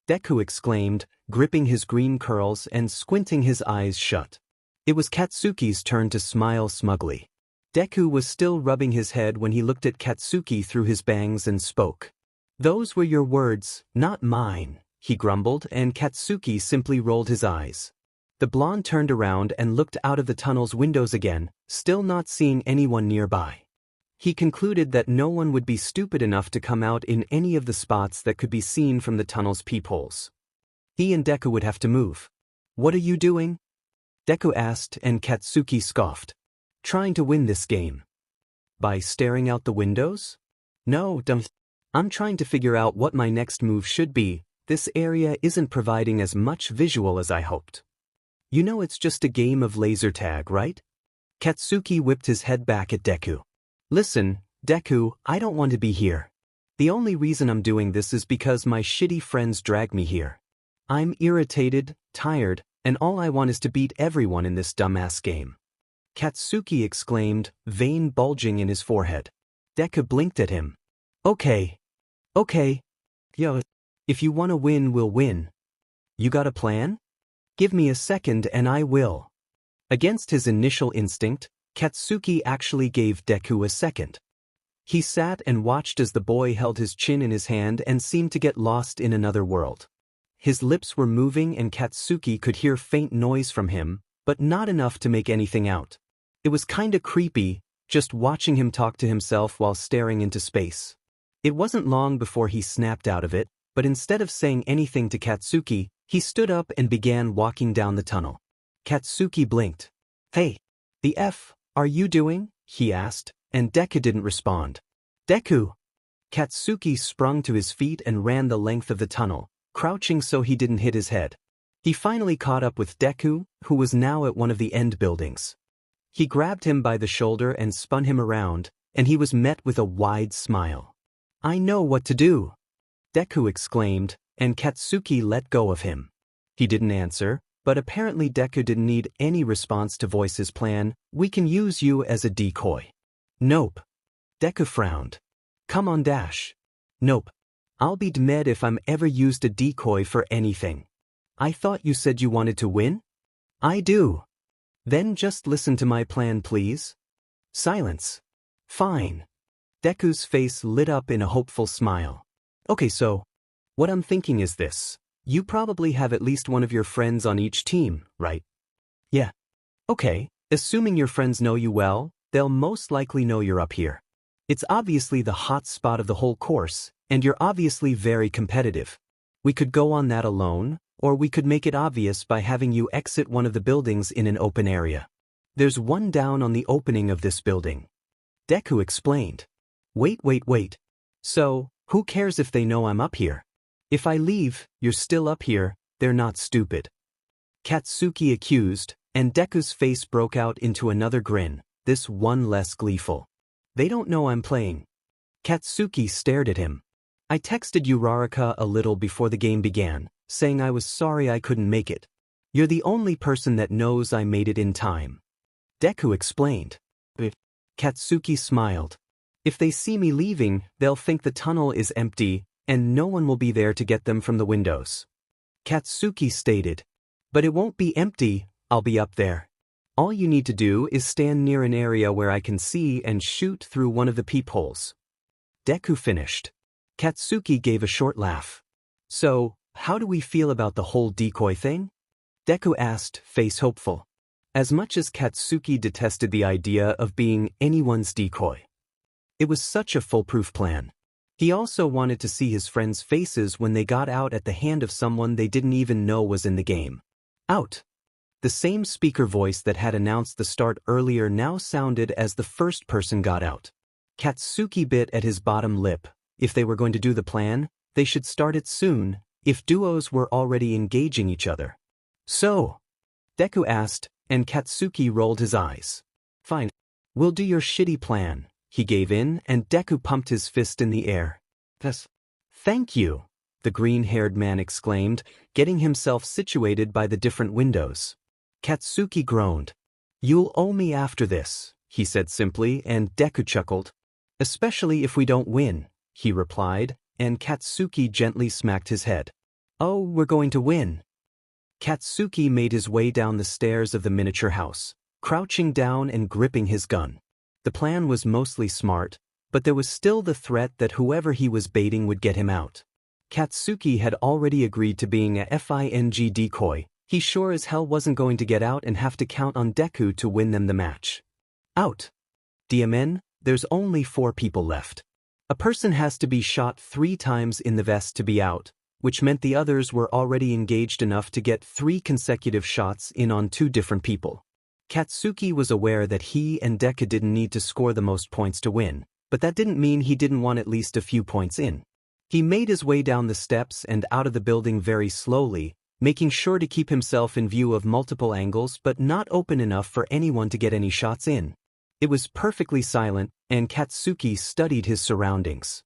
Deku exclaimed, gripping his green curls and squinting his eyes shut. It was Katsuki's turn to smile smugly. Deku was still rubbing his head when he looked at Katsuki through his bangs and spoke. Those were your words, not mine, he grumbled, and Katsuki simply rolled his eyes. The blonde turned around and looked out of the tunnel's windows again, still not seeing anyone nearby. He concluded that no one would be stupid enough to come out in any of the spots that could be seen from the tunnel's peepholes. He and Deku would have to move. What are you doing? Deku asked, and Katsuki scoffed. Trying to win this game. By staring out the windows? No, dumb. I'm trying to figure out what my next move should be. This area isn't providing as much visual as I hoped. You know it's just a game of laser tag, right? Katsuki whipped his head back at Deku. Listen, Deku, I don't want to be here. The only reason I'm doing this is because my shitty friends drag me here. I'm irritated, tired, and all I want is to beat everyone in this dumbass game. Katsuki exclaimed, vein bulging in his forehead. Deku blinked at him. Okay. Yo, if you want to win, we'll win. You got a plan? Give me a second and I will. Against his initial instinct, Katsuki actually gave Deku a second. He sat and watched as the boy held his chin in his hand and seemed to get lost in another world. His lips were moving and Katsuki could hear faint noise from him, but not enough to make anything out. It was kinda creepy, just watching him talk to himself while staring into space. It wasn't long before he snapped out of it, but instead of saying anything to Katsuki, he stood up and began walking down the tunnel. Katsuki blinked. Hey, the F are you doing? He asked, and Deku didn't respond. Deku! Katsuki sprung to his feet and ran the length of the tunnel, crouching so he didn't hit his head. He finally caught up with Deku, who was now at one of the end buildings. He grabbed him by the shoulder and spun him around, and he was met with a wide smile. I know what to do! Deku exclaimed, and Katsuki let go of him. He didn't answer, but apparently Deku didn't need any response to voice his plan. We can use you as a decoy. Nope. Deku frowned. Come on, Dash. Nope. I'll be dead if I'm ever used a decoy for anything. I thought you said you wanted to win? I do. Then just listen to my plan, please. Silence. Fine. Deku's face lit up in a hopeful smile. Okay, so, what I'm thinking is this. You probably have at least one of your friends on each team, right? Yeah. Okay, assuming your friends know you well, they'll most likely know you're up here. It's obviously the hot spot of the whole course, and you're obviously very competitive. We could go on that alone, or we could make it obvious by having you exit one of the buildings in an open area. There's one down on the opening of this building. Deku explained. Wait. So, who cares if they know I'm up here? If I leave, you're still up here, they're not stupid. Katsuki accused, and Deku's face broke out into another grin, this one less gleeful. They don't know I'm playing. Katsuki stared at him. I texted Uraraka a little before the game began, saying I was sorry I couldn't make it. You're the only person that knows I made it in time. Deku explained. Katsuki smiled. If they see me leaving, they'll think the tunnel is empty, and no one will be there to get them from the windows. Katsuki stated. But it won't be empty, I'll be up there. All you need to do is stand near an area where I can see and shoot through one of the peepholes. Deku finished. Katsuki gave a short laugh. So, how do we feel about the whole decoy thing? Deku asked, face hopeful. As much as Katsuki detested the idea of being anyone's decoy. It was such a foolproof plan. He also wanted to see his friends' faces when they got out at the hand of someone they didn't even know was in the game. Out. The same speaker voice that had announced the start earlier now sounded as the first person got out. Katsuki bit at his bottom lip. If they were going to do the plan, they should start it soon, if duos were already engaging each other. So? Deku asked, and Katsuki rolled his eyes. Fine. We'll do your shitty plan. He gave in, and Deku pumped his fist in the air. Thank you, the green-haired man exclaimed, getting himself situated by the different windows. Katsuki groaned. You'll owe me after this, he said simply, and Deku chuckled. Especially if we don't win, he replied, and Katsuki gently smacked his head. Oh, we're going to win. Katsuki made his way down the stairs of the miniature house, crouching down and gripping his gun. The plan was mostly smart, but there was still the threat that whoever he was baiting would get him out. Katsuki had already agreed to being a FING decoy. He sure as hell wasn't going to get out and have to count on Deku to win them the match. Out. DMN, there's only 4 people left. A person has to be shot 3 times in the vest to be out, which meant the others were already engaged enough to get 3 consecutive shots in on 2 different people. Katsuki was aware that he and Deku didn't need to score the most points to win, but that didn't mean he didn't want at least a few points in. He made his way down the steps and out of the building very slowly, making sure to keep himself in view of multiple angles but not open enough for anyone to get any shots in. It was perfectly silent, and Katsuki studied his surroundings.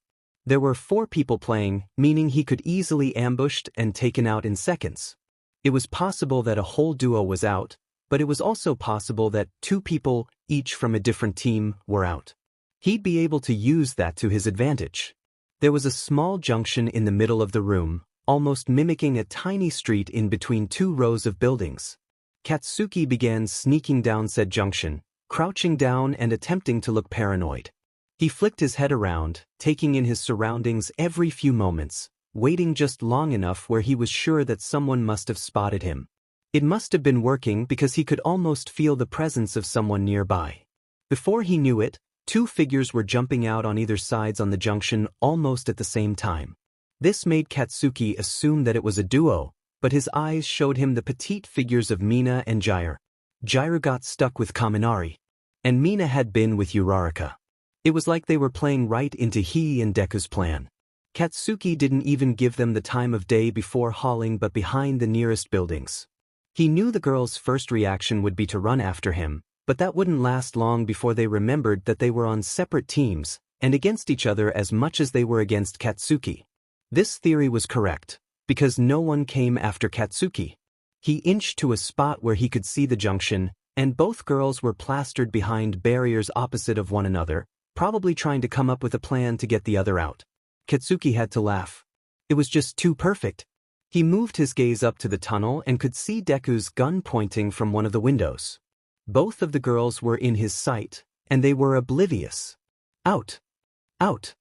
There were 4 people playing, meaning he could easily be ambushed and taken out in seconds. It was possible that a whole duo was out, but it was also possible that 2 people, each from a different team, were out. He'd be able to use that to his advantage. There was a small junction in the middle of the room, almost mimicking a tiny street in between 2 rows of buildings. Katsuki began sneaking down said junction, crouching down and attempting to look paranoid. He flicked his head around, taking in his surroundings every few moments, waiting just long enough where he was sure that someone must have spotted him. It must have been working because he could almost feel the presence of someone nearby. Before he knew it, 2 figures were jumping out on either sides on the junction almost at the same time. This made Katsuki assume that it was a duo, but his eyes showed him the petite figures of Mina and Gyre. Gyre got stuck with Kaminari, and Mina had been with Uraraka. It was like they were playing right into he and Deku's plan. Katsuki didn't even give them the time of day before hauling but behind the nearest buildings. He knew the girls' first reaction would be to run after him, but that wouldn't last long before they remembered that they were on separate teams, and against each other as much as they were against Katsuki. This theory was correct, because no one came after Katsuki. He inched to a spot where he could see the junction, and both girls were plastered behind barriers opposite of one another, probably trying to come up with a plan to get the other out. Katsuki had to laugh. It was just too perfect. He moved his gaze up to the tunnel and could see Deku's gun pointing from one of the windows. Both of the girls were in his sight, and they were oblivious. Out! Out!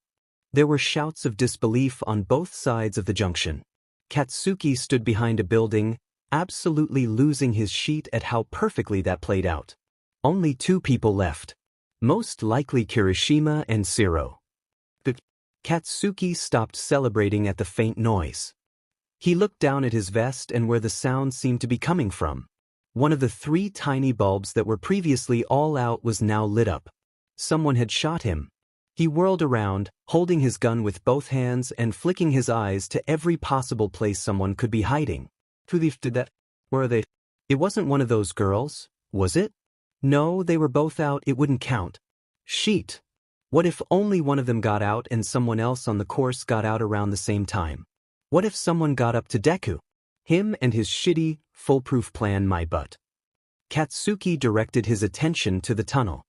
There were shouts of disbelief on both sides of the junction. Katsuki stood behind a building, absolutely losing his shit at how perfectly that played out. Only 2 people left. Most likely Kirishima and Shiro. Katsuki stopped celebrating at the faint noise. He looked down at his vest and where the sound seemed to be coming from. One of the 3 tiny bulbs that were previously all out was now lit up. Someone had shot him. He whirled around, holding his gun with both hands and flicking his eyes to every possible place someone could be hiding. Who did that? Where are they? It wasn't one of those girls, was it? No, they were both out, it wouldn't count. Sheet. What if only one of them got out and someone else on the course got out around the same time? What if someone got up to Deku? Him and his shitty, foolproof plan my butt. Katsuki directed his attention to the tunnel.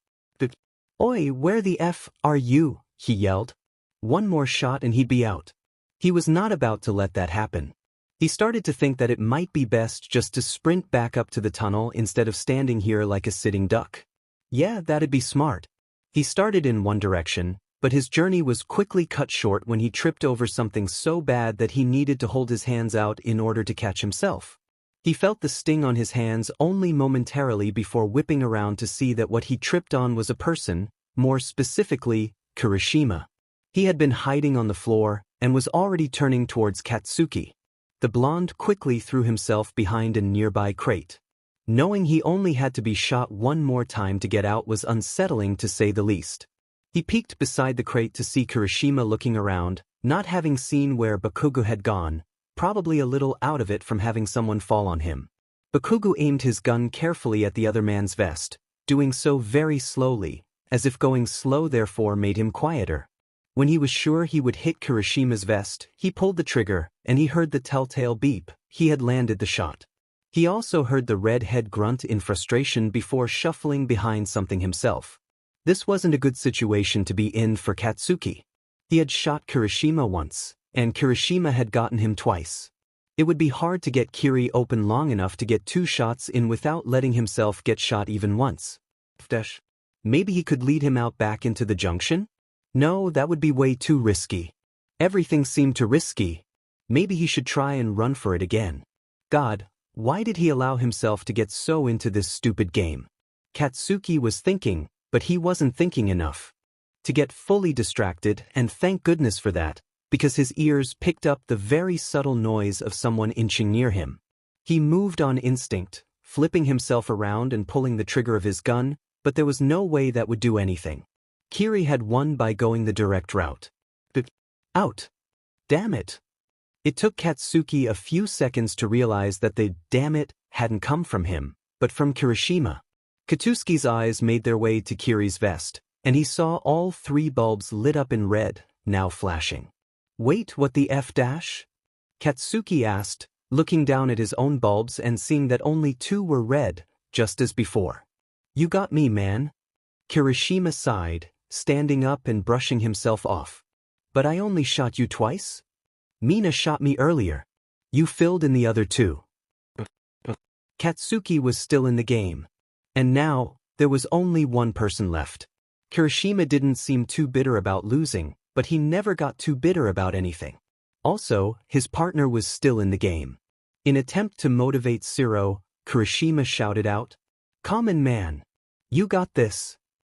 Oi, where the F are you? He yelled. One more shot and he'd be out. He was not about to let that happen. He started to think that it might be best just to sprint back up to the tunnel instead of standing here like a sitting duck. Yeah, that'd be smart. He started in one direction, but his journey was quickly cut short when he tripped over something so bad that he needed to hold his hands out in order to catch himself. He felt the sting on his hands only momentarily before whipping around to see that what he tripped on was a person, more specifically, Kirishima. He had been hiding on the floor and was already turning towards Katsuki. The blonde quickly threw himself behind a nearby crate. Knowing he only had to be shot one more time to get out was unsettling to say the least. He peeked beside the crate to see Kirishima looking around, not having seen where Bakugo had gone, probably a little out of it from having someone fall on him. Bakugo aimed his gun carefully at the other man's vest, doing so very slowly, as if going slow therefore made him quieter. When he was sure he would hit Kirishima's vest, he pulled the trigger, and he heard the telltale beep. He had landed the shot. He also heard the red head grunt in frustration before shuffling behind something himself. This wasn't a good situation to be in for Katsuki. He had shot Kirishima once, and Kirishima had gotten him twice. It would be hard to get Kiri open long enough to get 2 shots in without letting himself get shot even once. Maybe he could lead him out back into the junction? No, that would be way too risky. Everything seemed too risky. Maybe he should try and run for it again. God, why did he allow himself to get so into this stupid game? Katsuki was thinking, but he wasn't thinking enough. To get fully distracted, and thank goodness for that, because his ears picked up the very subtle noise of someone inching near him. He moved on instinct, flipping himself around and pulling the trigger of his gun, but there was no way that would do anything. Kiri had won by going the direct route. Out. Damn it. It took Katsuki a few seconds to realize that the damn it hadn't come from him, but from Kirishima. Katsuki's eyes made their way to Kiri's vest, and he saw all 3 bulbs lit up in red, now flashing. Wait, what the F dash? Katsuki asked, looking down at his own bulbs and seeing that only 2 were red, just as before. You got me, man. Kirishima sighed, standing up and brushing himself off. But I only shot you twice? Mina shot me earlier. You filled in the other 2. Katsuki was still in the game. And now, there was only one person left. Kirishima didn't seem too bitter about losing, but he never got too bitter about anything. Also, his partner was still in the game. In attempt to motivate Shiro, Kirishima shouted out, "Common man. You got this."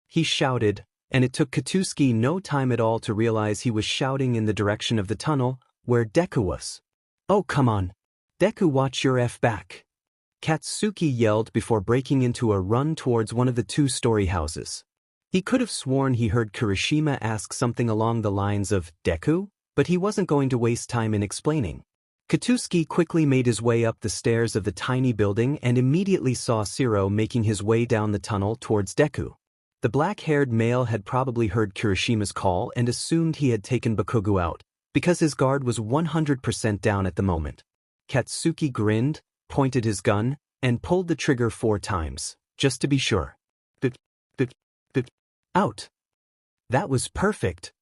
He shouted, and it took Katsuki no time at all to realize he was shouting in the direction of the tunnel, where Deku was. Oh, come on. Deku, watch your F back. Katsuki yelled before breaking into a run towards one of the 2-story houses. He could have sworn he heard Kirishima ask something along the lines of, Deku? But he wasn't going to waste time in explaining. Katsuki quickly made his way up the stairs of the tiny building and immediately saw Shiro making his way down the tunnel towards Deku. The black-haired male had probably heard Kirishima's call and assumed he had taken Bakugo out, because his guard was 100% down at the moment. Katsuki grinned, pointed his gun, and pulled the trigger 4 times, just to be sure. Out. That was perfect.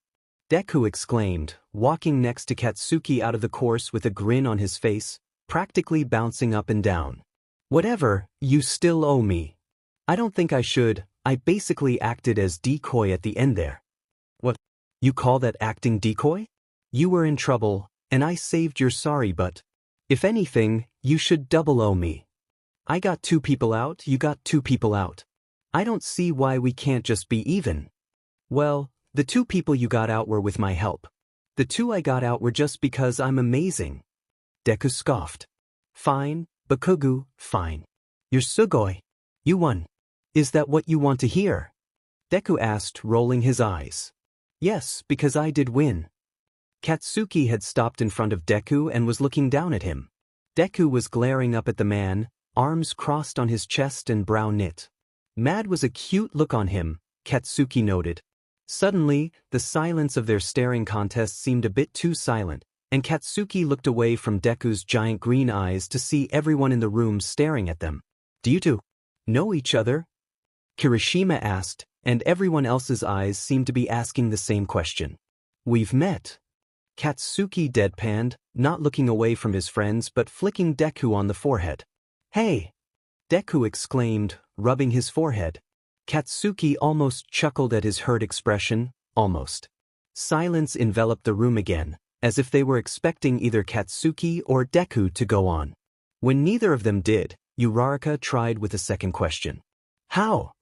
Deku exclaimed, walking next to Katsuki out of the course with a grin on his face, practically bouncing up and down. Whatever, you still owe me. I don't think I should. I basically acted as decoy at the end there. What? You call that acting decoy? You were in trouble, and I saved your sorry butt. If anything, you should double owe me. I got 2 people out, you got 2 people out. I don't see why we can't just be even. Well, the 2 people you got out were with my help. The 2 I got out were just because I'm amazing. Deku scoffed. Fine, Bakugo, fine. You're Sugoi. You won. Is that what you want to hear? Deku asked, rolling his eyes. Yes, because I did win. Katsuki had stopped in front of Deku and was looking down at him. Deku was glaring up at the man, arms crossed on his chest and brow knit. Mad was a cute look on him, Katsuki noted. Suddenly, the silence of their staring contest seemed a bit too silent, and Katsuki looked away from Deku's giant green eyes to see everyone in the room staring at them. Do you two know each other? Kirishima asked, and everyone else's eyes seemed to be asking the same question. We've met. Katsuki deadpanned, not looking away from his friends but flicking Deku on the forehead. Hey! Deku exclaimed, rubbing his forehead. Katsuki almost chuckled at his hurt expression, almost. Silence enveloped the room again, as if they were expecting either Katsuki or Deku to go on. When neither of them did, Uraraka tried with a second question. How?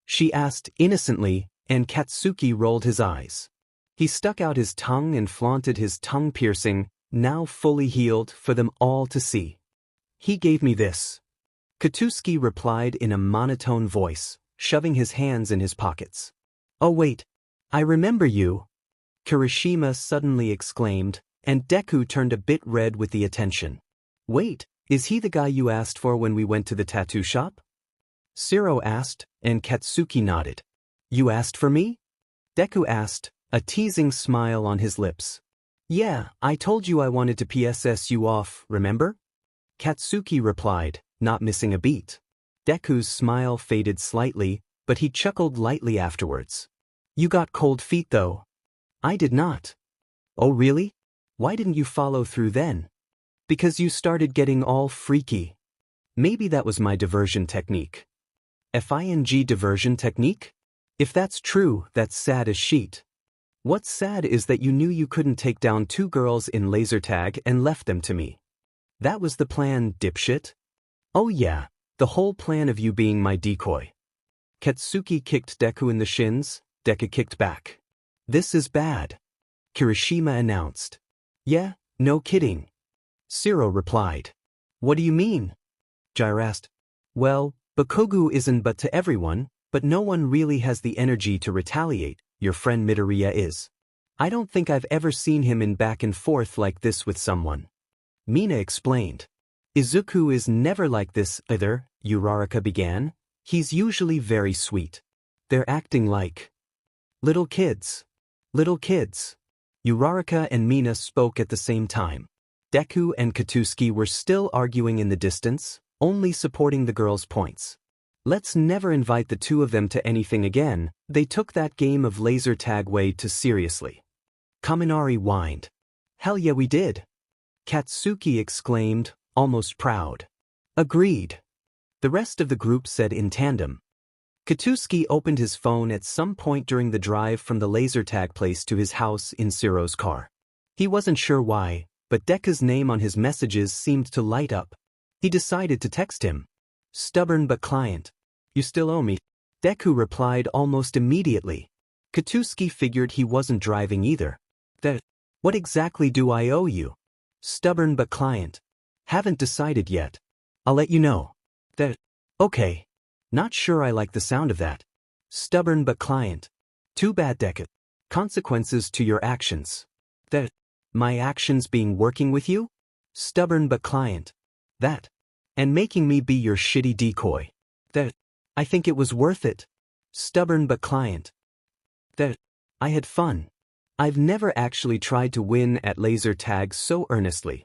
She asked innocently, and Katsuki rolled his eyes. He stuck out his tongue and flaunted his tongue piercing, now fully healed, for them all to see. He gave me this. Katsuki replied in a monotone voice, shoving his hands in his pockets. Oh wait, I remember you, Kirishima suddenly exclaimed, and Deku turned a bit red with the attention. Wait, is he the guy you asked for when we went to the tattoo shop? Shiro asked, and Katsuki nodded. You asked for me? Deku asked, a teasing smile on his lips. Yeah, I told you I wanted to PSS you off, remember? Katsuki replied, not missing a beat. Deku's smile faded slightly, but he chuckled lightly afterwards. You got cold feet though. I did not. Oh really? Why didn't you follow through then? Because you started getting all freaky. Maybe that was my diversion technique. FING diversion technique? If that's true, that's sad as shit. What's sad is that you knew you couldn't take down 2 girls in laser tag and left them to me. That was the plan, dipshit. Oh yeah, the whole plan of you being my decoy. Katsuki kicked Deku in the shins, Deku kicked back. This is bad, Kirishima announced. Yeah, no kidding. Shiro replied. What do you mean? Jiraiya asked. Well, Bakugo isn't but to everyone, but no one really has the energy to retaliate. Your friend Midoriya is. I don't think I've ever seen him in back and forth like this with someone. Mina explained. Izuku is never like this either, Uraraka began. He's usually very sweet. They're acting like little kids. Little kids. Uraraka and Mina spoke at the same time. Deku and Katsuki were still arguing in the distance, only supporting the girls' points. Let's never invite the 2 of them to anything again. They took that game of laser tag way too seriously. Kaminari whined. Hell yeah we did. Katsuki exclaimed, almost proud. Agreed. The rest of the group said in tandem. Katsuki opened his phone at some point during the drive from the laser tag place to his house in Shiro's car. He wasn't sure why, but Deku's name on his messages seemed to light up. He decided to text him. Stubborn but client. You still owe me. Deku replied almost immediately. Katsuki figured he wasn't driving either. What exactly do I owe you? Stubborn but client. Haven't decided yet. I'll let you know. Okay. Not sure I like the sound of that. Stubborn but client. Too bad, Deku. Consequences to your actions. My actions being working with you? Stubborn but client. That. And making me be your shitty decoy. I think it was worth it. Stubborn but client. I had fun. I've never actually tried to win at laser tag so earnestly.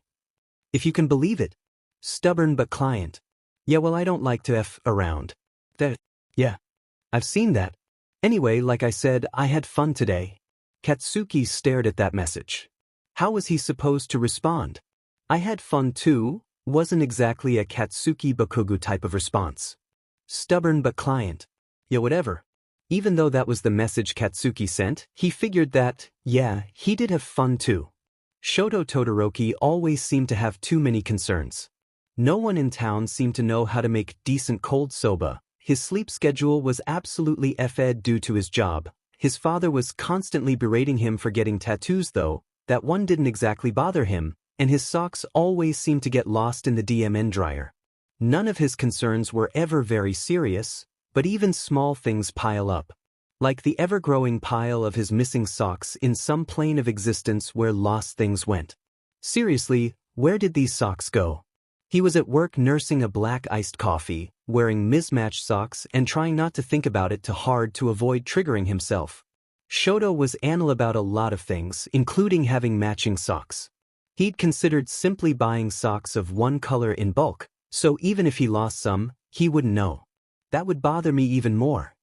If you can believe it. Stubborn but client. Yeah, well I don't like to F around. Yeah. I've seen that. Anyway, like I said, I had fun today. Katsuki stared at that message. How was he supposed to respond? I had fun too, wasn't exactly a Katsuki Bakugo type of response. Stubborn but client. Yeah, whatever. Even though that was the message Katsuki sent, he figured that, yeah, he did have fun too. Shoto Todoroki always seemed to have too many concerns. No one in town seemed to know how to make decent cold soba. His sleep schedule was absolutely fed due to his job. His father was constantly berating him for getting tattoos though, that one didn't exactly bother him, and his socks always seemed to get lost in the DMN dryer. None of his concerns were ever very serious, but even small things pile up. Like the ever-growing pile of his missing socks in some plane of existence where lost things went. Seriously, where did these socks go? He was at work nursing a black iced coffee, wearing mismatched socks and trying not to think about it too hard to avoid triggering himself. Shoto was anal about a lot of things, including having matching socks. He'd considered simply buying socks of one color in bulk, so even if he lost some, he wouldn't know. That would bother me even more.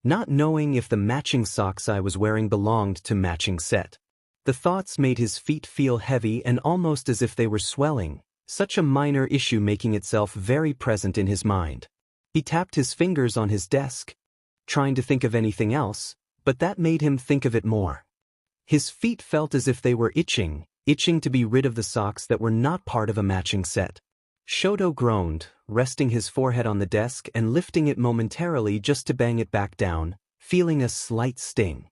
Not knowing if the matching socks I was wearing belonged to matching set. The thoughts made his feet feel heavy and almost as if they were swelling, such a minor issue making itself very present in his mind. He tapped his fingers on his desk, trying to think of anything else, but that made him think of it more. His feet felt as if they were itching to be rid of the socks that were not part of a matching set. Shoto groaned, resting his forehead on the desk and lifting it momentarily just to bang it back down, feeling a slight sting.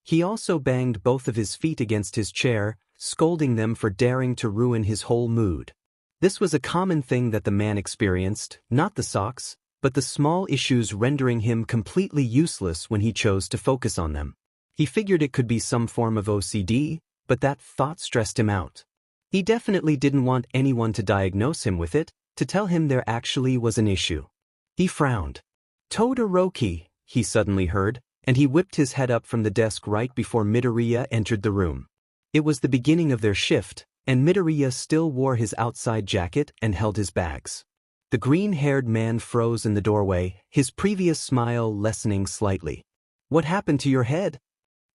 He also banged both of his feet against his chair, scolding them for daring to ruin his whole mood. This was a common thing that the man experienced, not the socks, but the small issues rendering him completely useless when he chose to focus on them. He figured it could be some form of OCD, but that thought stressed him out. He definitely didn't want anyone to diagnose him with it, to tell him there actually was an issue. He frowned. Todoroki, he suddenly heard, and he whipped his head up from the desk right before Midoriya entered the room. It was the beginning of their shift, and Midoriya still wore his outside jacket and held his bags. The green-haired man froze in the doorway, his previous smile lessening slightly. "What happened to your head?"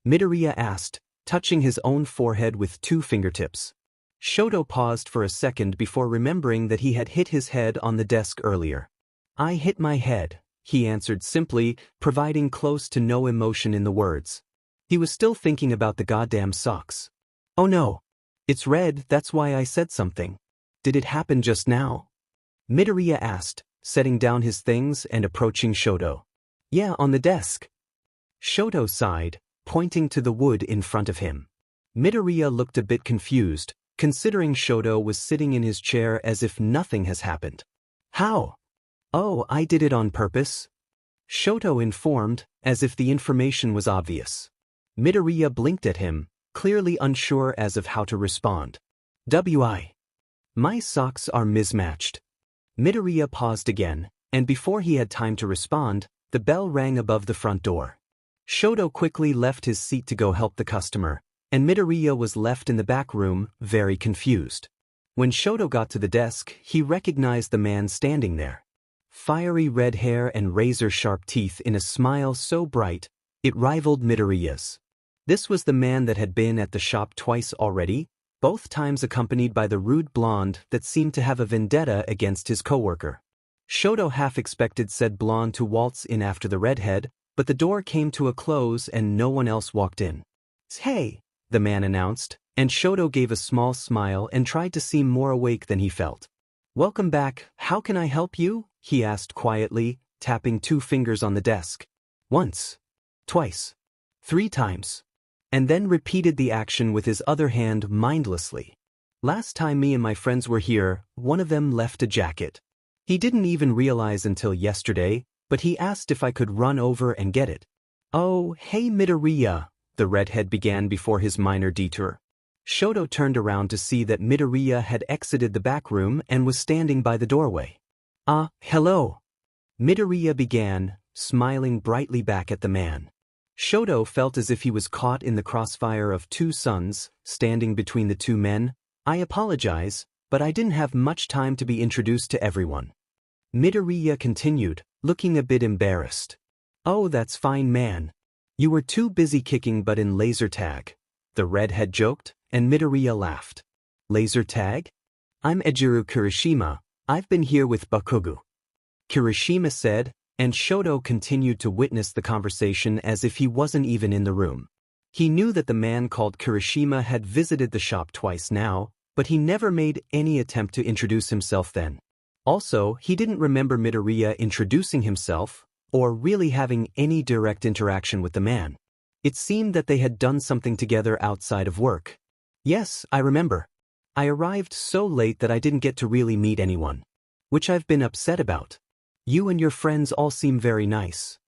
Midoriya asked, touching his own forehead with two fingertips. Shoto paused for a second before remembering that he had hit his head on the desk earlier. "I hit my head," he answered simply, providing close to no emotion in the words. He was still thinking about the goddamn socks. "Oh no. It's red, that's why I said something. Did it happen just now?" Midoriya asked, setting down his things and approaching Shoto. "Yeah, on the desk." Shoto sighed, pointing to the wood in front of him. Midoriya looked a bit confused, considering Shoto was sitting in his chair as if nothing has happened. "How?" "Oh, I did it on purpose," Shoto informed, as if the information was obvious. Midoriya blinked at him, clearly unsure as of how to respond. My socks are mismatched." Midoriya paused again, and before he had time to respond, the bell rang above the front door. Shoto quickly left his seat to go help the customer, and Midoriya was left in the back room, very confused. When Shoto got to the desk, he recognized the man standing there. Fiery red hair and razor-sharp teeth in a smile so bright, it rivaled Midoriya's. This was the man that had been at the shop twice already, both times accompanied by the rude blonde that seemed to have a vendetta against his coworker. Shoto half expected said blonde to waltz in after the redhead, but the door came to a close and no one else walked in. "Hey," the man announced, and Shoto gave a small smile and tried to seem more awake than he felt. "Welcome back, how can I help you?" he asked quietly, tapping two fingers on the desk. Once, twice, 3 times, and then repeated the action with his other hand mindlessly. "Last time me and my friends were here, one of them left a jacket. He didn't even realize until yesterday, but he asked if I could run over and get it." "Oh, hey Midoriya," the redhead began before his minor detour. Shoto turned around to see that Midoriya had exited the back room and was standing by the doorway. Hello," Midoriya began, smiling brightly back at the man. Shoto felt as if he was caught in the crossfire of two suns, standing between the two men. "I apologize, but I didn't have much time to be introduced to everyone." Midoriya continued, looking a bit embarrassed. "Oh, that's fine, man. You were too busy kicking butt in laser tag," the redhead joked, and Midoriya laughed. "Laser tag? I'm Ejiro Kirishima, I've been here with Bakugo," Kirishima said, and Shoto continued to witness the conversation as if he wasn't even in the room. He knew that the man called Kirishima had visited the shop twice now, but he never made any attempt to introduce himself then. Also, he didn't remember Midoriya introducing himself, or really having any direct interaction with the man. It seemed that they had done something together outside of work. Yes, I remember. I arrived so late that I didn't get to really meet anyone. Which I've been upset about. You and your friends all seem very nice.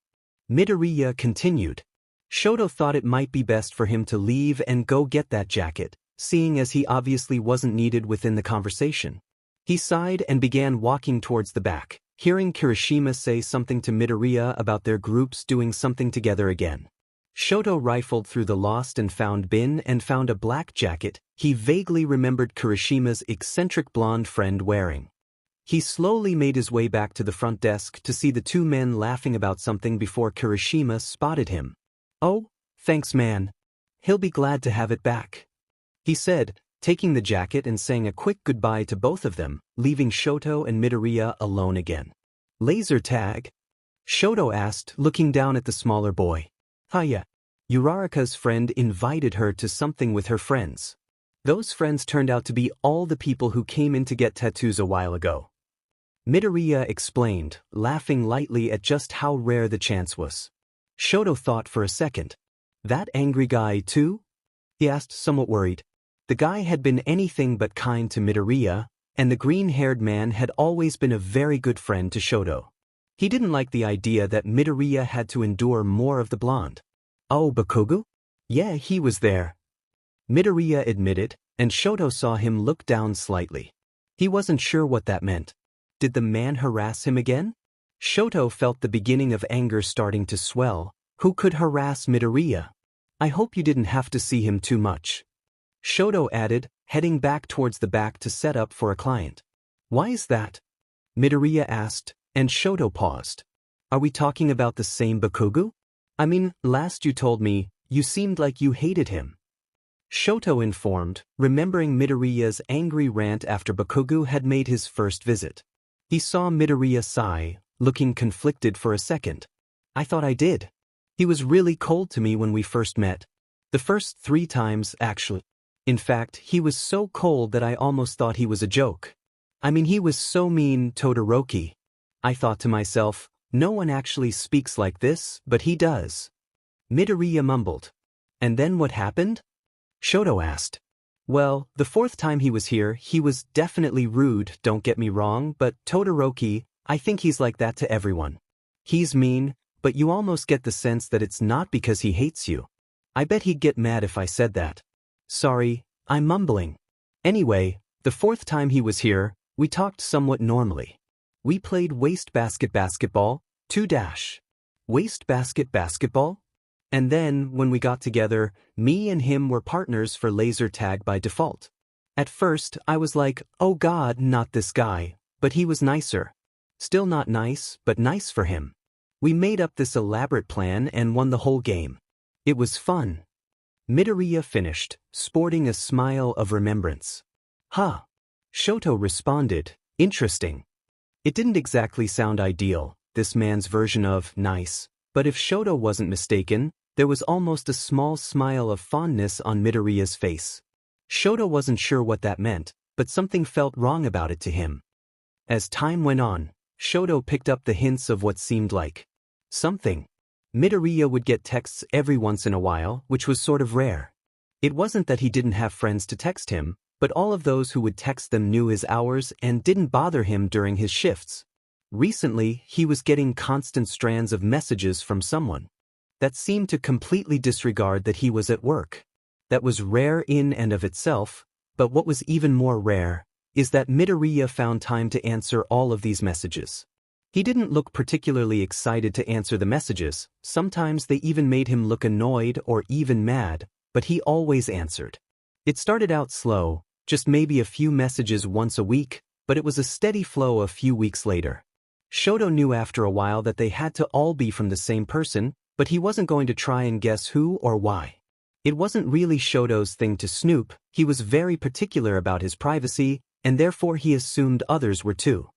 Midoriya continued. Shoto thought it might be best for him to leave and go get that jacket, seeing as he obviously wasn't needed within the conversation. He sighed and began walking towards the back, hearing Kirishima say something to Midoriya about their groups doing something together again. Shoto rifled through the lost and found bin and found a black jacket he vaguely remembered Kirishima's eccentric blonde friend wearing. He slowly made his way back to the front desk to see the two men laughing about something before Kirishima spotted him. "Oh, thanks man. He'll be glad to have it back," he said, taking the jacket and saying a quick goodbye to both of them, leaving Shoto and Midoriya alone again. "Laser tag?" Shoto asked, looking down at the smaller boy. "Hiya." Uraraka's friend invited her to something with her friends. Those friends turned out to be all the people who came in to get tattoos a while ago. Midoriya explained, laughing lightly at just how rare the chance was. Shoto thought for a second. "That angry guy too?" he asked, somewhat worried. The guy had been anything but kind to Midoriya, and the green-haired man had always been a very good friend to Shoto. He didn't like the idea that Midoriya had to endure more of the blonde. "Oh, Bakugo? Yeah, he was there," Midoriya admitted, and Shoto saw him look down slightly. He wasn't sure what that meant. Did the man harass him again? Shoto felt the beginning of anger starting to swell. Who could harass Midoriya? "I hope you didn't have to see him too much," Shoto added, heading back towards the back to set up for a client. "Why is that?" Midoriya asked, and Shoto paused. "Are we talking about the same Bakugo? I mean, last you told me, you seemed like you hated him." Shoto informed, remembering Midoriya's angry rant after Bakugo had made his first visit. He saw Midoriya sigh, looking conflicted for a second. "I thought I did. He was really cold to me when we first met. The first 3 times, actually. In fact, he was so cold that I almost thought he was a joke. I mean, he was so mean, Todoroki. I thought to myself, no one actually speaks like this, but he does." Midoriya mumbled. "And then what happened?" Shoto asked. "Well, the 4th time he was here, he was definitely rude, don't get me wrong, but Todoroki, I think he's like that to everyone. He's mean, but you almost get the sense that it's not because he hates you. I bet he'd get mad if I said that. Sorry, I'm mumbling. Anyway, the 4th time he was here, we talked somewhat normally. We played wastebasket basketball, 2-. Wastebasket basketball? And then, when we got together, me and him were partners for laser tag by default. At first, I was like, oh god, not this guy, but he was nicer. Still not nice, but nice for him. We made up this elaborate plan and won the whole game. It was fun." Midoriya finished, sporting a smile of remembrance. "Huh." Shoto responded, "Interesting." It didn't exactly sound ideal, this man's version of nice, but if Shoto wasn't mistaken, there was almost a small smile of fondness on Midoriya's face. Shoto wasn't sure what that meant, but something felt wrong about it to him. As time went on, Shoto picked up the hints of what seemed like something. Midoriya would get texts every once in a while, which was sort of rare. It wasn't that he didn't have friends to text him, but all of those who would text them knew his hours and didn't bother him during his shifts. Recently, he was getting constant strands of messages from someone that seemed to completely disregard that he was at work. That was rare in and of itself, but what was even more rare is that Midoriya found time to answer all of these messages. He didn't look particularly excited to answer the messages, sometimes they even made him look annoyed or even mad, but he always answered. It started out slow, just maybe a few messages once a week, but it was a steady flow a few weeks later. Shoto knew after a while that they had to all be from the same person, but he wasn't going to try and guess who or why. It wasn't really Shoto's thing to snoop, he was very particular about his privacy, and therefore he assumed others were too.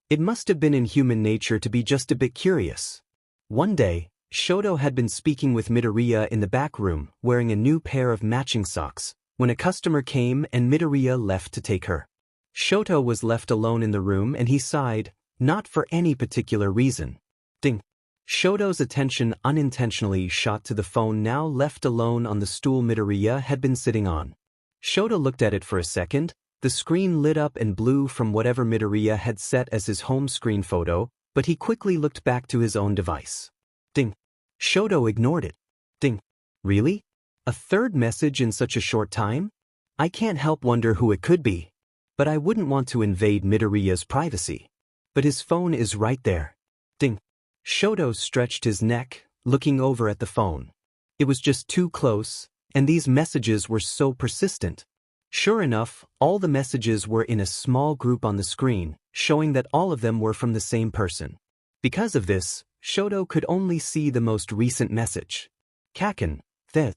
It must have been in human nature to be just a bit curious. One day, Shoto had been speaking with Midoriya in the back room, wearing a new pair of matching socks, when a customer came and Midoriya left to take her. Shoto was left alone in the room and he sighed, not for any particular reason. Ding. Shoto's attention unintentionally shot to the phone now left alone on the stool Midoriya had been sitting on. Shoto looked at it for a second, the screen lit up and blew from whatever Midoriya had set as his home screen photo, but he quickly looked back to his own device. Ding. Shoto ignored it. Ding. Really? A third message in such a short time? I can't help wonder who it could be. But I wouldn't want to invade Midoriya's privacy. But his phone is right there. Ding. Shoto stretched his neck, looking over at the phone. It was just too close, and these messages were so persistent. Sure enough, all the messages were in a small group on the screen, showing that all of them were from the same person. Because of this, Shoto could only see the most recent message. Kaken, that.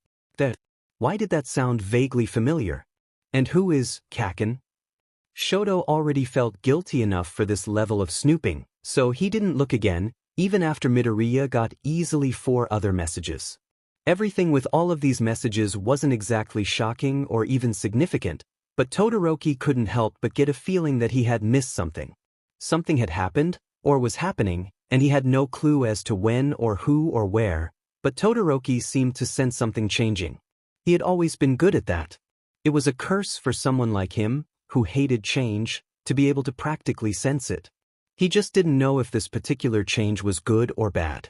Why did that sound vaguely familiar? And who is Kaken? Shoto already felt guilty enough for this level of snooping, so he didn't look again, even after Midoriya got easily 4 other messages. Everything with all of these messages wasn't exactly shocking or even significant, but Todoroki couldn't help but get a feeling that he had missed something. Something had happened, or was happening, and he had no clue as to when or who or where, but Todoroki seemed to sense something changing. He had always been good at that. It was a curse for someone like him, who hated change, to be able to practically sense it. He just didn't know if this particular change was good or bad.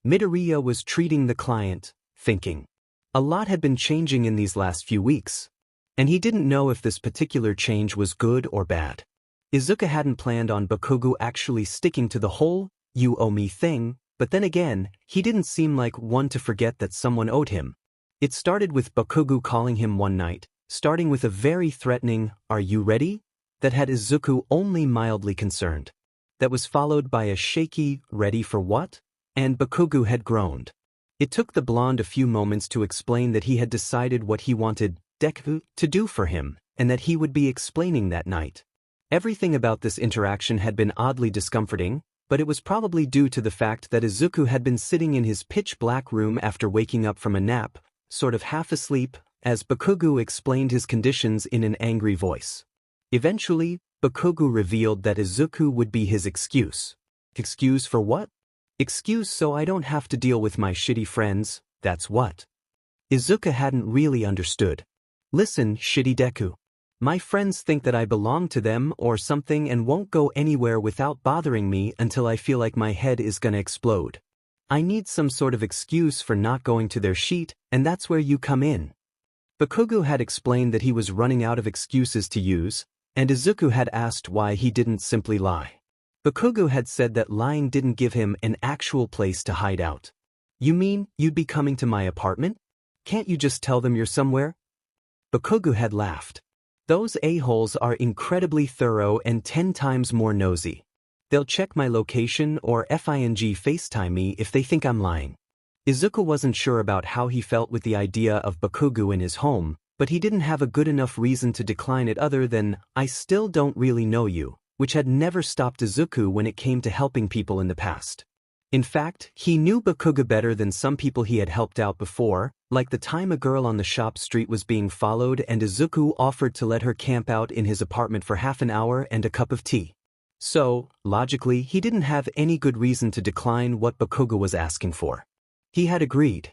Midoriya was treating the client, thinking. A lot had been changing in these last few weeks, and he didn't know if this particular change was good or bad. Izuka hadn't planned on Bakugo actually sticking to the whole "you owe me" thing, but then again, he didn't seem like one to forget that someone owed him. It started with Bakugo calling him one night, starting with a very threatening "are you ready?" that had Izuku only mildly concerned. That was followed by a shaky "ready for what?" and Bakugo had groaned. It took the blonde a few moments to explain that he had decided what he wanted Deku to do for him, and that he would be explaining that night. Everything about this interaction had been oddly discomforting, but it was probably due to the fact that Izuku had been sitting in his pitch-black room after waking up from a nap, sort of half asleep, as Bakugo explained his conditions in an angry voice. Eventually, Bakugo revealed that Izuku would be his excuse. Excuse for what? Excuse so I don't have to deal with my shitty friends, that's what. Izuka hadn't really understood. Listen, shitty Deku. My friends think that I belong to them or something and won't go anywhere without bothering me until I feel like my head is gonna explode. I need some sort of excuse for not going to their sheet, and that's where you come in. Bakugo had explained that he was running out of excuses to use, and Izuku had asked why he didn't simply lie. Bakugo had said that lying didn't give him an actual place to hide out. You mean, you'd be coming to my apartment? Can't you just tell them you're somewhere? Bakugo had laughed. Those a-holes are incredibly thorough and 10 times more nosy. They'll check my location or FITime me if they think I'm lying. Izuku wasn't sure about how he felt with the idea of Bakugo in his home, but he didn't have a good enough reason to decline it other than, I still don't really know you, which had never stopped Izuku when it came to helping people in the past. In fact, he knew Bakugo better than some people he had helped out before, like the time a girl on the shop street was being followed and Izuku offered to let her camp out in his apartment for half an hour and a cup of tea. So, logically, he didn't have any good reason to decline what Bakugo was asking for. He had agreed.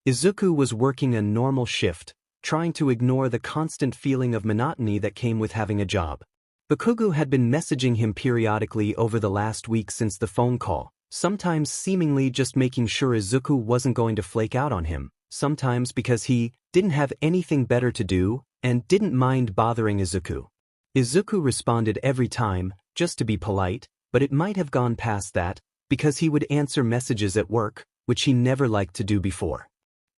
Izuku was working a normal shift, trying to ignore the constant feeling of monotony that came with having a job. Bakugo had been messaging him periodically over the last week since the phone call, sometimes seemingly just making sure Izuku wasn't going to flake out on him, sometimes because he didn't have anything better to do and didn't mind bothering Izuku. Izuku responded every time, just to be polite, but it might have gone past that, because he would answer messages at work, which he never liked to do before.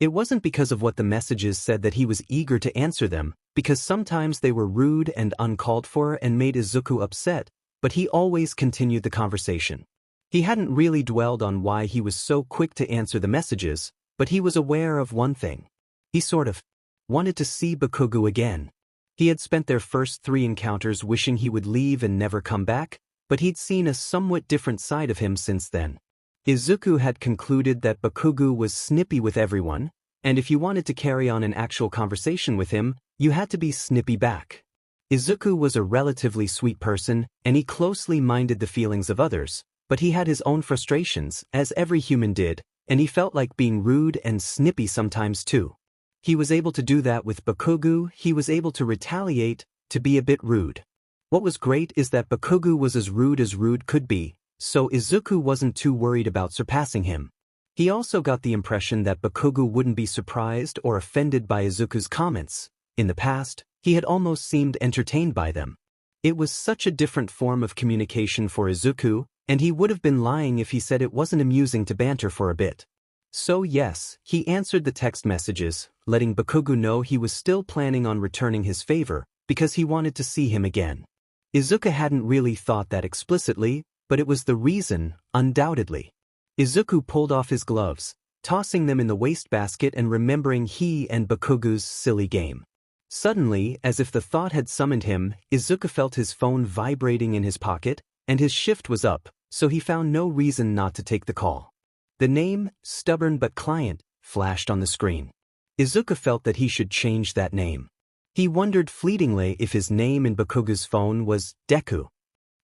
It wasn't because of what the messages said that he was eager to answer them, because sometimes they were rude and uncalled for and made Izuku upset, but he always continued the conversation. He hadn't really dwelled on why he was so quick to answer the messages, but he was aware of one thing. He sort of wanted to see Bakugo again. He had spent their first 3 encounters wishing he would leave and never come back, but he'd seen a somewhat different side of him since then. Izuku had concluded that Bakugo was snippy with everyone, and if you wanted to carry on an actual conversation with him, you had to be snippy back. Izuku was a relatively sweet person, and he closely minded the feelings of others, but he had his own frustrations, as every human did, and he felt like being rude and snippy sometimes too. He was able to do that with Bakugo. He was able to retaliate, to be a bit rude. What was great is that Bakugo was as rude could be, so Izuku wasn't too worried about surpassing him. He also got the impression that Bakugo wouldn't be surprised or offended by Izuku's comments. In the past, he had almost seemed entertained by them. It was such a different form of communication for Izuku, and he would have been lying if he said it wasn't amusing to banter for a bit. So yes, he answered the text messages, letting Bakugo know he was still planning on returning his favor, because he wanted to see him again. Izuku hadn't really thought that explicitly, but it was the reason, undoubtedly. Izuku pulled off his gloves, tossing them in the wastebasket and remembering he and Bakugo's silly game. Suddenly, as if the thought had summoned him, Izuku felt his phone vibrating in his pocket, and his shift was up, so he found no reason not to take the call. The name, Stubborn but Client, flashed on the screen. Izuku felt that he should change that name. He wondered fleetingly if his name in Bakugo's phone was Deku.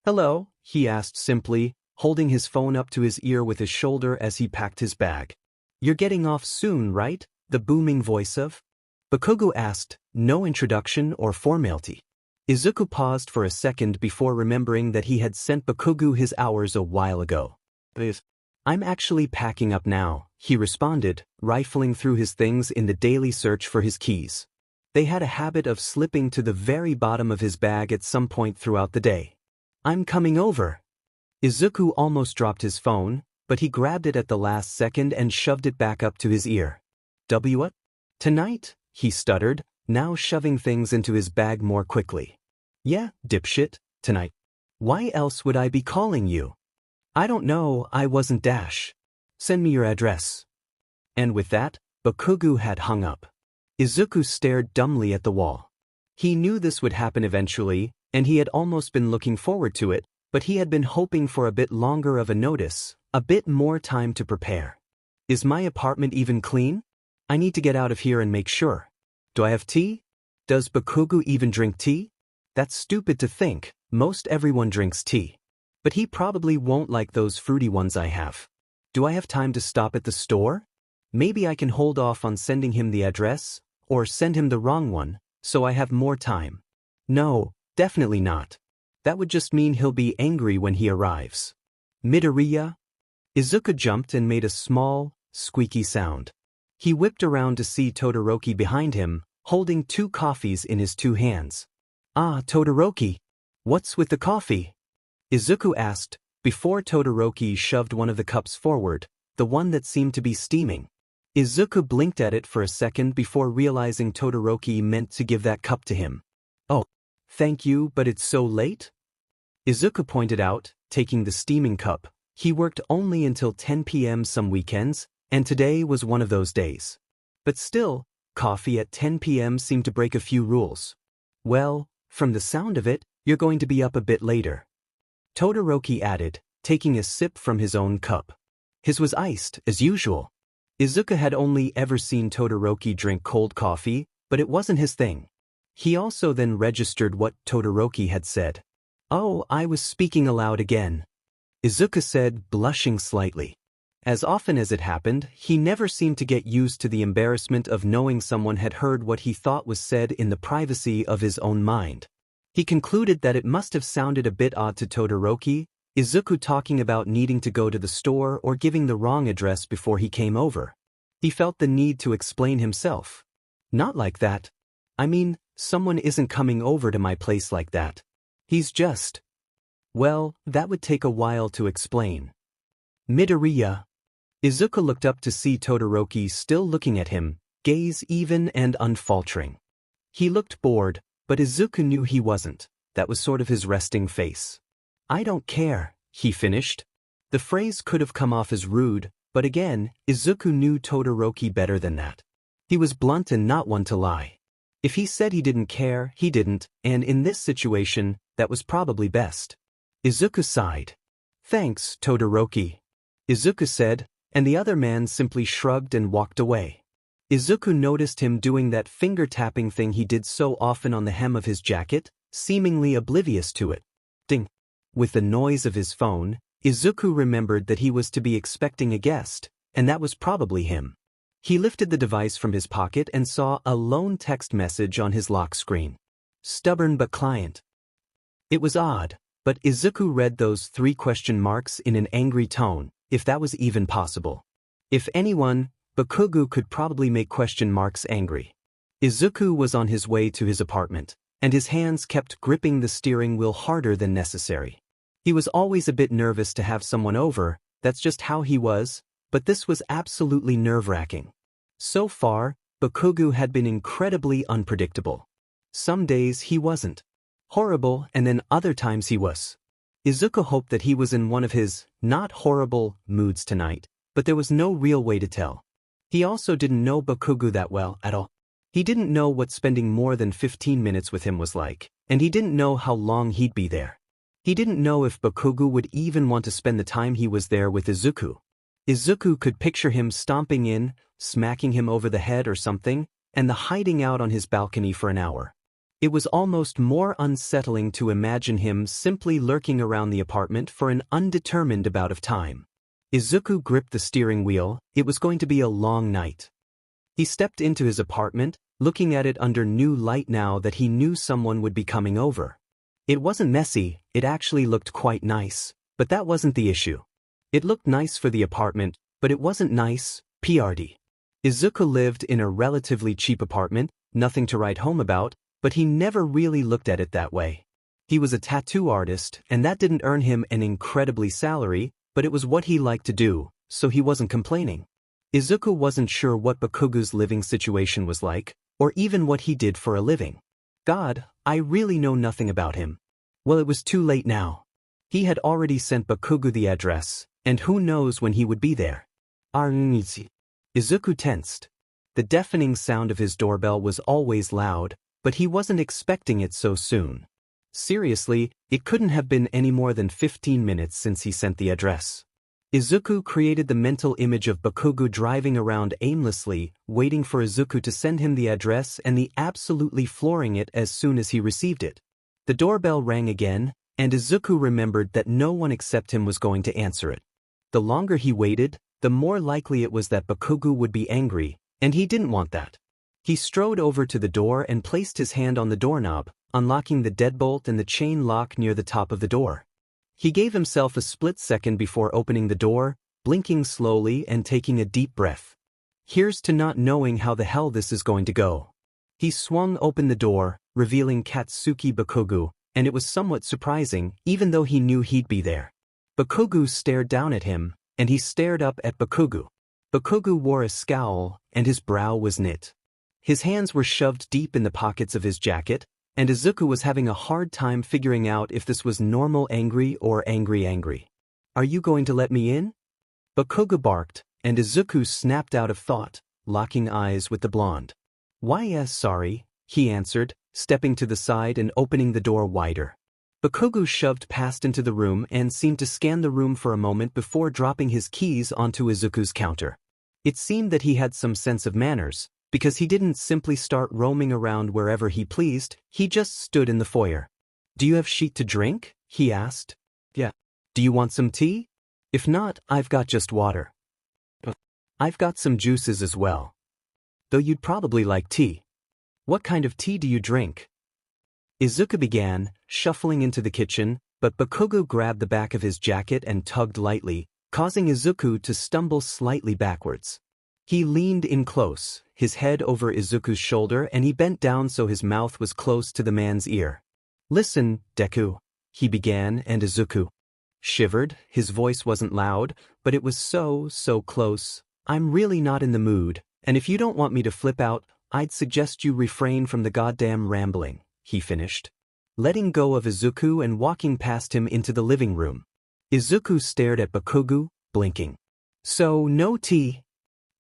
"Hello?" he asked simply, holding his phone up to his ear with his shoulder as he packed his bag. "You're getting off soon, right?" the booming voice of Bakugo asked, no introduction or formality. Izuku paused for a second before remembering that he had sent Bakugo his hours a while ago. "I'm actually packing up now," he responded, rifling through his things in the daily search for his keys. They had a habit of slipping to the very bottom of his bag at some point throughout the day. "I'm coming over." Izuku almost dropped his phone, but he grabbed it at the last second and shoved it back up to his ear. "What? Tonight?" he stuttered, now shoving things into his bag more quickly. "Yeah, dipshit, tonight. Why else would I be calling you?" "I don't know, I wasn't Dash. Send me your address." And with that, Bakugo had hung up. Izuku stared dumbly at the wall. He knew this would happen eventually, and he had almost been looking forward to it, but he had been hoping for a bit longer of a notice, a bit more time to prepare. "Is my apartment even clean? I need to get out of here and make sure. Do I have tea? Does Bakugo even drink tea? That's stupid to think, most everyone drinks tea. But he probably won't like those fruity ones I have. Do I have time to stop at the store? Maybe I can hold off on sending him the address, or send him the wrong one, so I have more time. No, definitely not. That would just mean he'll be angry when he arrives." "Midoriya?" Izuku jumped and made a small, squeaky sound. He whipped around to see Todoroki behind him, holding 2 coffees in his 2 hands. "Ah, Todoroki. What's with the coffee?" Izuku asked, before Todoroki shoved one of the cups forward, the one that seemed to be steaming. Izuku blinked at it for a second before realizing Todoroki meant to give that cup to him. "Oh, thank you, but it's so late?" Izuku pointed out, taking the steaming cup. He worked only until 10 p.m. some weekends, and today was one of those days. But still, coffee at 10 p.m. seemed to break a few rules. "Well, from the sound of it, you're going to be up a bit later," Todoroki added, taking a sip from his own cup. His was iced, as usual. Izuku had only ever seen Todoroki drink cold coffee, but it wasn't his thing. He also then registered what Todoroki had said. "Oh, I was speaking aloud again," Izuku said, blushing slightly. As often as it happened, he never seemed to get used to the embarrassment of knowing someone had heard what he thought was said in the privacy of his own mind. He concluded that it must have sounded a bit odd to Todoroki, Izuku talking about needing to go to the store or giving the wrong address before he came over. He felt the need to explain himself. "Not like that. I mean, someone isn't coming over to my place like that. He's just..." "Well, that would take a while to explain." "Midoriya." Izuku looked up to see Todoroki still looking at him, gaze even and unfaltering. He looked bored, but Izuku knew he wasn't. That was sort of his resting face. "I don't care," he finished. The phrase could have come off as rude, but again, Izuku knew Todoroki better than that. He was blunt and not one to lie. If he said he didn't care, he didn't, and in this situation, that was probably best. Izuku sighed. "Thanks, Todoroki." Izuku said, and the other man simply shrugged and walked away. Izuku noticed him doing that finger-tapping thing he did so often on the hem of his jacket, seemingly oblivious to it. Ding! With the noise of his phone, Izuku remembered that he was to be expecting a guest, and that was probably him. He lifted the device from his pocket and saw a lone text message on his lock screen. Stubborn but client. It was odd, but Izuku read those 3 question marks in an angry tone, if that was even possible. If anyone, Bakugo could probably make question marks angry. Izuku was on his way to his apartment, and his hands kept gripping the steering wheel harder than necessary. He was always a bit nervous to have someone over, that's just how he was, but this was absolutely nerve-wracking. So far, Bakugo had been incredibly unpredictable. Some days he wasn't horrible, and then other times he was. Izuku hoped that he was in one of his not horrible moods tonight, but there was no real way to tell. He also didn't know Bakugo that well at all. He didn't know what spending more than 15 minutes with him was like, and he didn't know how long he'd be there. He didn't know if Bakugo would even want to spend the time he was there with Izuku. Izuku could picture him stomping in, smacking him over the head or something, and the hiding out on his balcony for an hour. It was almost more unsettling to imagine him simply lurking around the apartment for an undetermined amount of time. Izuku gripped the steering wheel. It was going to be a long night. He stepped into his apartment, looking at it under new light now that he knew someone would be coming over. It wasn't messy, it actually looked quite nice, but that wasn't the issue. It looked nice for the apartment, but it wasn't nice, PRD. Izuku lived in a relatively cheap apartment, nothing to write home about, but he never really looked at it that way. He was a tattoo artist, and that didn't earn him an incredibly salary, but it was what he liked to do, so he wasn't complaining. Izuku wasn't sure what Bakugo's living situation was like, or even what he did for a living. God, I really know nothing about him. Well, it was too late now. He had already sent Bakugo the address, and who knows when he would be there. Izuku tensed. The deafening sound of his doorbell was always loud, but he wasn't expecting it so soon. Seriously, it couldn't have been any more than 15 minutes since he sent the address. Izuku created the mental image of Bakugo driving around aimlessly, waiting for Izuku to send him the address and the absolutely flooring it as soon as he received it. The doorbell rang again, and Izuku remembered that no one except him was going to answer it. The longer he waited, the more likely it was that Bakugo would be angry, and he didn't want that. He strode over to the door and placed his hand on the doorknob, unlocking the deadbolt and the chain lock near the top of the door. He gave himself a split second before opening the door, blinking slowly and taking a deep breath. Here's to not knowing how the hell this is going to go. He swung open the door, revealing Katsuki Bakugo, and it was somewhat surprising, even though he knew he'd be there. Bakugo stared down at him, and he stared up at Bakugo. Bakugo wore a scowl, and his brow was knit. His hands were shoved deep in the pockets of his jacket, and Izuku was having a hard time figuring out if this was normal angry or angry. Are you going to let me in? Bakugo barked, and Izuku snapped out of thought, locking eyes with the blonde. Why yes, sorry, he answered, stepping to the side and opening the door wider. Bakugo shoved past into the room and seemed to scan the room for a moment before dropping his keys onto Izuku's counter. It seemed that he had some sense of manners, because he didn't simply start roaming around wherever he pleased, he just stood in the foyer. Do you have sheet to drink? He asked. Yeah. Do you want some tea? If not, I've got just water. I've got some juices as well. Though you'd probably like tea. What kind of tea do you drink? Izuku began, shuffling into the kitchen, but Bakugo grabbed the back of his jacket and tugged lightly, causing Izuku to stumble slightly backwards. He leaned in close, his head over Izuku's shoulder, and he bent down so his mouth was close to the man's ear. Listen, Deku, he began, and Izuku shivered. His voice wasn't loud, but it was so close. I'm really not in the mood, and if you don't want me to flip out, I'd suggest you refrain from the goddamn rambling, he finished, letting go of Izuku and walking past him into the living room. Izuku stared at Bakugo, blinking. So, no tea?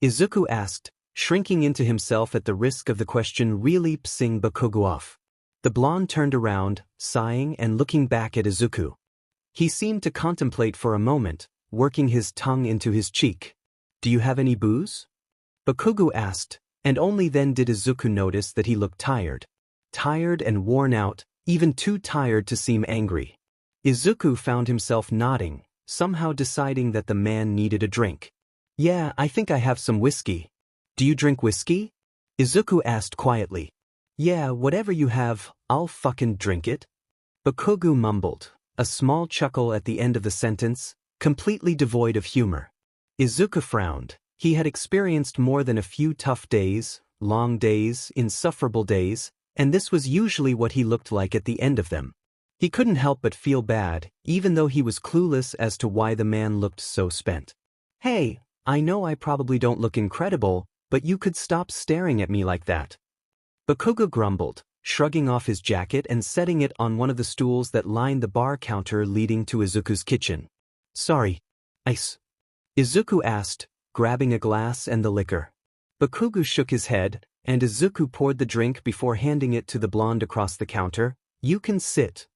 Izuku asked, shrinking into himself at the risk of the question really pissing Bakugo off. The blonde turned around, sighing and looking back at Izuku. He seemed to contemplate for a moment, working his tongue into his cheek. Do you have any booze? Bakugo asked, and only then did Izuku notice that he looked tired. Tired and worn out, even too tired to seem angry. Izuku found himself nodding, somehow deciding that the man needed a drink. Yeah, I think I have some whiskey. Do you drink whiskey? Izuku asked quietly. Yeah, whatever you have, I'll fucking drink it. Bakugo mumbled, a small chuckle at the end of the sentence, completely devoid of humor. Izuku frowned. He had experienced more than a few tough days, long days, insufferable days, and this was usually what he looked like at the end of them. He couldn't help but feel bad, even though he was clueless as to why the man looked so spent. Hey, I know I probably don't look incredible, but you could stop staring at me like that. Bakugo grumbled, shrugging off his jacket and setting it on one of the stools that lined the bar counter leading to Izuku's kitchen. Sorry. Ice? Izuku asked, grabbing a glass and the liquor. Bakugo shook his head, and Izuku poured the drink before handing it to the blonde across the counter. You can sit.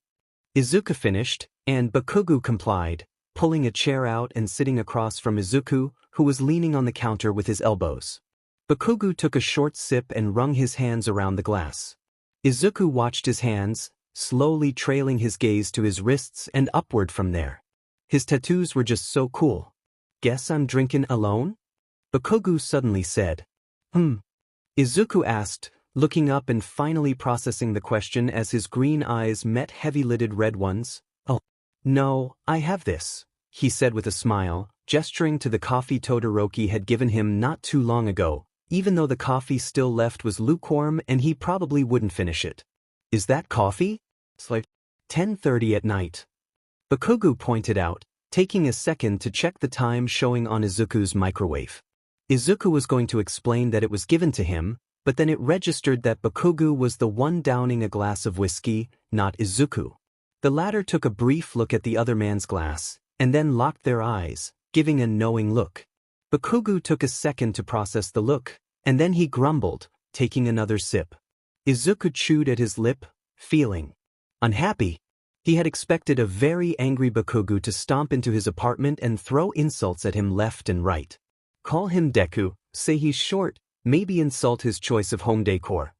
Izuku finished, and Bakugo complied, pulling a chair out and sitting across from Izuku, who was leaning on the counter with his elbows. Bakugo took a short sip and wrung his hands around the glass. Izuku watched his hands, slowly trailing his gaze to his wrists and upward from there. His tattoos were just so cool. Guess I'm drinking alone? Bakugo suddenly said. Izuku asked, looking up and finally processing the question as his green eyes met heavy-lidded red ones. Oh, no, I have this, he said with a smile, gesturing to the coffee Todoroki had given him not too long ago, even though the coffee still left was lukewarm and he probably wouldn't finish it. Is that coffee? It's like 10:30 at night. Bakugo pointed out, taking a second to check the time showing on Izuku's microwave. Izuku was going to explain that it was given to him, but then it registered that Bakugo was the one downing a glass of whiskey, not Izuku. The latter took a brief look at the other man's glass, and then locked their eyes, giving a knowing look. Bakugo took a second to process the look, and then he grumbled, taking another sip. Izuku chewed at his lip, feeling unhappy. He had expected a very angry Bakugo to stomp into his apartment and throw insults at him left and right. Call him Deku, say he's short, maybe insult his choice of home decor.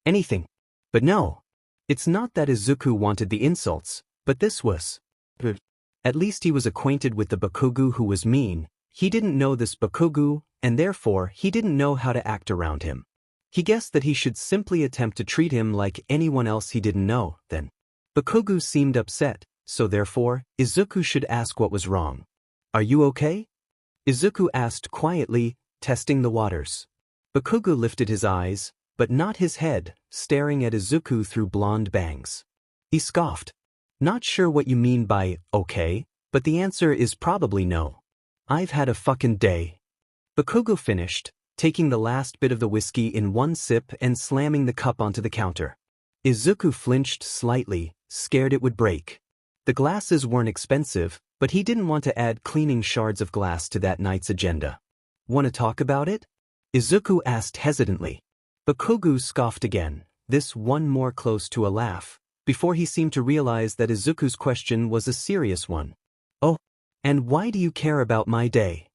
Anything. But no. It's not that Izuku wanted the insults, but this was. At least he was acquainted with the Bakugo who was mean. He didn't know this Bakugo, and therefore he didn't know how to act around him. He guessed that he should simply attempt to treat him like anyone else he didn't know, then. Bakugo seemed upset, so therefore, Izuku should ask what was wrong. Are you okay? Izuku asked quietly, testing the waters. Bakugo lifted his eyes, but not his head, staring at Izuku through blonde bangs. He scoffed. Not sure what you mean by, okay, but the answer is probably no. I've had a fucking day. Bakugo finished, taking the last bit of the whiskey in one sip and slamming the cup onto the counter. Izuku flinched slightly, scared it would break. The glasses weren't expensive, but he didn't want to add cleaning shards of glass to that night's agenda. Want to talk about it? Izuku asked hesitantly. Bakugo scoffed again, this one more close to a laugh, before he seemed to realize that Izuku's question was a serious one. Oh, and why do you care about my day?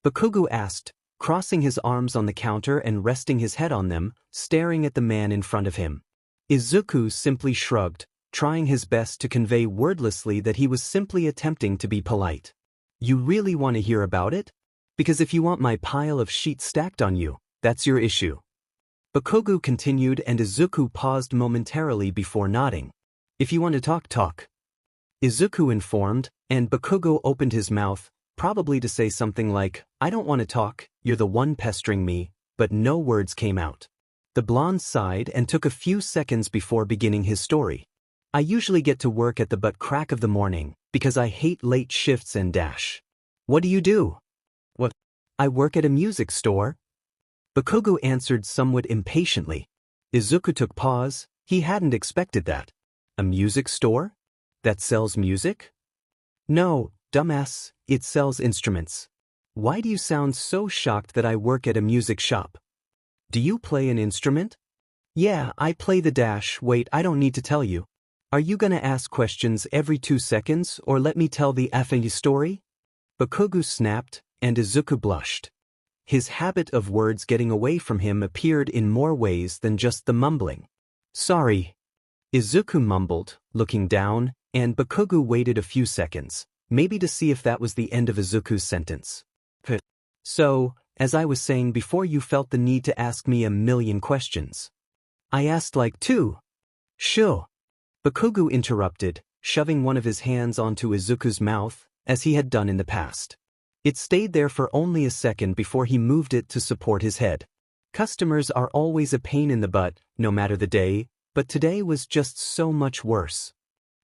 Bakugo asked, crossing his arms on the counter and resting his head on them, staring at the man in front of him. Izuku simply shrugged, trying his best to convey wordlessly that he was simply attempting to be polite. You really want to hear about it? Because if you want my pile of sheets stacked on you, that's your issue. Bakugo continued and Izuku paused momentarily before nodding. If you want to talk, talk. Izuku informed, and Bakugo opened his mouth, probably to say something like, I don't want to talk, you're the one pestering me, but no words came out. The blonde sighed and took a few seconds before beginning his story. I usually get to work at the butt crack of the morning, because I hate late shifts and dash. What do you do? What? I work at a music store. Bakugo answered somewhat impatiently. Izuku took pause, he hadn't expected that. A music store? That sells music? No, dumbass, it sells instruments. Why do you sound so shocked that I work at a music shop? Do you play an instrument? Yeah, I play the dash. Wait, I don't need to tell you. Are you gonna ask questions every 2 seconds or let me tell the effing story? Bakugu snapped, and Izuku blushed. His habit of words getting away from him appeared in more ways than just the mumbling. Sorry. Izuku mumbled, looking down, and Bakugu waited a few seconds, maybe to see if that was the end of Izuku's sentence. So, as I was saying before, you felt the need to ask me a million questions. I asked like 2. Sure. Bakugu interrupted, shoving one of his hands onto Izuku's mouth, as he had done in the past. It stayed there for only a second before he moved it to support his head. Customers are always a pain in the butt, no matter the day, but today was just so much worse.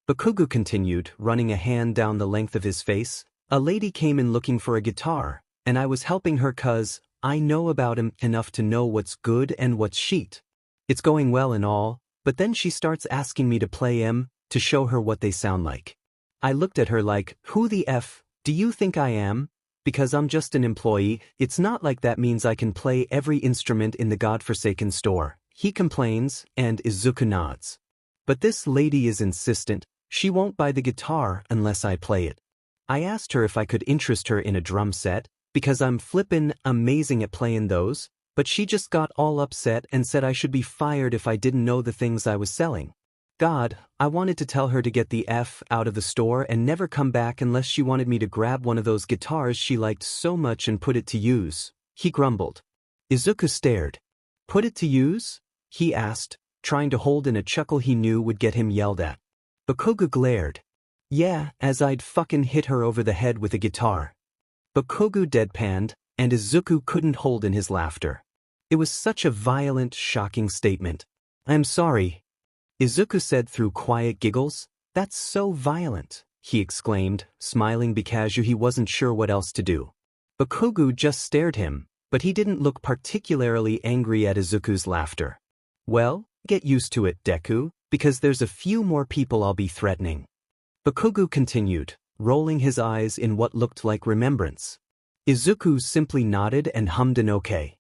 Bakugu continued, running a hand down the length of his face. A lady came in looking for a guitar, and I was helping her 'cause I know about him enough to know what's good and what's shit. It's going well and all, but then she starts asking me to play 'em, to show her what they sound like. I looked at her like, who the F do you think I am? Because I'm just an employee, it's not like that means I can play every instrument in the godforsaken store. He complains, and Izuku nods. But this lady is insistent, she won't buy the guitar unless I play it. I asked her if I could interest her in a drum set, because I'm flippin' amazing at playing those, but she just got all upset and said I should be fired if I didn't know the things I was selling. God, I wanted to tell her to get the F out of the store and never come back unless she wanted me to grab one of those guitars she liked so much and put it to use. He grumbled. Izuku stared. Put it to use? He asked, trying to hold in a chuckle he knew would get him yelled at. Bakugu glared. Yeah, as I'd fucking hit her over the head with a guitar. Bakugu deadpanned, and Izuku couldn't hold in his laughter. It was such a violent, shocking statement. I'm sorry. Izuku said through quiet giggles. That's so violent, he exclaimed, smiling because he wasn't sure what else to do. Bakugu just stared him, but he didn't look particularly angry at Izuku's laughter. Well, get used to it, Deku, because there's a few more people I'll be threatening. Bakugu continued, rolling his eyes in what looked like remembrance. Izuku simply nodded and hummed an okay.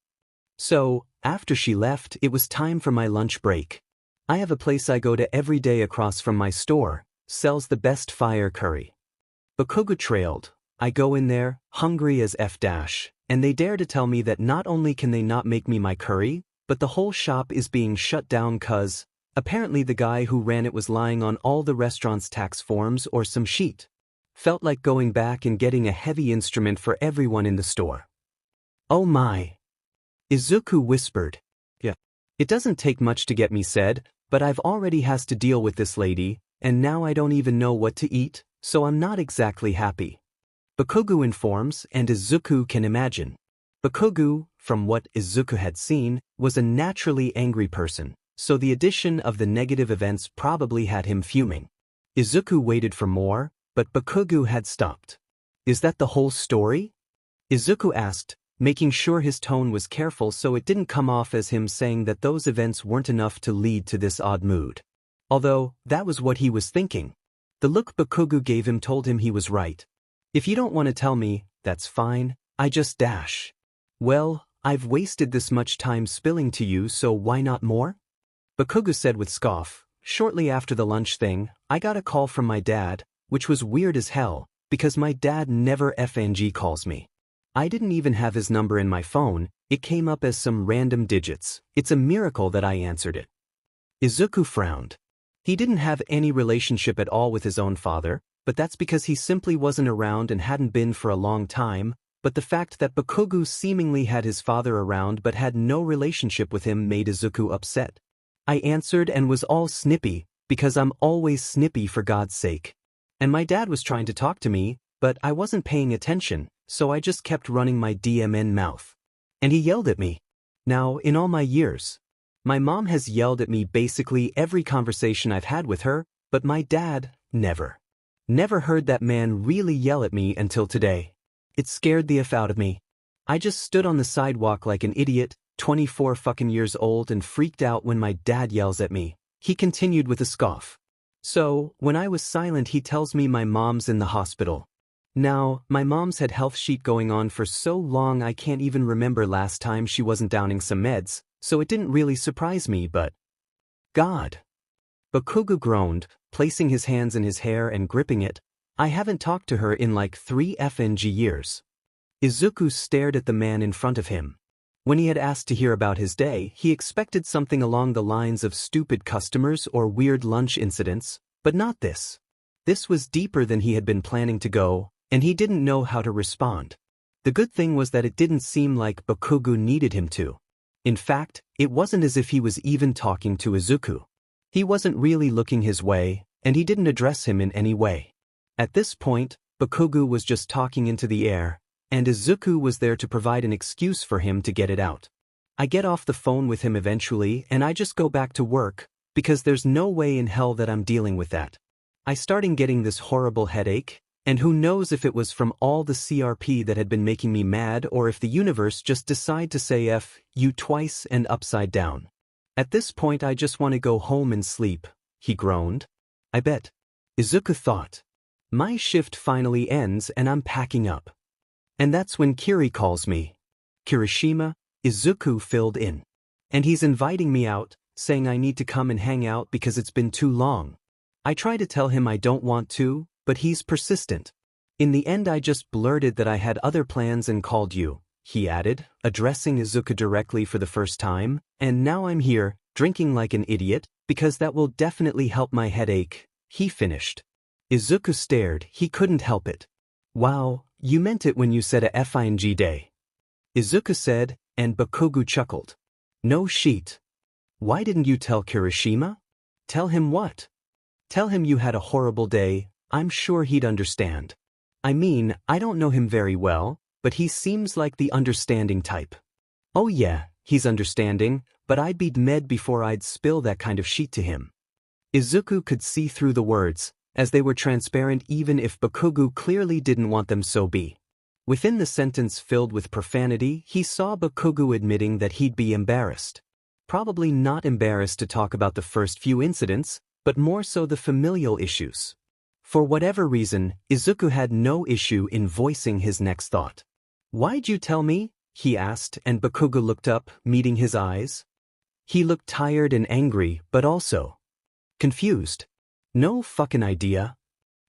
So, after she left, it was time for my lunch break. I have a place I go to every day across from my store, sells the best fire curry. Bakugu trailed. I go in there, hungry as F-, and they dare to tell me that not only can they not make me my curry, but the whole shop is being shut down 'cause apparently the guy who ran it was lying on all the restaurant's tax forms or some shit. Felt like going back and getting a heavy instrument for everyone in the store. Oh my. Izuku whispered. Yeah. It doesn't take much to get me said, but I've already has to deal with this lady, and now I don't even know what to eat, so I'm not exactly happy. Bakugu informs, and Izuku can imagine. Bakugu, from what Izuku had seen, was a naturally angry person, so the addition of the negative events probably had him fuming. Izuku waited for more, but Bakugu had stopped. Is that the whole story? Izuku asked, making sure his tone was careful so it didn't come off as him saying that those events weren't enough to lead to this odd mood. Although, that was what he was thinking. The look Bakugu gave him told him he was right. If you don't want to tell me, that's fine, I just . Well, I've wasted this much time spilling to you, so why not more? Bakugu said with scoff. Shortly after the lunch thing, I got a call from my dad, which was weird as hell, because my dad never FNG calls me. I didn't even have his number in my phone, it came up as some random digits. It's a miracle that I answered it. Izuku frowned. He didn't have any relationship at all with his own father, but that's because he simply wasn't around and hadn't been for a long time, but the fact that Bakugu seemingly had his father around but had no relationship with him made Izuku upset. I answered and was all snippy, because I'm always snippy for God's sake. And my dad was trying to talk to me, but I wasn't paying attention, so I just kept running my DMN mouth. And he yelled at me. Now, in all my years, my mom has yelled at me basically every conversation I've had with her, but my dad, never. Never heard that man really yell at me until today. It scared the F out of me. I just stood on the sidewalk like an idiot, 24 fucking years old, and freaked out when my dad yells at me. He continued with a scoff. So, when I was silent, he tells me my mom's in the hospital. Now, my mom's had health sheet going on for so long I can't even remember last time she wasn't downing some meds, so it didn't really surprise me, but… God. Bakugu groaned, placing his hands in his hair and gripping it. I haven't talked to her in like 3 FNG years. Izuku stared at the man in front of him. When he had asked to hear about his day, he expected something along the lines of stupid customers or weird lunch incidents, but not this. This was deeper than he had been planning to go, and he didn't know how to respond. The good thing was that it didn't seem like Bakugo needed him to. In fact, it wasn't as if he was even talking to Izuku. He wasn't really looking his way, and he didn't address him in any way. At this point, Bakugo was just talking into the air, and Izuku was there to provide an excuse for him to get it out. I get off the phone with him eventually and I just go back to work, because there's no way in hell that I'm dealing with that. I started getting this horrible headache, and who knows if it was from all the CRP that had been making me mad or if the universe just decided to say F you twice and upside down. At this point I just want to go home and sleep, he groaned. I bet. Izuku thought. My shift finally ends and I'm packing up. And that's when Kiri calls me. Kirishima, Izuku filled in. And he's inviting me out, saying I need to come and hang out because it's been too long. I try to tell him I don't want to, but he's persistent. In the end I just blurted that I had other plans and called you, he added, addressing Izuku directly for the first time, and now I'm here, drinking like an idiot, because that will definitely help my headache, he finished. Izuku stared, he couldn't help it. Wow, you meant it when you said a FING day. Izuku said, and Bakugo chuckled. No shit. Why didn't you tell Kirishima? Tell him what? Tell him you had a horrible day, I'm sure he'd understand. I mean, I don't know him very well, but he seems like the understanding type. Oh yeah, he's understanding, but I'd be dead before I'd spill that kind of shit to him. Izuku could see through the words, as they were transparent even if Bakugo clearly didn't want them so be. Within the sentence filled with profanity, he saw Bakugo admitting that he'd be embarrassed. Probably not embarrassed to talk about the first few incidents, but more so the familial issues. For whatever reason, Izuku had no issue in voicing his next thought. Why'd you tell me? He asked, and Bakugo looked up, meeting his eyes. He looked tired and angry, but also confused. No fucking idea,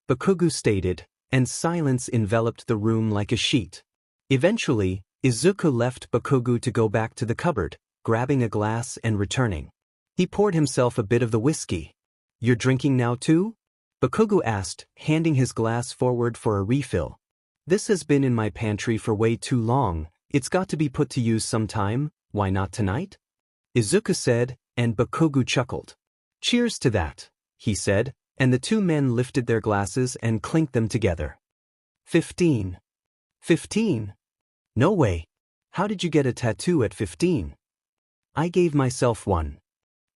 Bakugo stated, and silence enveloped the room like a sheet. Eventually, Izuku left Bakugo to go back to the cupboard, grabbing a glass and returning. He poured himself a bit of the whiskey. You're drinking now too? Bakugo asked, handing his glass forward for a refill. This has been in my pantry for way too long, it's got to be put to use sometime, why not tonight? Izuku said, and Bakugo chuckled. Cheers to that, he said, and the two men lifted their glasses and clinked them together. 15. 15? No way. How did you get a tattoo at 15? I gave myself one.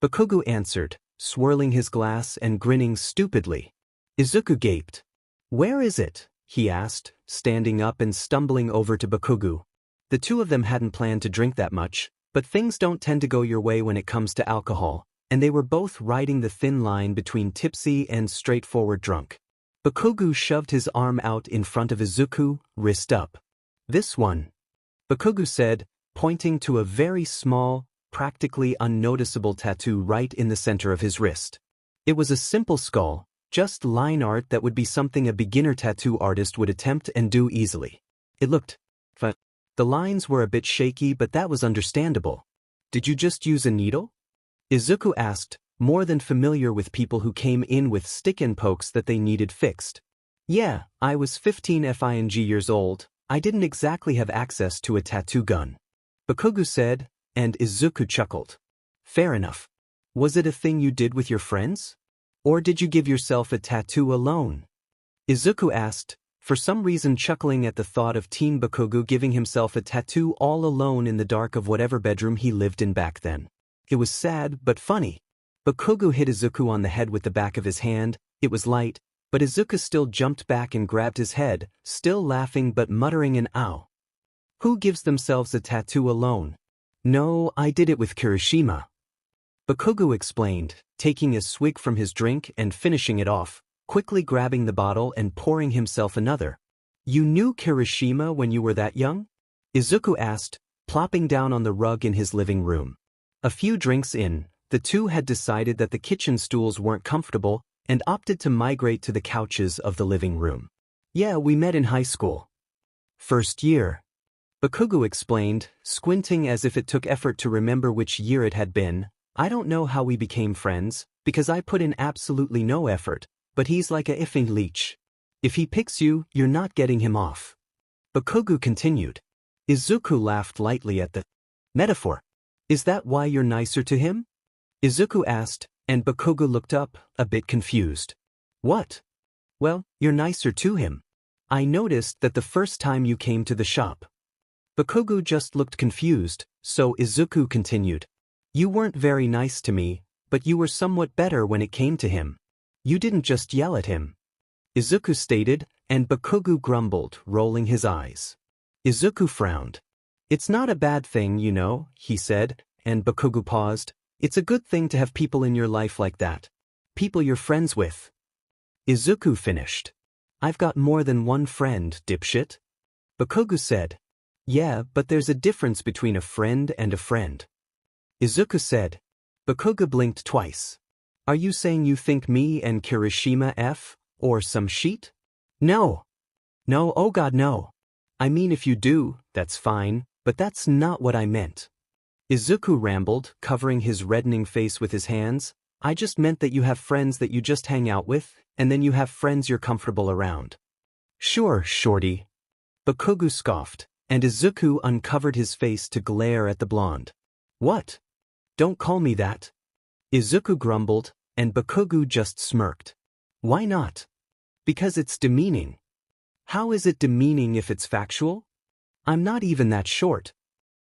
Bakugo answered, swirling his glass and grinning stupidly. Izuku gaped. Where is it? He asked, standing up and stumbling over to Bakugo. The two of them hadn't planned to drink that much, but things don't tend to go your way when it comes to alcohol, and they were both riding the thin line between tipsy and straightforward drunk. Bakugo shoved his arm out in front of Izuku, wrist up. This one, Bakugo said, pointing to a very small, practically unnoticeable tattoo right in the center of his wrist. It was a simple skull, just line art that would be something a beginner tattoo artist would attempt and do easily. It looked fun. The lines were a bit shaky, but that was understandable. Did you just use a needle? Izuku asked, more than familiar with people who came in with stick and pokes that they needed fixed. Yeah, I was 15 FING years old, I didn't exactly have access to a tattoo gun. Bakugo said, and Izuku chuckled. Fair enough. Was it a thing you did with your friends? Or did you give yourself a tattoo alone? Izuku asked, for some reason chuckling at the thought of teen Bakugo giving himself a tattoo all alone in the dark of whatever bedroom he lived in back then. It was sad, but funny. Bakugo hit Izuku on the head with the back of his hand. It was light, but Izuku still jumped back and grabbed his head, still laughing but muttering an ow. Who gives themselves a tattoo alone? No, I did it with Kirishima. Bakugo explained, taking a swig from his drink and finishing it off, quickly grabbing the bottle and pouring himself another. You knew Kirishima when you were that young? Izuku asked, plopping down on the rug in his living room. A few drinks in, the two had decided that the kitchen stools weren't comfortable, and opted to migrate to the couches of the living room. Yeah, we met in high school. First year. Bakugo explained, squinting as if it took effort to remember which year it had been. I don't know how we became friends, because I put in absolutely no effort, but he's like a effing leech. If he picks you, you're not getting him off. Bakugo continued. Izuku laughed lightly at the metaphor. Is that why you're nicer to him? Izuku asked, and Bakugo looked up, a bit confused. What? Well, you're nicer to him. I noticed that the first time you came to the shop. Bakugo just looked confused, so Izuku continued. You weren't very nice to me, but you were somewhat better when it came to him. You didn't just yell at him. Izuku stated, and Bakugo grumbled, rolling his eyes. Izuku frowned. It's not a bad thing, you know, he said, and Bakugo paused. It's a good thing to have people in your life like that. People you're friends with. Izuku finished. I've got more than one friend, dipshit. Bakugo said. Yeah, but there's a difference between a friend and a friend. Izuku said. Bakugo blinked twice. Are you saying you think me and Kirishima F, or some sheet? No. No, oh god no. I mean if you do, that's fine, but that's not what I meant. Izuku rambled, covering his reddening face with his hands. I just meant that you have friends that you just hang out with, and then you have friends you're comfortable around. Sure, shorty. Bakugo scoffed, and Izuku uncovered his face to glare at the blonde. What? Don't call me that. Izuku grumbled, and Bakugo just smirked. Why not? Because it's demeaning. How is it demeaning if it's factual? I'm not even that short.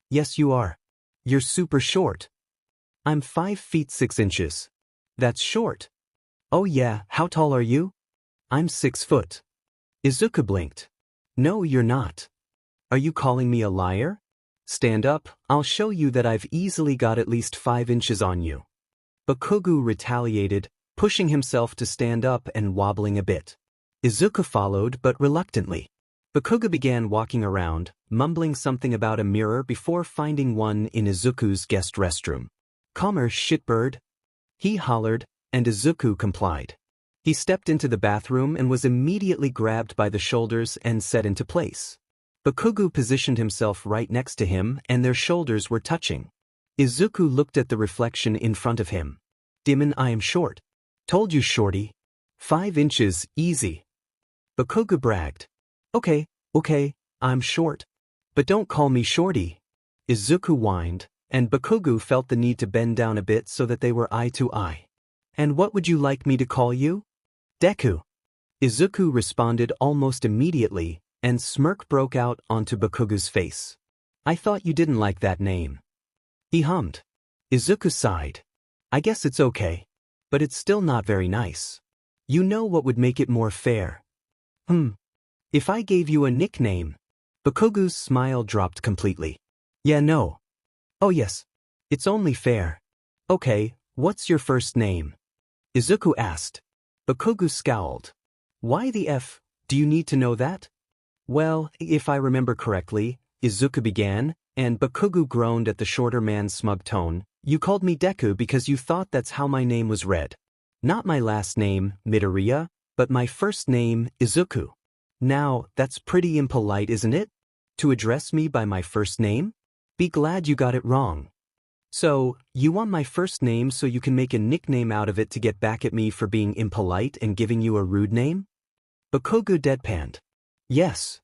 Yes, you are. You're super short. I'm 5 feet 6 inches. That's short. Oh yeah, how tall are you? I'm 6 foot. Izuku blinked. No, you're not. Are you calling me a liar? Stand up, I'll show you that I've easily got at least 5 inches on you. Bakugo retaliated, pushing himself to stand up and wobbling a bit. Izuku followed, but reluctantly. Bakugo began walking around, mumbling something about a mirror before finding one in Izuku's guest restroom. Calmer, shitbird. He hollered, and Izuku complied. He stepped into the bathroom and was immediately grabbed by the shoulders and set into place. Bakugo positioned himself right next to him and their shoulders were touching. Izuku looked at the reflection in front of him. Demon, I am short. Told you, shorty. 5 inches, easy. Bakugo bragged. Okay, I'm short. But don't call me shorty. Izuku whined, and Bakugo felt the need to bend down a bit so that they were eye to eye. And what would you like me to call you? Deku. Izuku responded almost immediately, and smirk broke out onto Bakugo's face. I thought you didn't like that name. He hummed. Izuku sighed. I guess it's okay. But it's still not very nice. You know what would make it more fair? If I gave you a nickname. Bakugo's smile dropped completely. Yeah, no. Oh yes. It's only fair. Okay, what's your first name? Izuku asked. Bakugo scowled. Why the F, do you need to know that? Well, if I remember correctly, Izuku began, and Bakugo groaned at the shorter man's smug tone. You called me Deku because you thought that's how my name was read. Not my last name, Midoriya, but my first name, Izuku. Now, that's pretty impolite, isn't it? To address me by my first name? Be glad you got it wrong. So, you want my first name so you can make a nickname out of it to get back at me for being impolite and giving you a rude name? Bakugo deadpanned. Yes.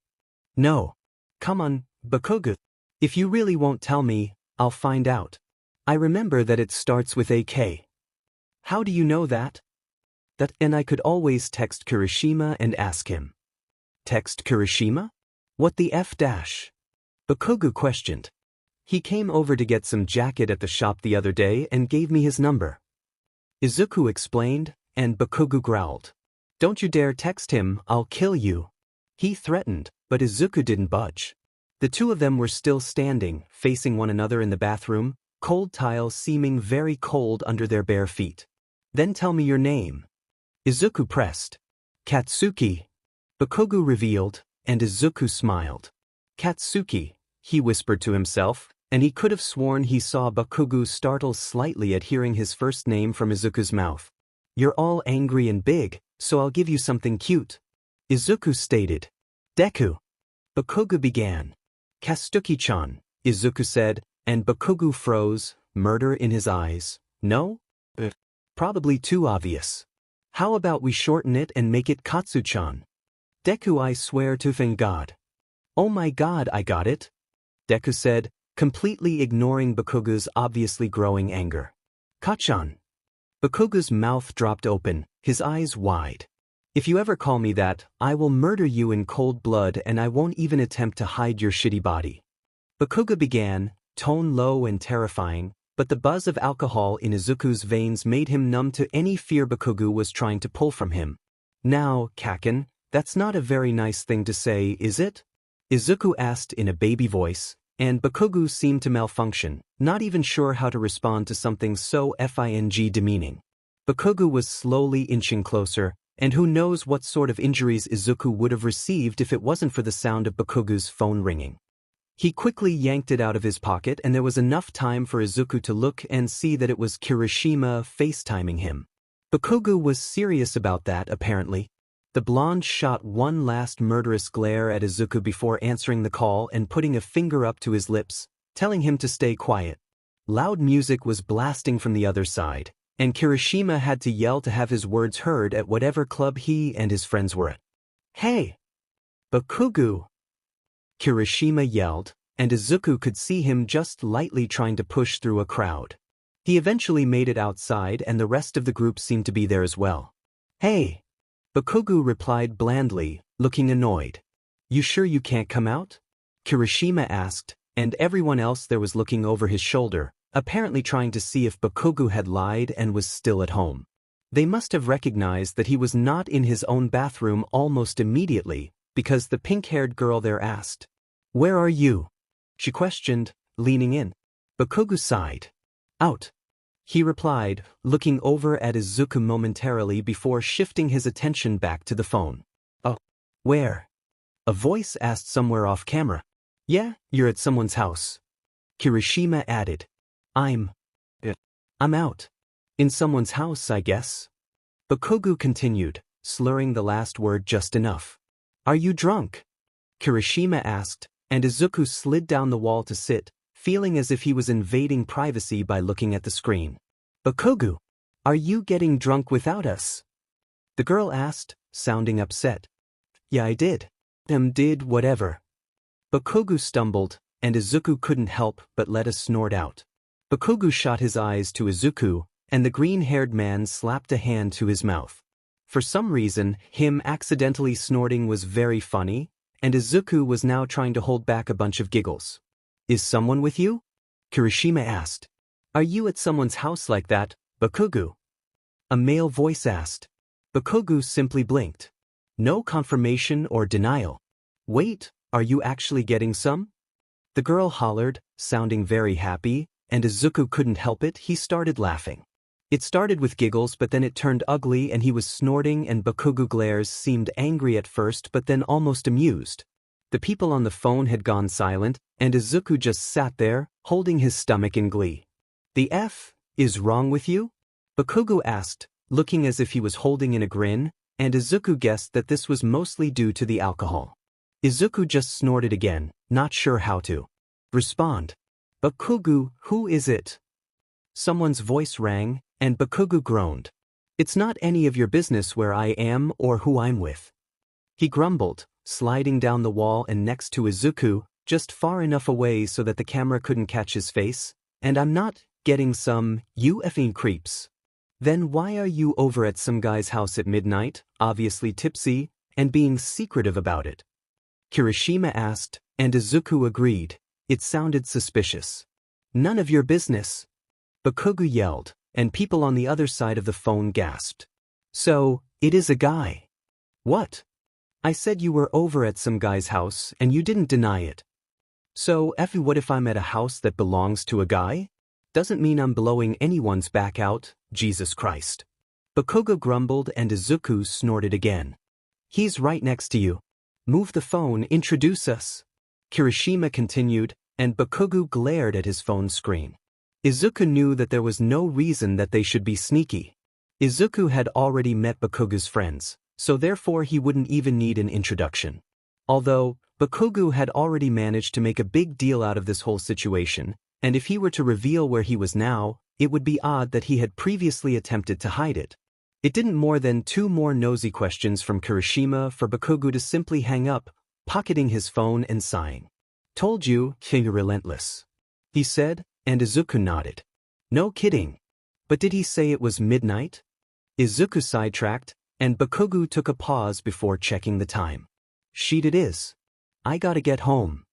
No. Come on, Bakugo. If you really won't tell me, I'll find out. I remember that it starts with AK. How do you know that? And I could always text Kirishima and ask him. Text Kirishima? What the F dash? Bakugo questioned. He came over to get some jacket at the shop the other day and gave me his number. Izuku explained, and Bakugo growled. Don't you dare text him, I'll kill you. He threatened, but Izuku didn't budge. The two of them were still standing, facing one another in the bathroom, cold tiles seeming very cold under their bare feet. Then tell me your name. Izuku pressed. Katsuki. Bakugo revealed, and Izuku smiled. Katsuki, he whispered to himself, and he could have sworn he saw Bakugo startle slightly at hearing his first name from Izuku's mouth. You're all angry and big, so I'll give you something cute. Izuku stated. Deku. Bakugo began. Kastuki-chan, Izuku said, and Bakugo froze, murder in his eyes. No? Probably too obvious. How about we shorten it and make it Katsu-chan? Deku, I swear to God. Oh my god, I got it. Deku said, completely ignoring Bakugo's obviously growing anger. Kachan. Bakugo's mouth dropped open, his eyes wide. If you ever call me that, I will murder you in cold blood and I won't even attempt to hide your shitty body. Bakugo began, tone low and terrifying, but the buzz of alcohol in Izuku's veins made him numb to any fear Bakugo was trying to pull from him. Now, Kaken, that's not a very nice thing to say, is it? Izuku asked in a baby voice, and Bakugo seemed to malfunction, not even sure how to respond to something so demeaning. Bakugo was slowly inching closer, and who knows what sort of injuries Izuku would have received if it wasn't for the sound of Bakugo's phone ringing. He quickly yanked it out of his pocket and there was enough time for Izuku to look and see that it was Kirishima FaceTiming him. Bakugo was serious about that, apparently. The blonde shot one last murderous glare at Izuku before answering the call and putting a finger up to his lips, telling him to stay quiet. Loud music was blasting from the other side, and Kirishima had to yell to have his words heard at whatever club he and his friends were at. Hey! Bakugo! Kirishima yelled, and Izuku could see him just lightly trying to push through a crowd. He eventually made it outside and the rest of the group seemed to be there as well. Hey! Bakugo replied blandly, looking annoyed. You sure you can't come out? Kirishima asked, and everyone else there was looking over his shoulder, apparently trying to see if Bakugo had lied and was still at home. They must have recognized that he was not in his own bathroom almost immediately, because the pink-haired girl there asked, Where are you? She questioned, leaning in. Bakugo sighed. Out. He replied, looking over at Izuku momentarily before shifting his attention back to the phone. Oh. Where? A voice asked somewhere off camera. Yeah, you're at someone's house. Kirishima added. I'm out. In someone's house, I guess. Bakugo continued, slurring the last word just enough. Are you drunk? Kirishima asked, and Izuku slid down the wall to sit, feeling as if he was invading privacy by looking at the screen. Bakugo, are you getting drunk without us? The girl asked, sounding upset. Yeah, I did. Did whatever. Bakugo stumbled, and Izuku couldn't help but let a snort out. Bakugo shot his eyes to Izuku, and the green-haired man slapped a hand to his mouth. For some reason, him accidentally snorting was very funny, and Izuku was now trying to hold back a bunch of giggles. Is someone with you? Kirishima asked. Are you at someone's house like that, Bakugo? A male voice asked. Bakugo simply blinked. No confirmation or denial. Wait, are you actually getting some? The girl hollered, sounding very happy, and Izuku couldn't help it, he started laughing. It started with giggles but then it turned ugly and he was snorting and Bakugo glares seemed angry at first but then almost amused. The people on the phone had gone silent and Izuku just sat there, holding his stomach in glee. The F is wrong with you? Bakugo asked, looking as if he was holding in a grin, and Izuku guessed that this was mostly due to the alcohol. Izuku just snorted again, not sure how to respond. Bakugo, who is it? Someone's voice rang, and Bakugo groaned. It's not any of your business where I am or who I'm with. He grumbled, sliding down the wall and next to Izuku, just far enough away so that the camera couldn't catch his face, and I'm not getting some, you effing creeps. Then why are you over at some guy's house at midnight, obviously tipsy, and being secretive about it? Kirishima asked, and Izuku agreed. It sounded suspicious. None of your business. Bakugo yelled, and people on the other side of the phone gasped. So, it is a guy. What? I said you were over at some guy's house and you didn't deny it. So, what if I'm at a house that belongs to a guy? Doesn't mean I'm blowing anyone's back out, Jesus Christ. Bakugo grumbled and Izuku snorted again. He's right next to you. Move the phone, introduce us. Kirishima continued, and Bakugo glared at his phone screen. Izuku knew that there was no reason that they should be sneaky. Izuku had already met Bakugu's friends, so therefore he wouldn't even need an introduction. Although, Bakugu had already managed to make a big deal out of this whole situation, and if he were to reveal where he was now, it would be odd that he had previously attempted to hide it. It didn't more than 2 more nosy questions from Kirishima for Bakugu to simply hang up, pocketing his phone and sighing. "Told you, you're relentless," he said, and Izuku nodded. "No kidding. But did he say it was midnight?" Izuku sidetracked, and Bakugu took a pause before checking the time. "Sheet it is. I gotta get home,"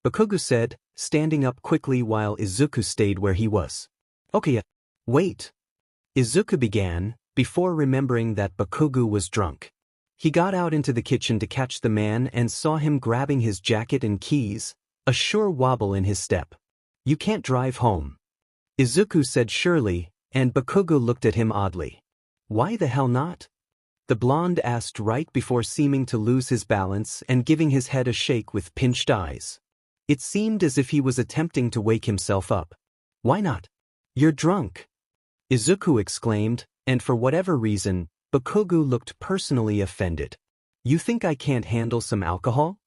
Bakugu said, standing up quickly while Izuku stayed where he was. "Okay, wait," Izuku began, before remembering that Bakugu was drunk. He got out into the kitchen to catch the man and saw him grabbing his jacket and keys, a sure wobble in his step. "You can't drive home," Izuku said surely, and Bakugu looked at him oddly. "Why the hell not?" the blonde asked right before seeming to lose his balance and giving his head a shake with pinched eyes. It seemed as if he was attempting to wake himself up. "Why not?" "You're drunk," Izuku exclaimed, and for whatever reason, Bakugu looked personally offended. "You think I can't handle some alcohol?"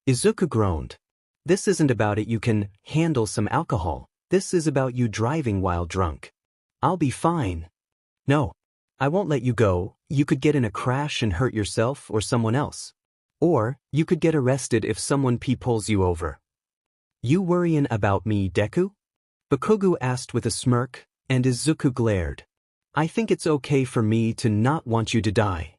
Izuku groaned. "This isn't about it, you can handle some alcohol. This is about you driving while drunk." "I'll be fine." "No. I won't let you go. You could get in a crash and hurt yourself or someone else. Or, you could get arrested if someone pulls you over." "You worryin' about me, Deku?" Bakugu asked with a smirk, and Izuku glared. "I think it's okay for me to not want you to die."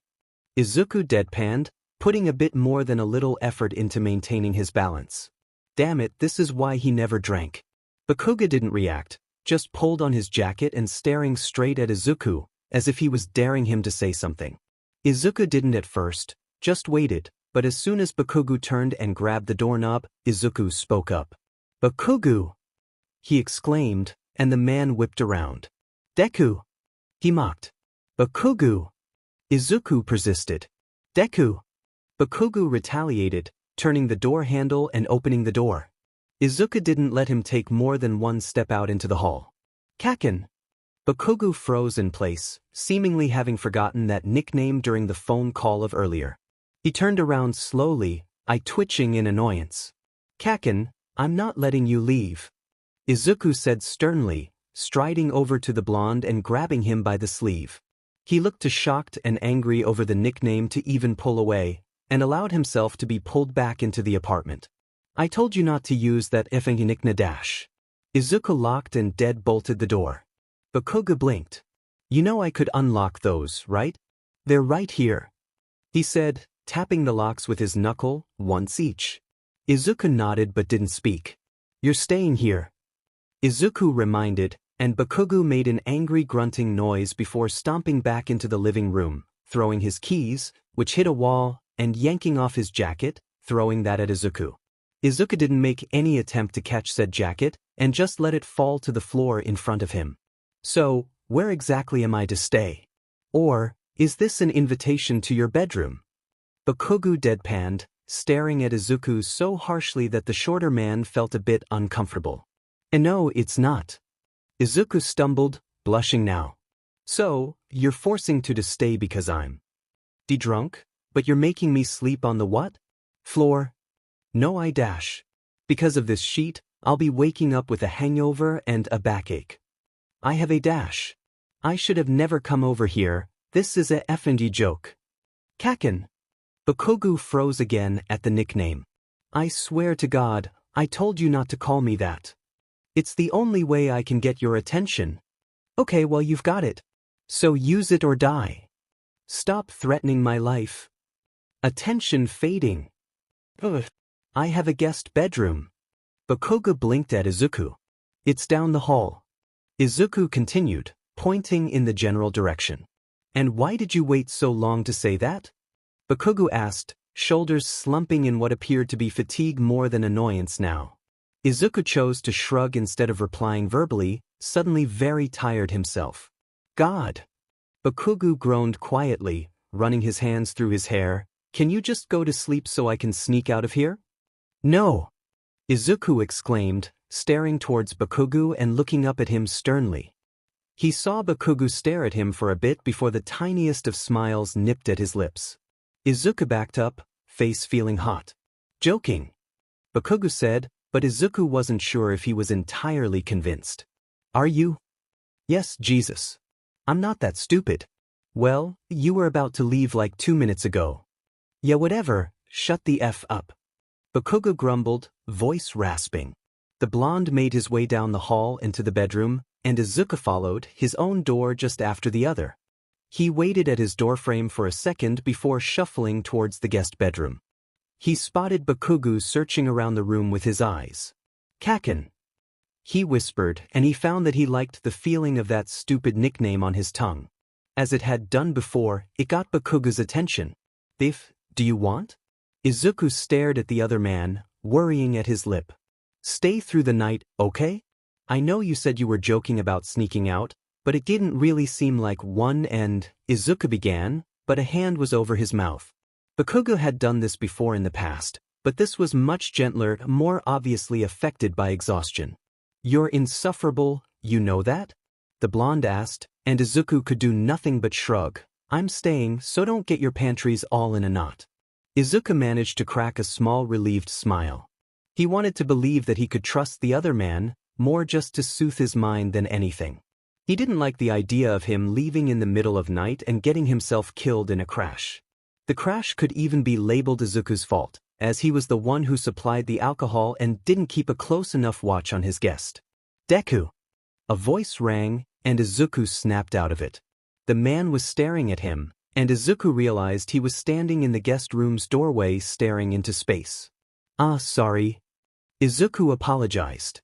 Izuku deadpanned, putting a bit more than a little effort into maintaining his balance. Damn it, this is why he never drank. Bakugu didn't react, just pulled on his jacket and staring straight at Izuku, as if he was daring him to say something. Izuku didn't at first, just waited, but as soon as Bakugu turned and grabbed the doorknob, Izuku spoke up. "Bakugu!" he exclaimed, and the man whipped around. "Deku!" he mocked. "Bakugu!" Izuku persisted. "Deku!" Bakugu retaliated, turning the door handle and opening the door. Izuku didn't let him take more than 1 step out into the hall. "Kaken!" Bakugu froze in place, seemingly having forgotten that nickname during the phone call of earlier. He turned around slowly, eye twitching in annoyance. "Kaken, I'm not letting you leave," Izuku said sternly, striding over to the blonde and grabbing him by the sleeve. He looked too shocked and angry over the nickname to even pull away, and allowed himself to be pulled back into the apartment. "I told you not to use that effing nickname dash." Izuku locked and dead-bolted the door. Bakugu blinked. "You know I could unlock those, right? They're right here," he said, tapping the locks with his knuckle, once each. Izuku nodded but didn't speak. "You're staying here," Izuku reminded, and Bakugu made an angry grunting noise before stomping back into the living room, throwing his keys, which hit a wall, and yanking off his jacket, throwing that at Izuku. Izuku didn't make any attempt to catch said jacket, and just let it fall to the floor in front of him. "So, where exactly am I to stay? Or, is this an invitation to your bedroom?" Bakugu deadpanned, staring at Izuku so harshly that the shorter man felt a bit uncomfortable. "And no, it's not." Izuku stumbled, blushing now. "So, you're forcing to stay because I'm drunk, but you're making me sleep on the what? Floor?" "No, I dash. Because of this sheet, I'll be waking up with a hangover and a backache. I have a dash. I should have never come over here. This is a effing joke." "Kaken!" Bakugu froze again at the nickname. "I swear to God, I told you not to call me that. It's the only way I can get your attention." "Okay, well you've got it. So use it or die. Stop threatening my life." Attention fading. "Ugh. I have a guest bedroom." Bakugu blinked at Izuku. "It's down the hall." Izuku continued, pointing in the general direction. "And why did you wait so long to say that?" Bakugu asked, shoulders slumping in what appeared to be fatigue more than annoyance now. Izuku chose to shrug instead of replying verbally, suddenly very tired himself. "God!" Bakugu groaned quietly, running his hands through his hair. "Can you just go to sleep so I can sneak out of here?" "No!" Izuku exclaimed, staring towards Bakugu and looking up at him sternly. He saw Bakugo stare at him for a bit before the tiniest of smiles nipped at his lips. Izuku backed up, face feeling hot. Joking, Bakugo said, but Izuku wasn't sure if he was entirely convinced. Are you? Yes, Jesus. I'm not that stupid. Well, you were about to leave like 2 minutes ago. Yeah, whatever, shut the F up. Bakugo grumbled, voice rasping. The blonde made his way down the hall into the bedroom, and Izuku followed, his own door just after the other. He waited at his doorframe for a second before shuffling towards the guest bedroom. He spotted Bakugo searching around the room with his eyes. Kaken, he whispered, and he found that he liked the feeling of that stupid nickname on his tongue. As it had done before, it got Bakugo's attention. If, do you want? Izuku stared at the other man, worrying at his lip. Stay through the night, okay? I know you said you were joking about sneaking out, but it didn't really seem like one and, Izuku began, but a hand was over his mouth. Bakugo had done this before in the past, but this was much gentler, more obviously affected by exhaustion. You're insufferable, you know that? The blonde asked, and Izuku could do nothing but shrug. I'm staying, so don't get your pantries all in a knot. Izuku managed to crack a small relieved smile. He wanted to believe that he could trust the other man, more just to soothe his mind than anything. He didn't like the idea of him leaving in the middle of night and getting himself killed in a crash. The crash could even be labeled Izuku's fault, as he was the one who supplied the alcohol and didn't keep a close enough watch on his guest. Deku! A voice rang, and Izuku snapped out of it. The man was staring at him, and Izuku realized he was standing in the guest room's doorway staring into space. Sorry. Izuku apologized.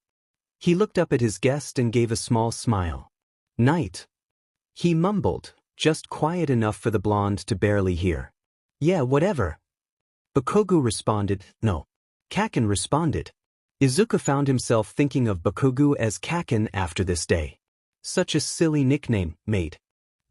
He looked up at his guest and gave a small smile. Night. He mumbled, just quiet enough for the blonde to barely hear. Yeah, whatever. Bakugo responded, no. Kaken responded. Izuku found himself thinking of Bakugo as Kaken after this day. Such a silly nickname, made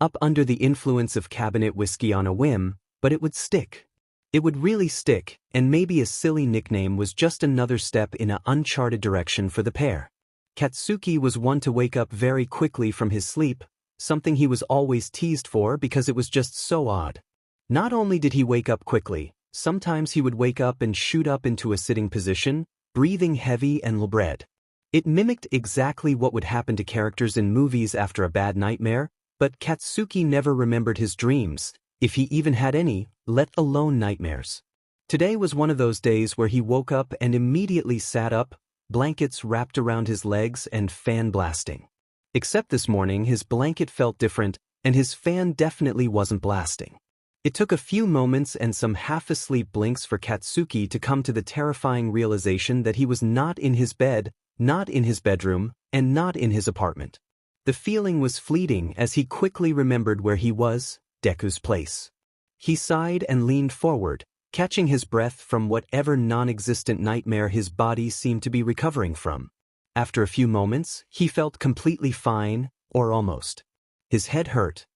up under the influence of cabinet whiskey on a whim, but it would stick. It would really stick, and maybe a silly nickname was just another step in an uncharted direction for the pair. Katsuki was one to wake up very quickly from his sleep, something he was always teased for because it was just so odd. Not only did he wake up quickly, sometimes he would wake up and shoot up into a sitting position, breathing heavy and labred. It mimicked exactly what would happen to characters in movies after a bad nightmare, but Katsuki never remembered his dreams, if he even had any, let alone nightmares. Today was one of those days where he woke up and immediately sat up, blankets wrapped around his legs and fan blasting. Except this morning his blanket felt different, and his fan definitely wasn't blasting. It took a few moments and some half-asleep blinks for Katsuki to come to the terrifying realization that he was not in his bed, not in his bedroom, and not in his apartment. The feeling was fleeting as he quickly remembered where he was, Deku's place. He sighed and leaned forward, catching his breath from whatever non-existent nightmare his body seemed to be recovering from. After a few moments, he felt completely fine, or almost. His head hurt.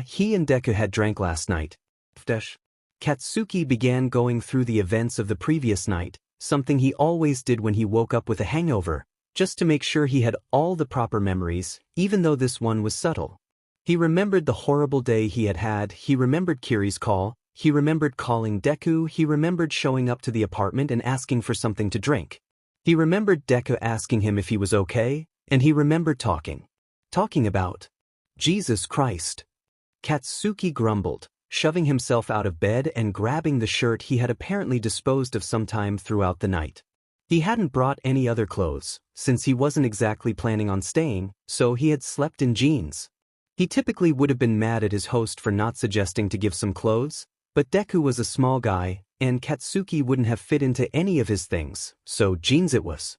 He and Deku had drank last night. Katsuki began going through the events of the previous night, something he always did when he woke up with a hangover, just to make sure he had all the proper memories, even though this one was subtle. He remembered the horrible day he had had, he remembered Kiri's call, he remembered calling Deku, he remembered showing up to the apartment and asking for something to drink. He remembered Deku asking him if he was okay, and he remembered talking about. Jesus Christ. Katsuki grumbled, shoving himself out of bed and grabbing the shirt he had apparently disposed of sometime throughout the night. He hadn't brought any other clothes, since he wasn't exactly planning on staying, so he had slept in jeans. He typically would have been mad at his host for not suggesting to give some clothes, but Deku was a small guy, and Katsuki wouldn't have fit into any of his things, so jeans it was.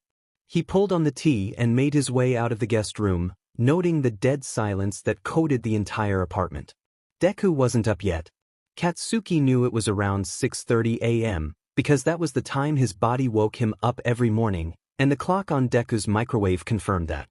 He pulled on the tea and made his way out of the guest room, noting the dead silence that coated the entire apartment. Deku wasn't up yet. Katsuki knew it was around 6:30 a.m., because that was the time his body woke him up every morning, and the clock on Deku's microwave confirmed that.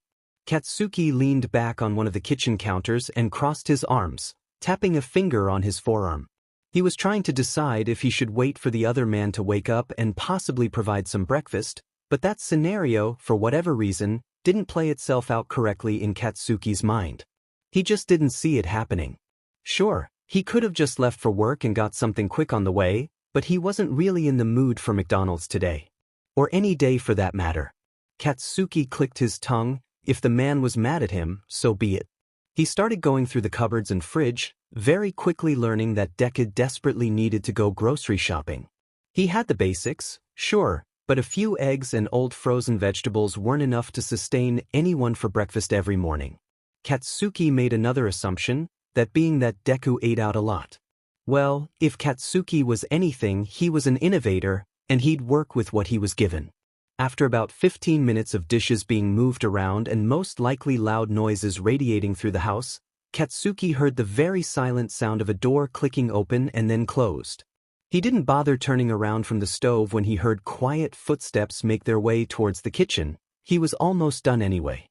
Katsuki leaned back on one of the kitchen counters and crossed his arms, tapping a finger on his forearm. He was trying to decide if he should wait for the other man to wake up and possibly provide some breakfast, but that scenario, for whatever reason, didn't play itself out correctly in Katsuki's mind. He just didn't see it happening. Sure, he could have just left for work and got something quick on the way, but he wasn't really in the mood for McDonald's today. Or any day for that matter. Katsuki clicked his tongue. If the man was mad at him, so be it. He started going through the cupboards and fridge, very quickly learning that Deku desperately needed to go grocery shopping. He had the basics, sure, but a few eggs and old frozen vegetables weren't enough to sustain anyone for breakfast every morning. Katsuki made another assumption, that being that Deku ate out a lot. Well, if Katsuki was anything, he was an innovator, and he'd work with what he was given. After about 15 minutes of dishes being moved around and most likely loud noises radiating through the house, Katsuki heard the very silent sound of a door clicking open and then closed. He didn't bother turning around from the stove when he heard quiet footsteps make their way towards the kitchen. He was almost done anyway.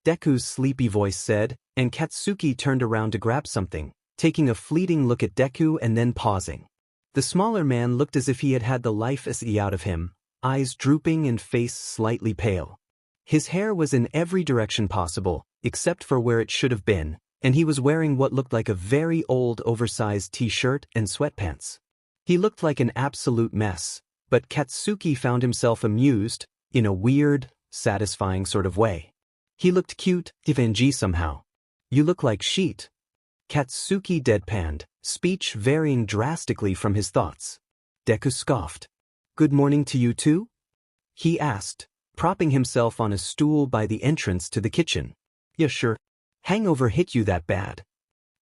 Deku's sleepy voice said, and Katsuki turned around to grab something, taking a fleeting look at Deku and then pausing. The smaller man looked as if he had had the life out of him, eyes drooping and face slightly pale. His hair was in every direction possible, except for where it should have been, and he was wearing what looked like a very old oversized t-shirt and sweatpants. He looked like an absolute mess, but Katsuki found himself amused, in a weird, satisfying sort of way. He looked cute, FNG somehow. You look like sheet. Katsuki deadpanned, speech varying drastically from his thoughts. Deku scoffed. Good morning to you too? He asked, propping himself on a stool by the entrance to the kitchen. Yeah, sure. Hangover hit you that bad?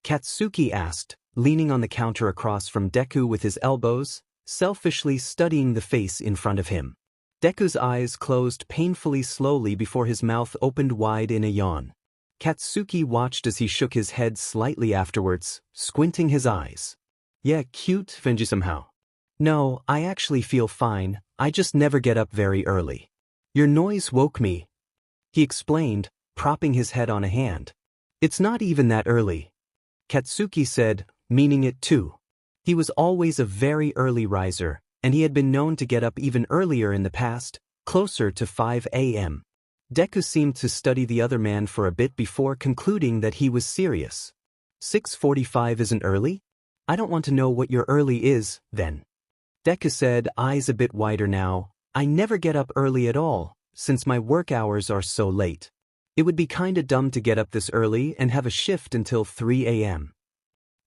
Katsuki asked, leaning on the counter across from Deku with his elbows, selfishly studying the face in front of him. Deku's eyes closed painfully slowly before his mouth opened wide in a yawn. Katsuki watched as he shook his head slightly afterwards, squinting his eyes. Yeah, cute, Venji somehow. No, I actually feel fine, I just never get up very early. Your noise woke me. He explained, propping his head on a hand. It's not even that early. Katsuki said, meaning it too. He was always a very early riser, and he had been known to get up even earlier in the past, closer to 5 a.m. Deku seemed to study the other man for a bit before concluding that he was serious. 6:45 isn't early? I don't want to know what your early is, then. Deku said, eyes a bit wider now. I never get up early at all, since my work hours are so late. It would be kinda dumb to get up this early and have a shift until 3 a.m.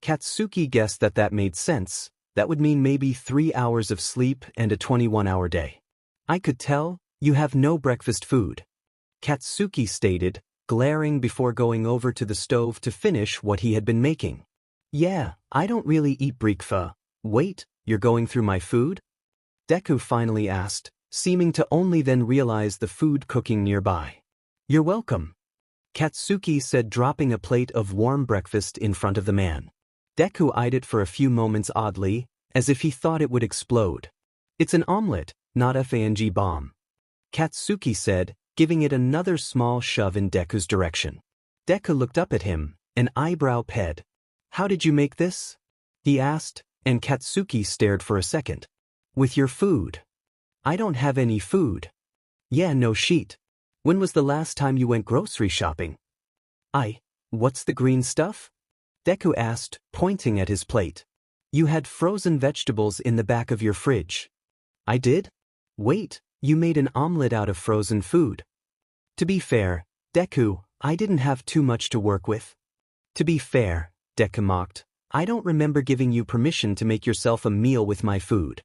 Katsuki guessed that made sense. That would mean maybe 3 hours of sleep and a 21-hour day. I could tell, you have no breakfast food. Katsuki stated, glaring before going over to the stove to finish what he had been making. Yeah, I don't really eat breakfast. Wait, you're going through my food? Deku finally asked, seeming to only then realize the food cooking nearby. You're welcome. Katsuki said, dropping a plate of warm breakfast in front of the man. Deku eyed it for a few moments oddly, as if he thought it would explode. It's an omelette, not a FANG bomb. Katsuki said, giving it another small shove in Deku's direction. Deku looked up at him, an eyebrow ped. How did you make this? He asked, and Katsuki stared for a second. With your food. I don't have any food. Yeah, no sheet. When was the last time you went grocery shopping? What's the green stuff? Deku asked, pointing at his plate. You had frozen vegetables in the back of your fridge. I did? Wait, you made an omelette out of frozen food. To be fair, Deku, I didn't have too much to work with. To be fair, Deku mocked, I don't remember giving you permission to make yourself a meal with my food.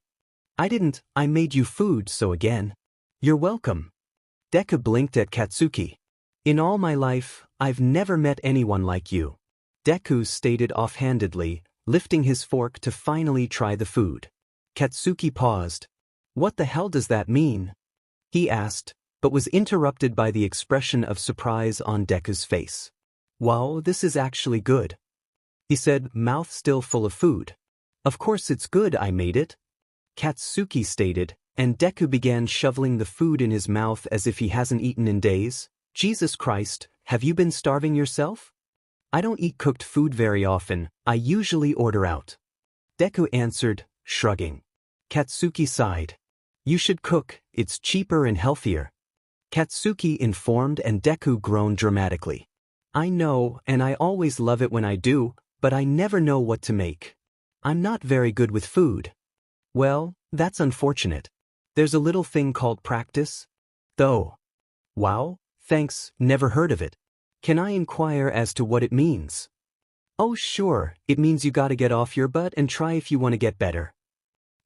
I didn't, I made you food, so again. You're welcome. Deku blinked at Katsuki. In all my life, I've never met anyone like you. Deku stated offhandedly, lifting his fork to finally try the food. Katsuki paused. What the hell does that mean? He asked, but was interrupted by the expression of surprise on Deku's face. Wow, this is actually good. He said, mouth still full of food. Of course it's good, I made it. Katsuki stated, and Deku began shoveling the food in his mouth as if he hasn't eaten in days. Jesus Christ, have you been starving yourself? I don't eat cooked food very often, I usually order out. Deku answered, shrugging. Katsuki sighed. You should cook, it's cheaper and healthier. Katsuki informed, and Deku groaned dramatically. I know, and I always love it when I do, but I never know what to make. I'm not very good with food. Well, that's unfortunate. There's a little thing called practice. Though. Wow, thanks, never heard of it. Can I inquire as to what it means? Oh sure, it means you gotta get off your butt and try if you wanna get better.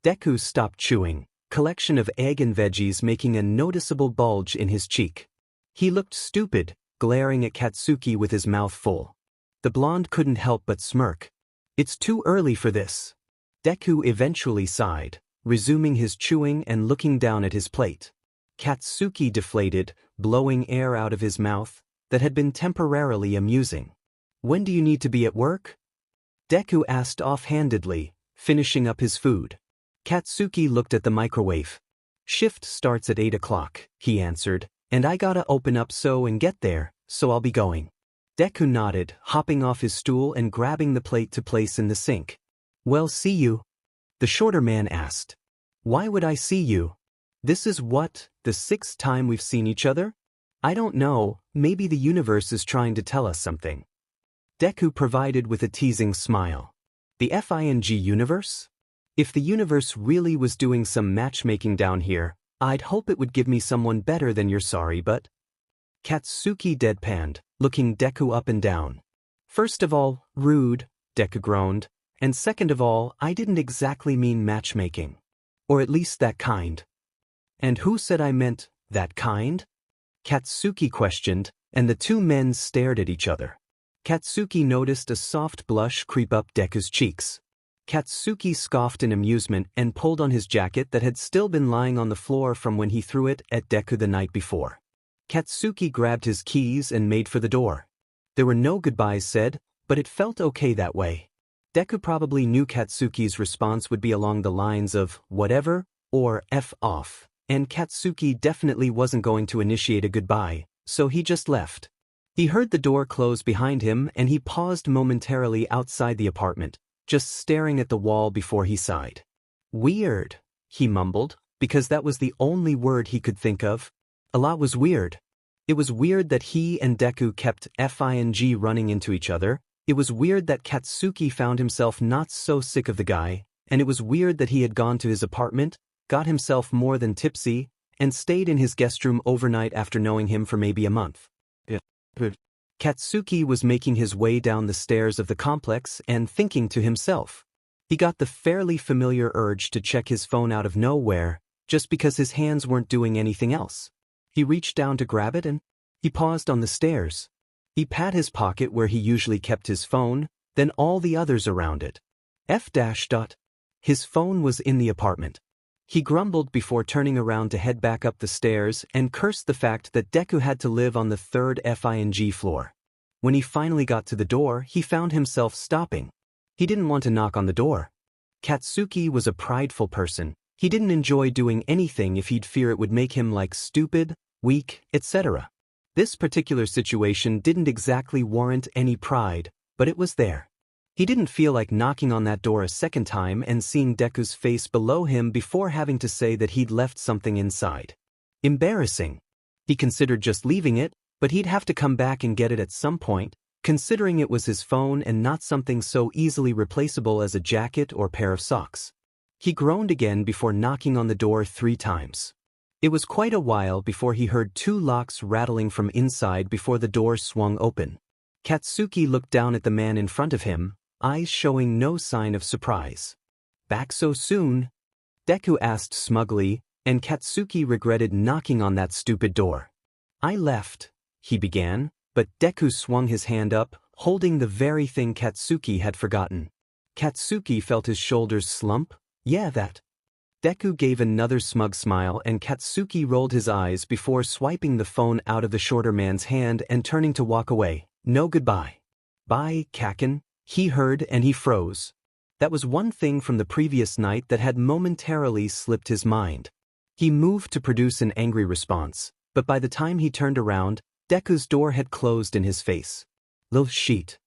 Deku stopped chewing, collection of egg and veggies making a noticeable bulge in his cheek. He looked stupid, glaring at Katsuki with his mouth full. The blonde couldn't help but smirk. It's too early for this. Deku eventually sighed, resuming his chewing and looking down at his plate. Katsuki deflated, blowing air out of his mouth that had been temporarily amusing. When do you need to be at work? Deku asked offhandedly, finishing up his food. Katsuki looked at the microwave. Shift starts at 8 o'clock, he answered, and I gotta open up and get there, so I'll be going. Deku nodded, hopping off his stool and grabbing the plate to place in the sink. Well, see you? The shorter man asked. Why would I see you? This is what, the sixth time we've seen each other? I don't know, maybe the universe is trying to tell us something. Deku provided with a teasing smile. The FING universe? If the universe really was doing some matchmaking down here, I'd hope it would give me someone better than you're sorry but... Katsuki deadpanned, looking Deku up and down. First of all, rude, Deku groaned, and second of all, I didn't exactly mean matchmaking. Or at least that kind. And who said I meant that kind? Katsuki questioned, and the two men stared at each other. Katsuki noticed a soft blush creep up Deku's cheeks. Katsuki scoffed in amusement and pulled on his jacket that had still been lying on the floor from when he threw it at Deku the night before. Katsuki grabbed his keys and made for the door. There were no goodbyes said, but it felt okay that way. Deku probably knew Katsuki's response would be along the lines of whatever or F off, and Katsuki definitely wasn't going to initiate a goodbye, so he just left. He heard the door close behind him and he paused momentarily outside the apartment, just staring at the wall before he sighed. Weird, he mumbled, because that was the only word he could think of. A lot was weird. It was weird that he and Deku kept FING running into each other. It was weird that Katsuki found himself not so sick of the guy, and it was weird that he had gone to his apartment, got himself more than tipsy, and stayed in his guest room overnight after knowing him for maybe a month. Katsuki was making his way down the stairs of the complex and thinking to himself. He got the fairly familiar urge to check his phone out of nowhere, just because his hands weren't doing anything else. He reached down to grab it and he paused on the stairs. He pat his pocket where he usually kept his phone, then all the others around it. His phone was in the apartment. He grumbled before turning around to head back up the stairs and cursed the fact that Deku had to live on the third FING floor. When he finally got to the door, he found himself stopping. He didn't want to knock on the door. Katsuki was a prideful person. He didn't enjoy doing anything if he'd fear it would make him like stupid, weak, etc. This particular situation didn't exactly warrant any pride, but it was there. He didn't feel like knocking on that door a second time and seeing Deku's face below him before having to say that he'd left something inside. Embarrassing. He considered just leaving it, but he'd have to come back and get it at some point, considering it was his phone and not something so easily replaceable as a jacket or pair of socks. He groaned again before knocking on the door 3 times. It was quite a while before he heard 2 locks rattling from inside before the door swung open. Katsuki looked down at the man in front of him, eyes showing no sign of surprise. Back so soon? Deku asked smugly, and Katsuki regretted knocking on that stupid door. I left, he began, but Deku swung his hand up, holding the very thing Katsuki had forgotten. Katsuki felt his shoulders slump. Yeah, that. Deku gave another smug smile and Katsuki rolled his eyes before swiping the phone out of the shorter man's hand and turning to walk away. No goodbye. Bye, Kaken, he heard and he froze. That was one thing from the previous night that had momentarily slipped his mind. He moved to produce an angry response, but by the time he turned around, Deku's door had closed in his face. Lil shit.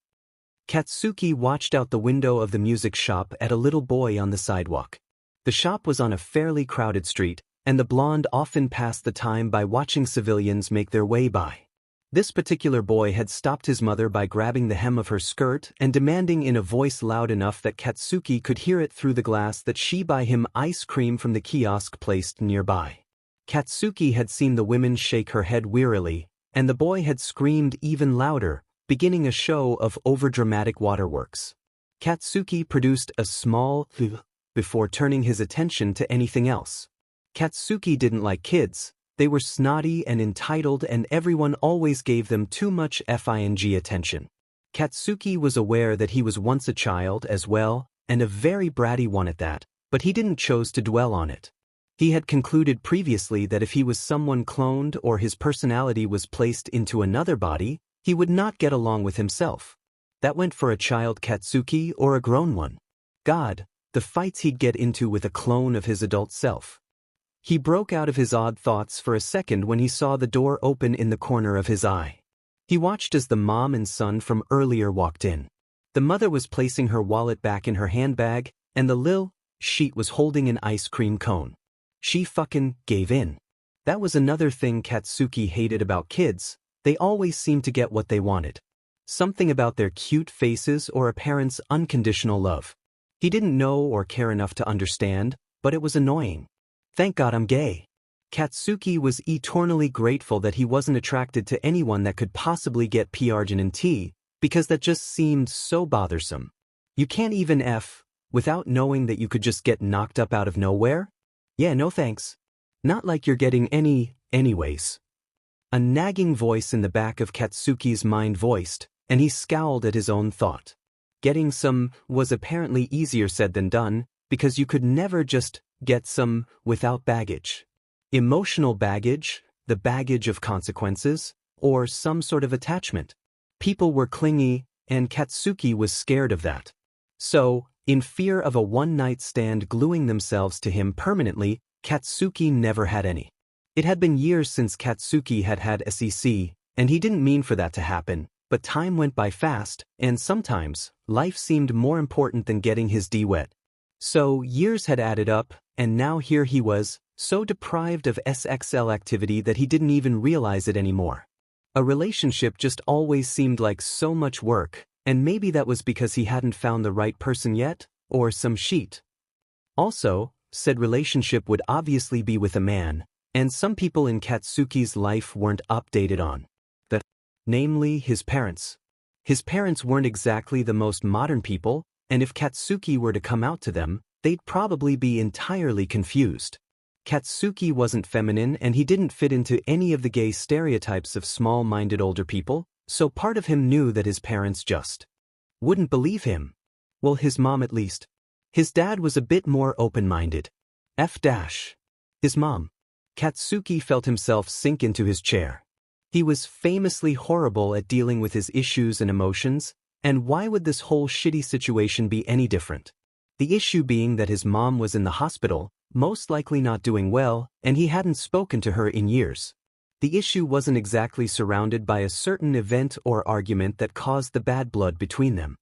Katsuki watched out the window of the music shop at a little boy on the sidewalk. The shop was on a fairly crowded street, and the blonde often passed the time by watching civilians make their way by. This particular boy had stopped his mother by grabbing the hem of her skirt and demanding in a voice loud enough that Katsuki could hear it through the glass that she buy him ice cream from the kiosk placed nearby. Katsuki had seen the women shake her head wearily, and the boy had screamed even louder, beginning a show of overdramatic waterworks. Katsuki produced a small before turning his attention to anything else. Katsuki didn't like kids. They were snotty and entitled, and everyone always gave them too much FING attention. Katsuki was aware that he was once a child as well, and a very bratty one at that, but he didn't choose to dwell on it. He had concluded previously that if he was someone cloned or his personality was placed into another body, he would not get along with himself. That went for a child Katsuki or a grown one. God, the fights he'd get into with a clone of his adult self. He broke out of his odd thoughts for a second when he saw the door open in the corner of his eye. He watched as the mom and son from earlier walked in. The mother was placing her wallet back in her handbag, and the lil sheet was holding an ice cream cone. She fucking gave in. That was another thing Katsuki hated about kids. They always seemed to get what they wanted. Something about their cute faces or a parent's unconditional love. He didn't know or care enough to understand, but it was annoying. Thank God I'm gay. Katsuki was eternally grateful that he wasn't attracted to anyone that could possibly get PRGNT, because that just seemed so bothersome. You can't even F without knowing that you could just get knocked up out of nowhere? Yeah, no thanks. Not like you're getting anyways. A nagging voice in the back of Katsuki's mind voiced, and he scowled at his own thought. Getting some was apparently easier said than done, because you could never just get some without baggage. Emotional baggage, the baggage of consequences, or some sort of attachment. People were clingy, and Katsuki was scared of that. So, in fear of a one-night stand gluing themselves to him permanently, Katsuki never had any. It had been years since Katsuki had had SEC, and he didn't mean for that to happen, but time went by fast, and sometimes, life seemed more important than getting his D wet. So, years had added up, and now here he was, so deprived of SXL activity that he didn't even realize it anymore. A relationship just always seemed like so much work, and maybe that was because he hadn't found the right person yet, or some shit. Also, said relationship would obviously be with a man, and some people in Katsuki's life weren't updated on that, namely his parents. His parents weren't exactly the most modern people, and if Katsuki were to come out to them, they'd probably be entirely confused. Katsuki wasn't feminine and he didn't fit into any of the gay stereotypes of small-minded older people, so part of him knew that his parents just wouldn't believe him. Well, his mom at least. His dad was a bit more open-minded. His mom. Katsuki felt himself sink into his chair. He was famously horrible at dealing with his issues and emotions, and why would this whole shitty situation be any different? The issue being that his mom was in the hospital, most likely not doing well, and he hadn't spoken to her in years. The issue wasn't exactly surrounded by a certain event or argument that caused the bad blood between them.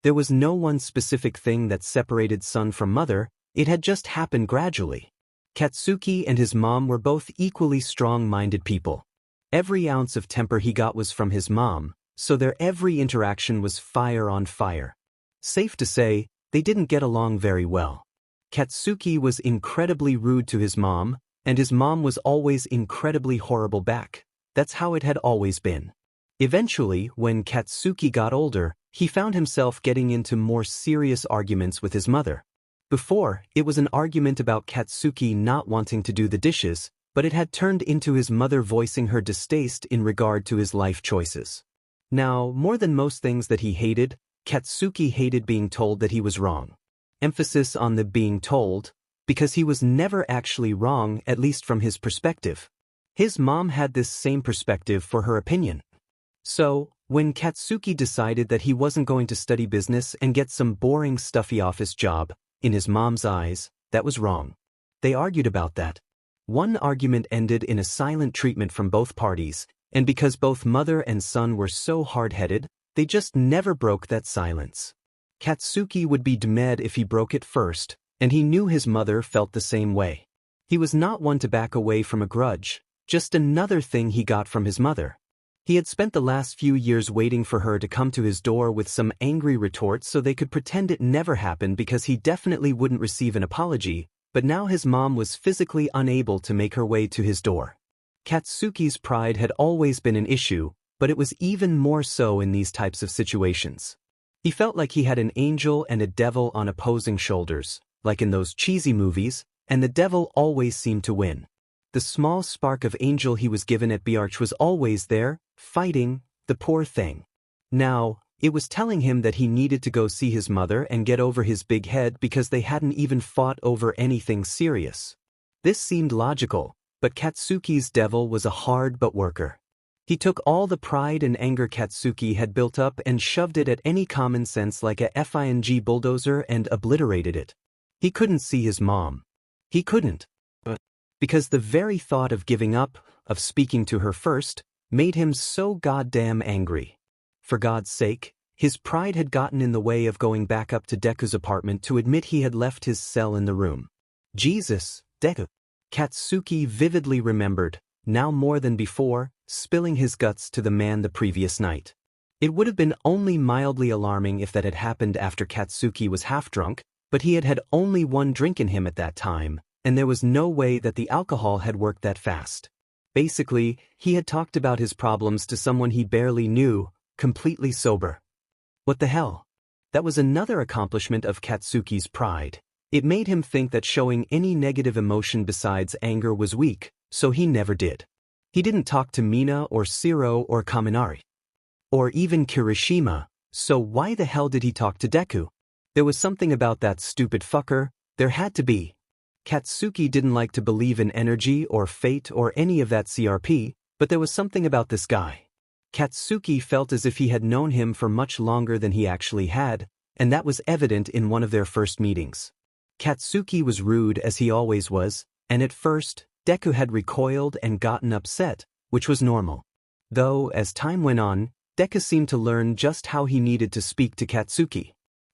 There was no one specific thing that separated son from mother, it had just happened gradually. Katsuki and his mom were both equally strong-minded people. Every ounce of temper he got was from his mom, so their every interaction was fire on fire. Safe to say, they didn't get along very well. Katsuki was incredibly rude to his mom, and his mom was always incredibly horrible back. That's how it had always been. Eventually, when Katsuki got older, he found himself getting into more serious arguments with his mother. Before, it was an argument about Katsuki not wanting to do the dishes, but it had turned into his mother voicing her distaste in regard to his life choices. Now, more than most things that he hated, Katsuki hated being told that he was wrong. Emphasis on the being told, because he was never actually wrong, at least from his perspective. His mom had this same perspective for her opinion. So, when Katsuki decided that he wasn't going to study business and get some boring stuffy office job, in his mom's eyes, that was wrong. They argued about that. One argument ended in a silent treatment from both parties, and because both mother and son were so hard-headed, they just never broke that silence. Katsuki would be demed if he broke it first, and he knew his mother felt the same way. He was not one to back away from a grudge, just another thing he got from his mother. He had spent the last few years waiting for her to come to his door with some angry retorts so they could pretend it never happened because he definitely wouldn't receive an apology, but now his mom was physically unable to make her way to his door. Katsuki's pride had always been an issue, but it was even more so in these types of situations. He felt like he had an angel and a devil on opposing shoulders, like in those cheesy movies, and the devil always seemed to win. The small spark of angel he was given at Bjarch was always there, fighting the poor thing. Now, it was telling him that he needed to go see his mother and get over his big head because they hadn't even fought over anything serious. This seemed logical, but Katsuki's devil was a hard but worker. He took all the pride and anger Katsuki had built up and shoved it at any common sense like a FING bulldozer and obliterated it. He couldn't see his mom. He couldn't. Because the very thought of giving up, of speaking to her first, made him so goddamn angry. For God's sake, his pride had gotten in the way of going back up to Deku's apartment to admit he had left his cell in the room. Jesus, Deku. Katsuki vividly remembered, now more than before, spilling his guts to the man the previous night. It would have been only mildly alarming if that had happened after Katsuki was half drunk, but he had had only one drink in him at that time, and there was no way that the alcohol had worked that fast. Basically, he had talked about his problems to someone he barely knew, completely sober. What the hell? That was another accomplishment of Katsuki's pride. It made him think that showing any negative emotion besides anger was weak, so he never did. He didn't talk to Mina or Shiro or Kaminari. Or even Kirishima, so why the hell did he talk to Deku? There was something about that stupid fucker, there had to be. Katsuki didn't like to believe in energy or fate or any of that CRP, but there was something about this guy. Katsuki felt as if he had known him for much longer than he actually had, and that was evident in one of their first meetings. Katsuki was rude as he always was, and at first, Deku had recoiled and gotten upset, which was normal. Though, as time went on, Deku seemed to learn just how he needed to speak to Katsuki.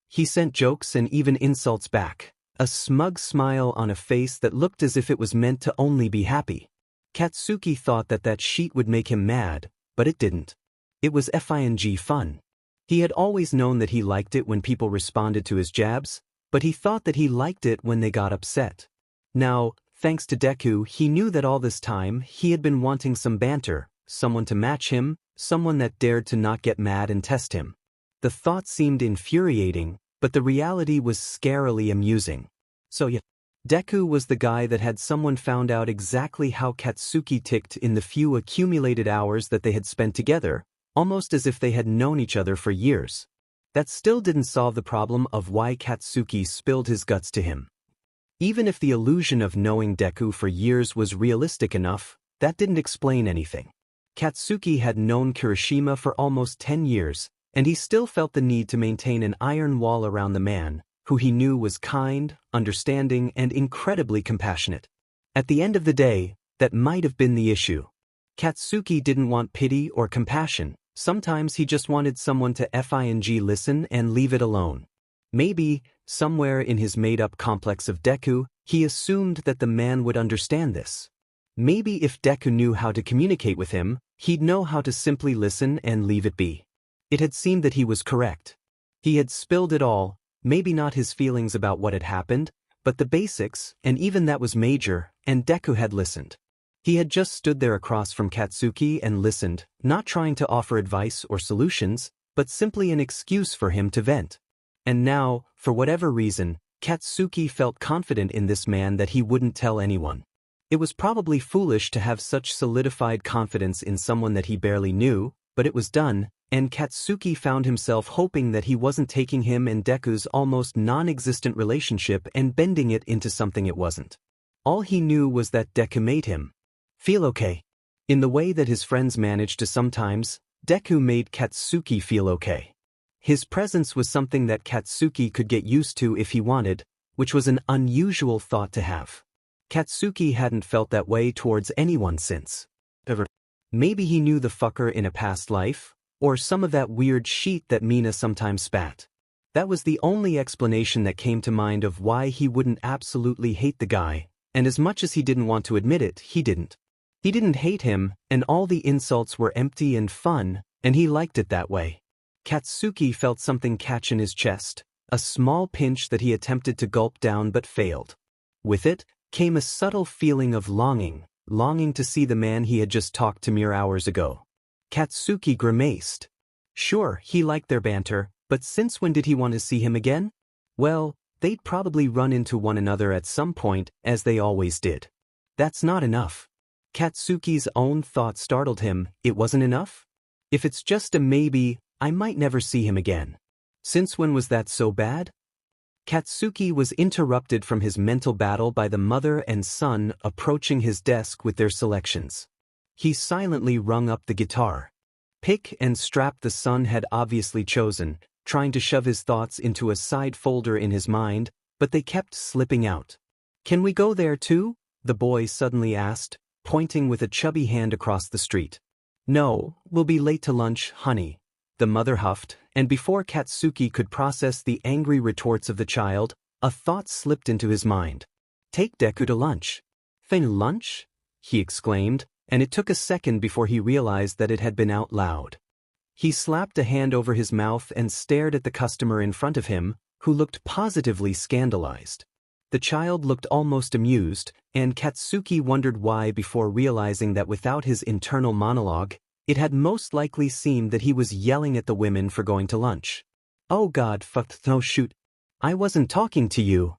He sent jokes and even insults back, a smug smile on a face that looked as if it was meant to only be happy. Katsuki thought that that sheet would make him mad, but it didn't. It was FING fun. He had always known that he liked it when people responded to his jabs, but he thought that he liked it when they got upset. Now, thanks to Deku, he knew that all this time he had been wanting some banter, someone to match him, someone that dared to not get mad and test him. The thought seemed infuriating, but the reality was scarily amusing. So yeah, Deku was the guy that had someone found out exactly how Katsuki ticked in the few accumulated hours that they had spent together, almost as if they had known each other for years. That still didn't solve the problem of why Katsuki spilled his guts to him. Even if the illusion of knowing Deku for years was realistic enough, that didn't explain anything. Katsuki had known Kirishima for almost 10 years, and he still felt the need to maintain an iron wall around the man, who he knew was kind, understanding, and incredibly compassionate. At the end of the day, that might have been the issue. Katsuki didn't want pity or compassion, sometimes he just wanted someone to FING listen and leave it alone. Maybe, somewhere in his made-up complex of Deku, he assumed that the man would understand this. Maybe if Deku knew how to communicate with him, he'd know how to simply listen and leave it be. It had seemed that he was correct. He had spilled it all, maybe not his feelings about what had happened, but the basics, and even that was major, and Deku had listened. He had just stood there across from Katsuki and listened, not trying to offer advice or solutions, but simply an excuse for him to vent. And now, for whatever reason, Katsuki felt confident in this man that he wouldn't tell anyone. It was probably foolish to have such solidified confidence in someone that he barely knew, but it was done, and Katsuki found himself hoping that he wasn't taking him and Deku's almost non-existent relationship and bending it into something it wasn't. All he knew was that Deku made him feel okay. In the way that his friends managed to sometimes, Deku made Katsuki feel okay. His presence was something that Katsuki could get used to if he wanted, which was an unusual thought to have. Katsuki hadn't felt that way towards anyone since. Ever. Maybe he knew the fucker in a past life, or some of that weird sheet that Mina sometimes spat. That was the only explanation that came to mind of why he wouldn't absolutely hate the guy, and as much as he didn't want to admit it, he didn't. He didn't hate him, and all the insults were empty and fun, and he liked it that way. Katsuki felt something catch in his chest, a small pinch that he attempted to gulp down but failed. With it came a subtle feeling of longing to see the man he had just talked to mere hours ago. Katsuki grimaced. Sure, he liked their banter, but since when did he want to see him again? Well, they'd probably run into one another at some point, as they always did. That's not enough. Katsuki's own thought startled him. It wasn't enough? If it's just a maybe, I might never see him again. Since when was that so bad? Katsuki was interrupted from his mental battle by the mother and son approaching his desk with their selections. He silently rung up the guitar. Pick and strap the son had obviously chosen, trying to shove his thoughts into a side folder in his mind, but they kept slipping out. Can we go there too? The boy suddenly asked, pointing with a chubby hand across the street. No, we'll be late to lunch, honey, the mother huffed, and before Katsuki could process the angry retorts of the child, a thought slipped into his mind. Take Deku to lunch. Thing lunch? He exclaimed, and it took a second before he realized that it had been out loud. He slapped a hand over his mouth and stared at the customer in front of him, who looked positively scandalized. The child looked almost amused, and Katsuki wondered why before realizing that without his internal monologue, it had most likely seemed that he was yelling at the women for going to lunch. Oh God, no shoot. I wasn't talking to you.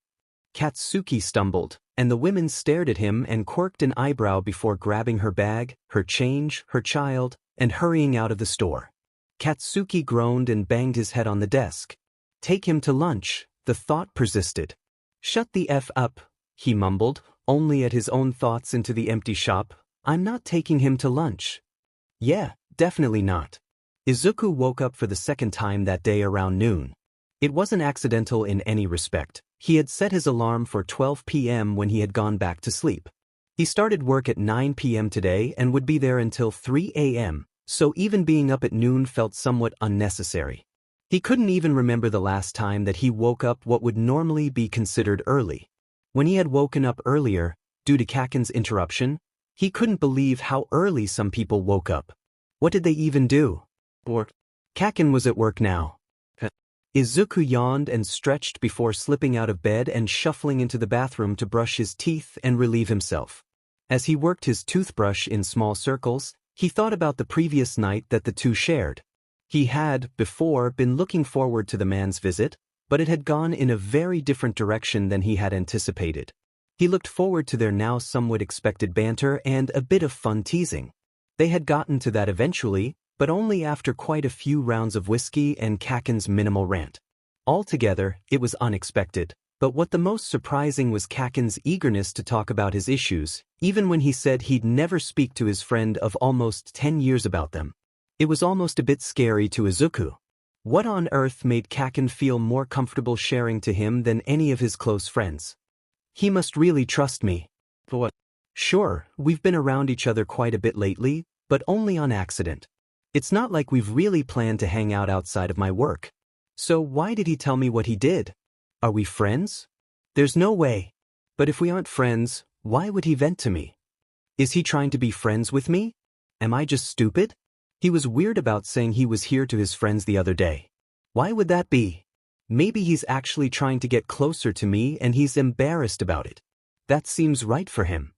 Katsuki stumbled, and the women stared at him and quirked an eyebrow before grabbing her bag, her change, her child, and hurrying out of the store. Katsuki groaned and banged his head on the desk. Take him to lunch, the thought persisted. Shut the F up, he mumbled, only at his own thoughts into the empty shop. I'm not taking him to lunch. Yeah, definitely not. Izuku woke up for the second time that day around noon. It wasn't accidental in any respect. He had set his alarm for 12 p.m. when he had gone back to sleep. He started work at 9 p.m. today and would be there until 3 a.m., so even being up at noon felt somewhat unnecessary. He couldn't even remember the last time that he woke up what would normally be considered early. When he had woken up earlier, due to Kaken's interruption, he couldn't believe how early some people woke up. What did they even do? Or, Kaken was at work now. Izuku yawned and stretched before slipping out of bed and shuffling into the bathroom to brush his teeth and relieve himself. As he worked his toothbrush in small circles, he thought about the previous night that the two shared. He had, before, been looking forward to the man's visit, but it had gone in a very different direction than he had anticipated. He looked forward to their now somewhat expected banter and a bit of fun teasing. They had gotten to that eventually, but only after quite a few rounds of whiskey and Kaken's minimal rant. Altogether, it was unexpected, but what the most surprising was Kaken's eagerness to talk about his issues, even when he said he'd never speak to his friend of almost 10 years about them. It was almost a bit scary to Izuku. What on earth made Kaken feel more comfortable sharing to him than any of his close friends? He must really trust me. For what? Sure, we've been around each other quite a bit lately, but only on accident. It's not like we've really planned to hang out outside of my work. So why did he tell me what he did? Are we friends? There's no way. But if we aren't friends, why would he vent to me? Is he trying to be friends with me? Am I just stupid? He was weird about saying he was here to his friends the other day. Why would that be? Maybe he's actually trying to get closer to me and he's embarrassed about it. That seems right for him.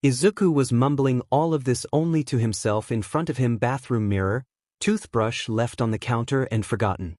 Izuku was mumbling all of this only to himself in front of him bathroom mirror, toothbrush left on the counter and forgotten.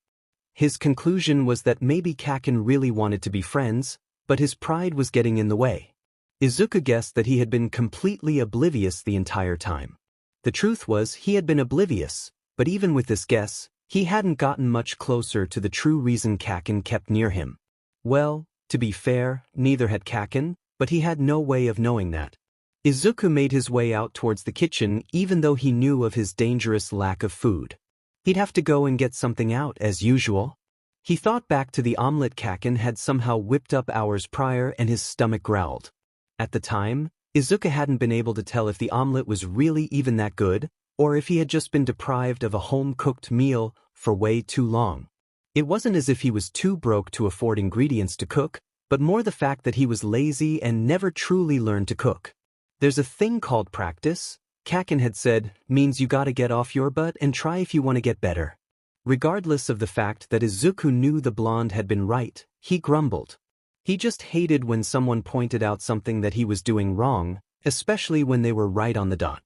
His conclusion was that maybe Kaken really wanted to be friends, but his pride was getting in the way. Izuku guessed that he had been completely oblivious the entire time. The truth was he had been oblivious, but even with this guess, he hadn't gotten much closer to the true reason Kaken kept near him. Well, to be fair, neither had Kaken, but he had no way of knowing that. Izuku made his way out towards the kitchen even though he knew of his dangerous lack of food. He'd have to go and get something out as usual. He thought back to the omelet Kaken had somehow whipped up hours prior and his stomach growled. At the time, Izuku hadn't been able to tell if the omelet was really even that good, or if he had just been deprived of a home-cooked meal for way too long. It wasn't as if he was too broke to afford ingredients to cook, but more the fact that he was lazy and never truly learned to cook. There's a thing called practice, Kakin had said, means you gotta get off your butt and try if you want to get better. Regardless of the fact that Izuku knew the blonde had been right, he grumbled. He just hated when someone pointed out something that he was doing wrong, especially when they were right on the dot.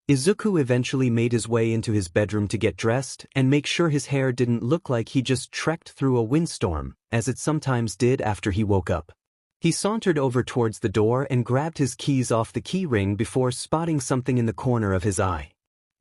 Izuku eventually made his way into his bedroom to get dressed and make sure his hair didn't look like he just trekked through a windstorm, as it sometimes did after he woke up. He sauntered over towards the door and grabbed his keys off the key ring before spotting something in the corner of his eye.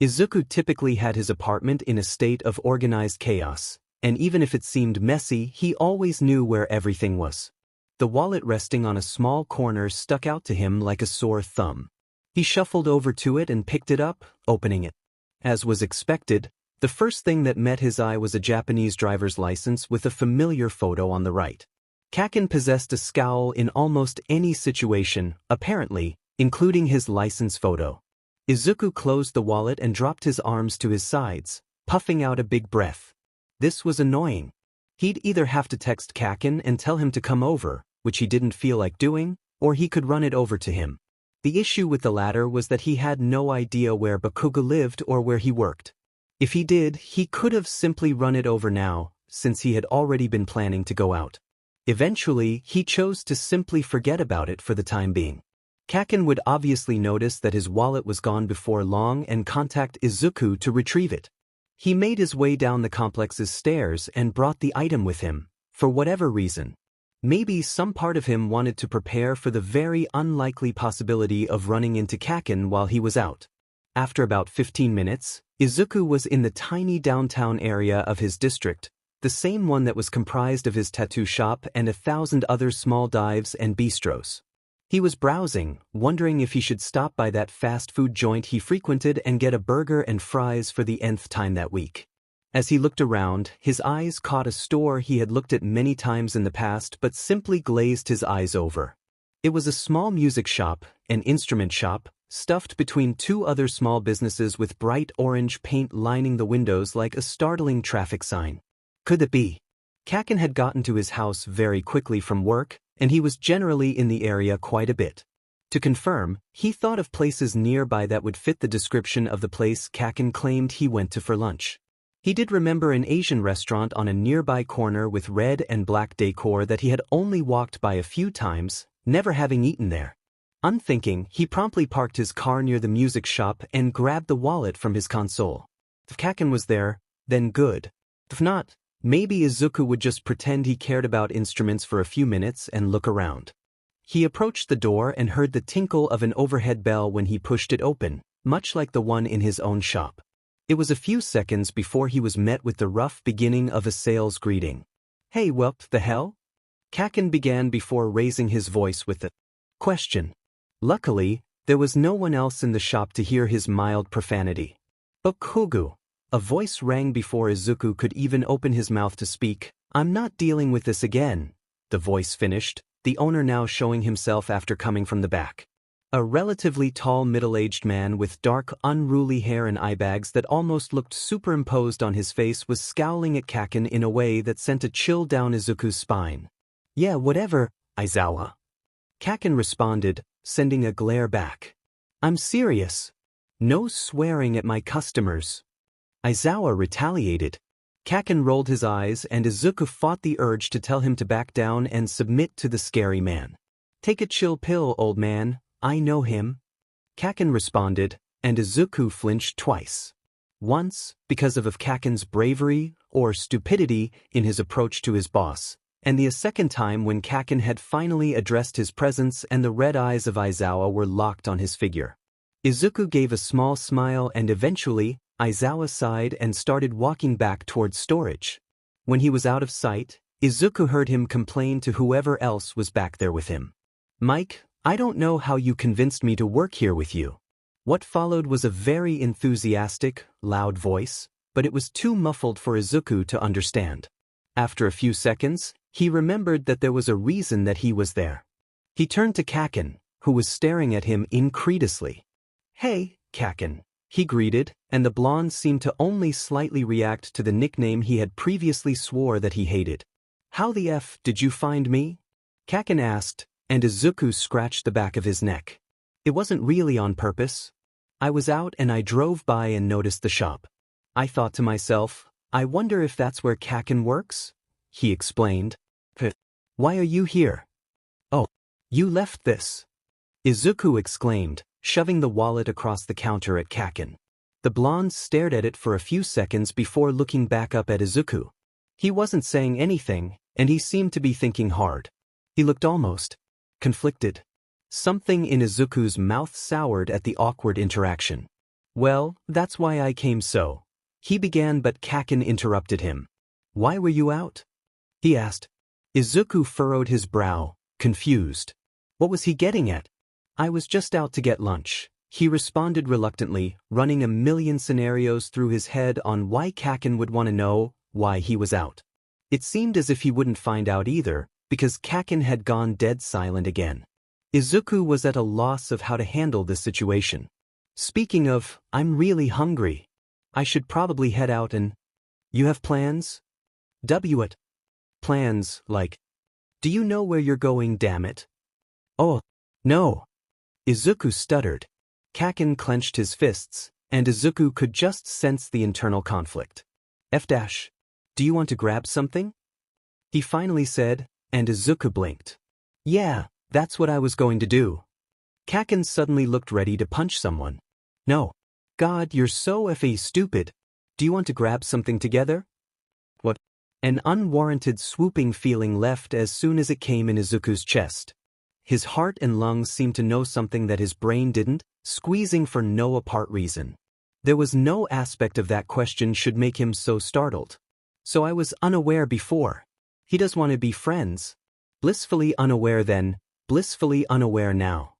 Izuku typically had his apartment in a state of organized chaos, and even if it seemed messy, he always knew where everything was. The wallet resting on a small corner stuck out to him like a sore thumb. He shuffled over to it and picked it up, opening it. As was expected, the first thing that met his eye was a Japanese driver's license with a familiar photo on the right. Kakin possessed a scowl in almost any situation, apparently, including his license photo. Izuku closed the wallet and dropped his arms to his sides, puffing out a big breath. This was annoying. He'd either have to text Kakin and tell him to come over, which he didn't feel like doing, or he could run it over to him. The issue with the latter was that he had no idea where Bakugo lived or where he worked. If he did, he could have simply run it over now, since he had already been planning to go out. Eventually, he chose to simply forget about it for the time being. Kakin would obviously notice that his wallet was gone before long and contact Izuku to retrieve it. He made his way down the complex's stairs and brought the item with him, for whatever reason. Maybe some part of him wanted to prepare for the very unlikely possibility of running into Kakin while he was out. After about 15 minutes, Izuku was in the tiny downtown area of his district, the same one that was comprised of his tattoo shop and 1,000 other small dives and bistros. He was browsing, wondering if he should stop by that fast food joint he frequented and get a burger and fries for the nth time that week. As he looked around, his eyes caught a store he had looked at many times in the past but simply glazed his eyes over. It was a small music shop, an instrument shop, stuffed between two other small businesses with bright orange paint lining the windows like a startling traffic sign. Could it be? Kakin had gotten to his house very quickly from work, and he was generally in the area quite a bit. To confirm, he thought of places nearby that would fit the description of the place Kakin claimed he went to for lunch. He did remember an Asian restaurant on a nearby corner with red and black decor that he had only walked by a few times, never having eaten there. Unthinking, he promptly parked his car near the music shop and grabbed the wallet from his console. If Kakin was there, then good. If not, maybe Izuku would just pretend he cared about instruments for a few minutes and look around. He approached the door and heard the tinkle of an overhead bell when he pushed it open, much like the one in his own shop. It was a few seconds before he was met with the rough beginning of a sales greeting. "Hey, whelp, the hell?" Kakin began before raising his voice with the question. Luckily, there was no one else in the shop to hear his mild profanity. "Bakugo." A voice rang before Izuku could even open his mouth to speak. "I'm not dealing with this again," the voice finished, the owner now showing himself after coming from the back. A relatively tall middle-aged man with dark, unruly hair and eye bags that almost looked superimposed on his face was scowling at Kakin in a way that sent a chill down Izuku's spine. "Yeah, whatever, Aizawa." Kakin responded, sending a glare back. "I'm serious. No swearing at my customers." Aizawa retaliated. Kakin rolled his eyes and Izuku fought the urge to tell him to back down and submit to the scary man. "Take a chill pill, old man, I know him." Kakin responded, and Izuku flinched twice. Once, because of Kakin's bravery, or stupidity, in his approach to his boss, and the second time when Kakin had finally addressed his presence and the red eyes of Aizawa were locked on his figure. Izuku gave a small smile and eventually, Aizawa sighed and started walking back towards storage. When he was out of sight, Izuku heard him complain to whoever else was back there with him. "Mike, I don't know how you convinced me to work here with you." What followed was a very enthusiastic, loud voice, but it was too muffled for Izuku to understand. After a few seconds, he remembered that there was a reason that he was there. He turned to Kakin, who was staring at him incredulously. "Hey, Kakin," he greeted, and the blonde seemed to only slightly react to the nickname he had previously swore that he hated. "How the F did you find me?" Kaken asked, and Izuku scratched the back of his neck. It wasn't really on purpose. I was out and I drove by and noticed the shop. I thought to myself, I wonder if that's where Kaken works? He explained. Why are you here? Oh, you left this. Izuku exclaimed, shoving the wallet across the counter at Kaken. The blonde stared at it for a few seconds before looking back up at Izuku. He wasn't saying anything, and he seemed to be thinking hard. He looked almost conflicted. Something in Izuku's mouth soured at the awkward interaction. Well, that's why I came so. He began, but Kaken interrupted him. Why were you out? He asked. Izuku furrowed his brow, confused. What was he getting at? I was just out to get lunch, he responded reluctantly, running a million scenarios through his head on why Kaken would want to know why he was out. It seemed as if he wouldn't find out either, because Kaken had gone dead silent again. Izuku was at a loss of how to handle this situation. Speaking of, I'm really hungry. I should probably head out and... You have plans? What? Plans, like... Do you know where you're going, damn it? Oh, no. Izuku stuttered. Kaken clenched his fists, and Izuku could just sense the internal conflict. Do you want to grab something? He finally said, and Izuku blinked. Yeah, that's what I was going to do. Kaken suddenly looked ready to punch someone. No. God, you're so effing stupid. Do you want to grab something together? What? An unwarranted swooping feeling left as soon as it came in Izuku's chest. His heart and lungs seemed to know something that his brain didn't, squeezing for no apart reason. There was no aspect of that question should make him so startled. So I was unaware before. He does want to be friends. Blissfully unaware then, blissfully unaware now.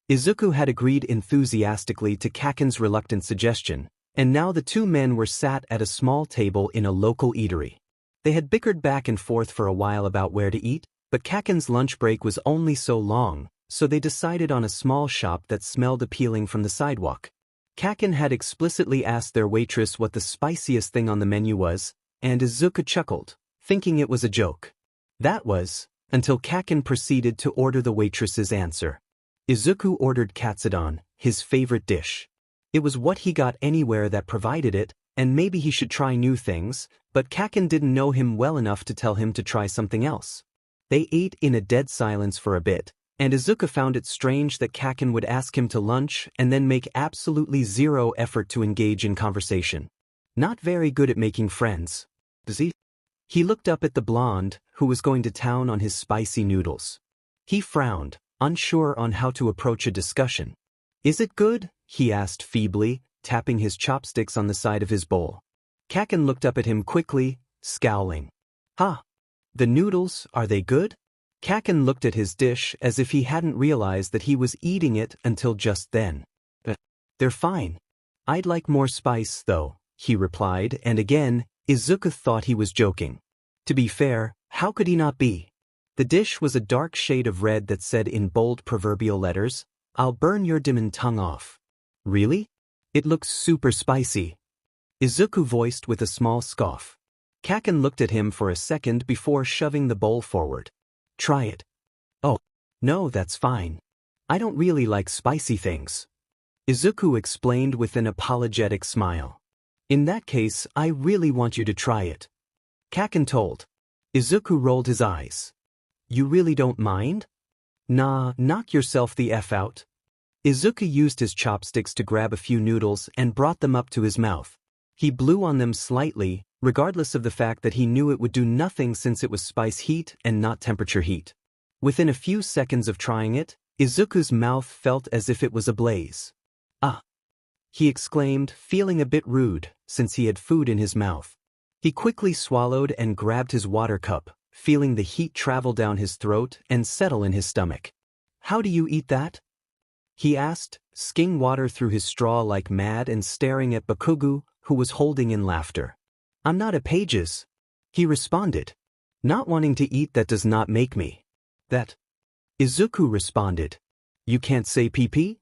Izuku had agreed enthusiastically to Kaken's reluctant suggestion, and now the two men were sat at a small table in a local eatery. They had bickered back and forth for a while about where to eat, but Kaken's lunch break was only so long, so they decided on a small shop that smelled appealing from the sidewalk. Kaken had explicitly asked their waitress what the spiciest thing on the menu was, and Izuku chuckled, thinking it was a joke. That was, until Kaken proceeded to order the waitress's answer. Izuku ordered katsudon, his favorite dish. It was what he got anywhere that provided it, and maybe he should try new things, but Kaken didn't know him well enough to tell him to try something else. They ate in a dead silence for a bit, and Izuku found it strange that Kaken would ask him to lunch and then make absolutely zero effort to engage in conversation. Not very good at making friends. Does he? He looked up at the blonde, who was going to town on his spicy noodles. He frowned, unsure on how to approach a discussion. Is it good? He asked feebly, tapping his chopsticks on the side of his bowl. Kaken looked up at him quickly, scowling. Huh? The noodles, are they good? Kaken looked at his dish as if he hadn't realized that he was eating it until just then. They're fine. I'd like more spice, though, he replied, and again, Izuku thought he was joking. To be fair, how could he not be? The dish was a dark shade of red that said in bold proverbial letters, I'll burn your demon tongue off. Really? It looks super spicy. Izuku voiced with a small scoff. Kaken looked at him for a second before shoving the bowl forward. Try it. Oh, no, that's fine. I don't really like spicy things. Izuku explained with an apologetic smile. In that case, I really want you to try it. Kaken told. Izuku rolled his eyes. You really don't mind? Nah, knock yourself the F out. Izuku used his chopsticks to grab a few noodles and brought them up to his mouth. He blew on them slightly, regardless of the fact that he knew it would do nothing since it was spice heat and not temperature heat. Within a few seconds of trying it, Izuku's mouth felt as if it was ablaze. Ah! He exclaimed, feeling a bit rude, since he had food in his mouth. He quickly swallowed and grabbed his water cup, feeling the heat travel down his throat and settle in his stomach. How do you eat that? He asked, sking water through his straw like mad and staring at Bakugu, who was holding in laughter. I'm not a pages. He responded. Not wanting to eat that does not make me. That. Izuku responded. You can't say pee-pee?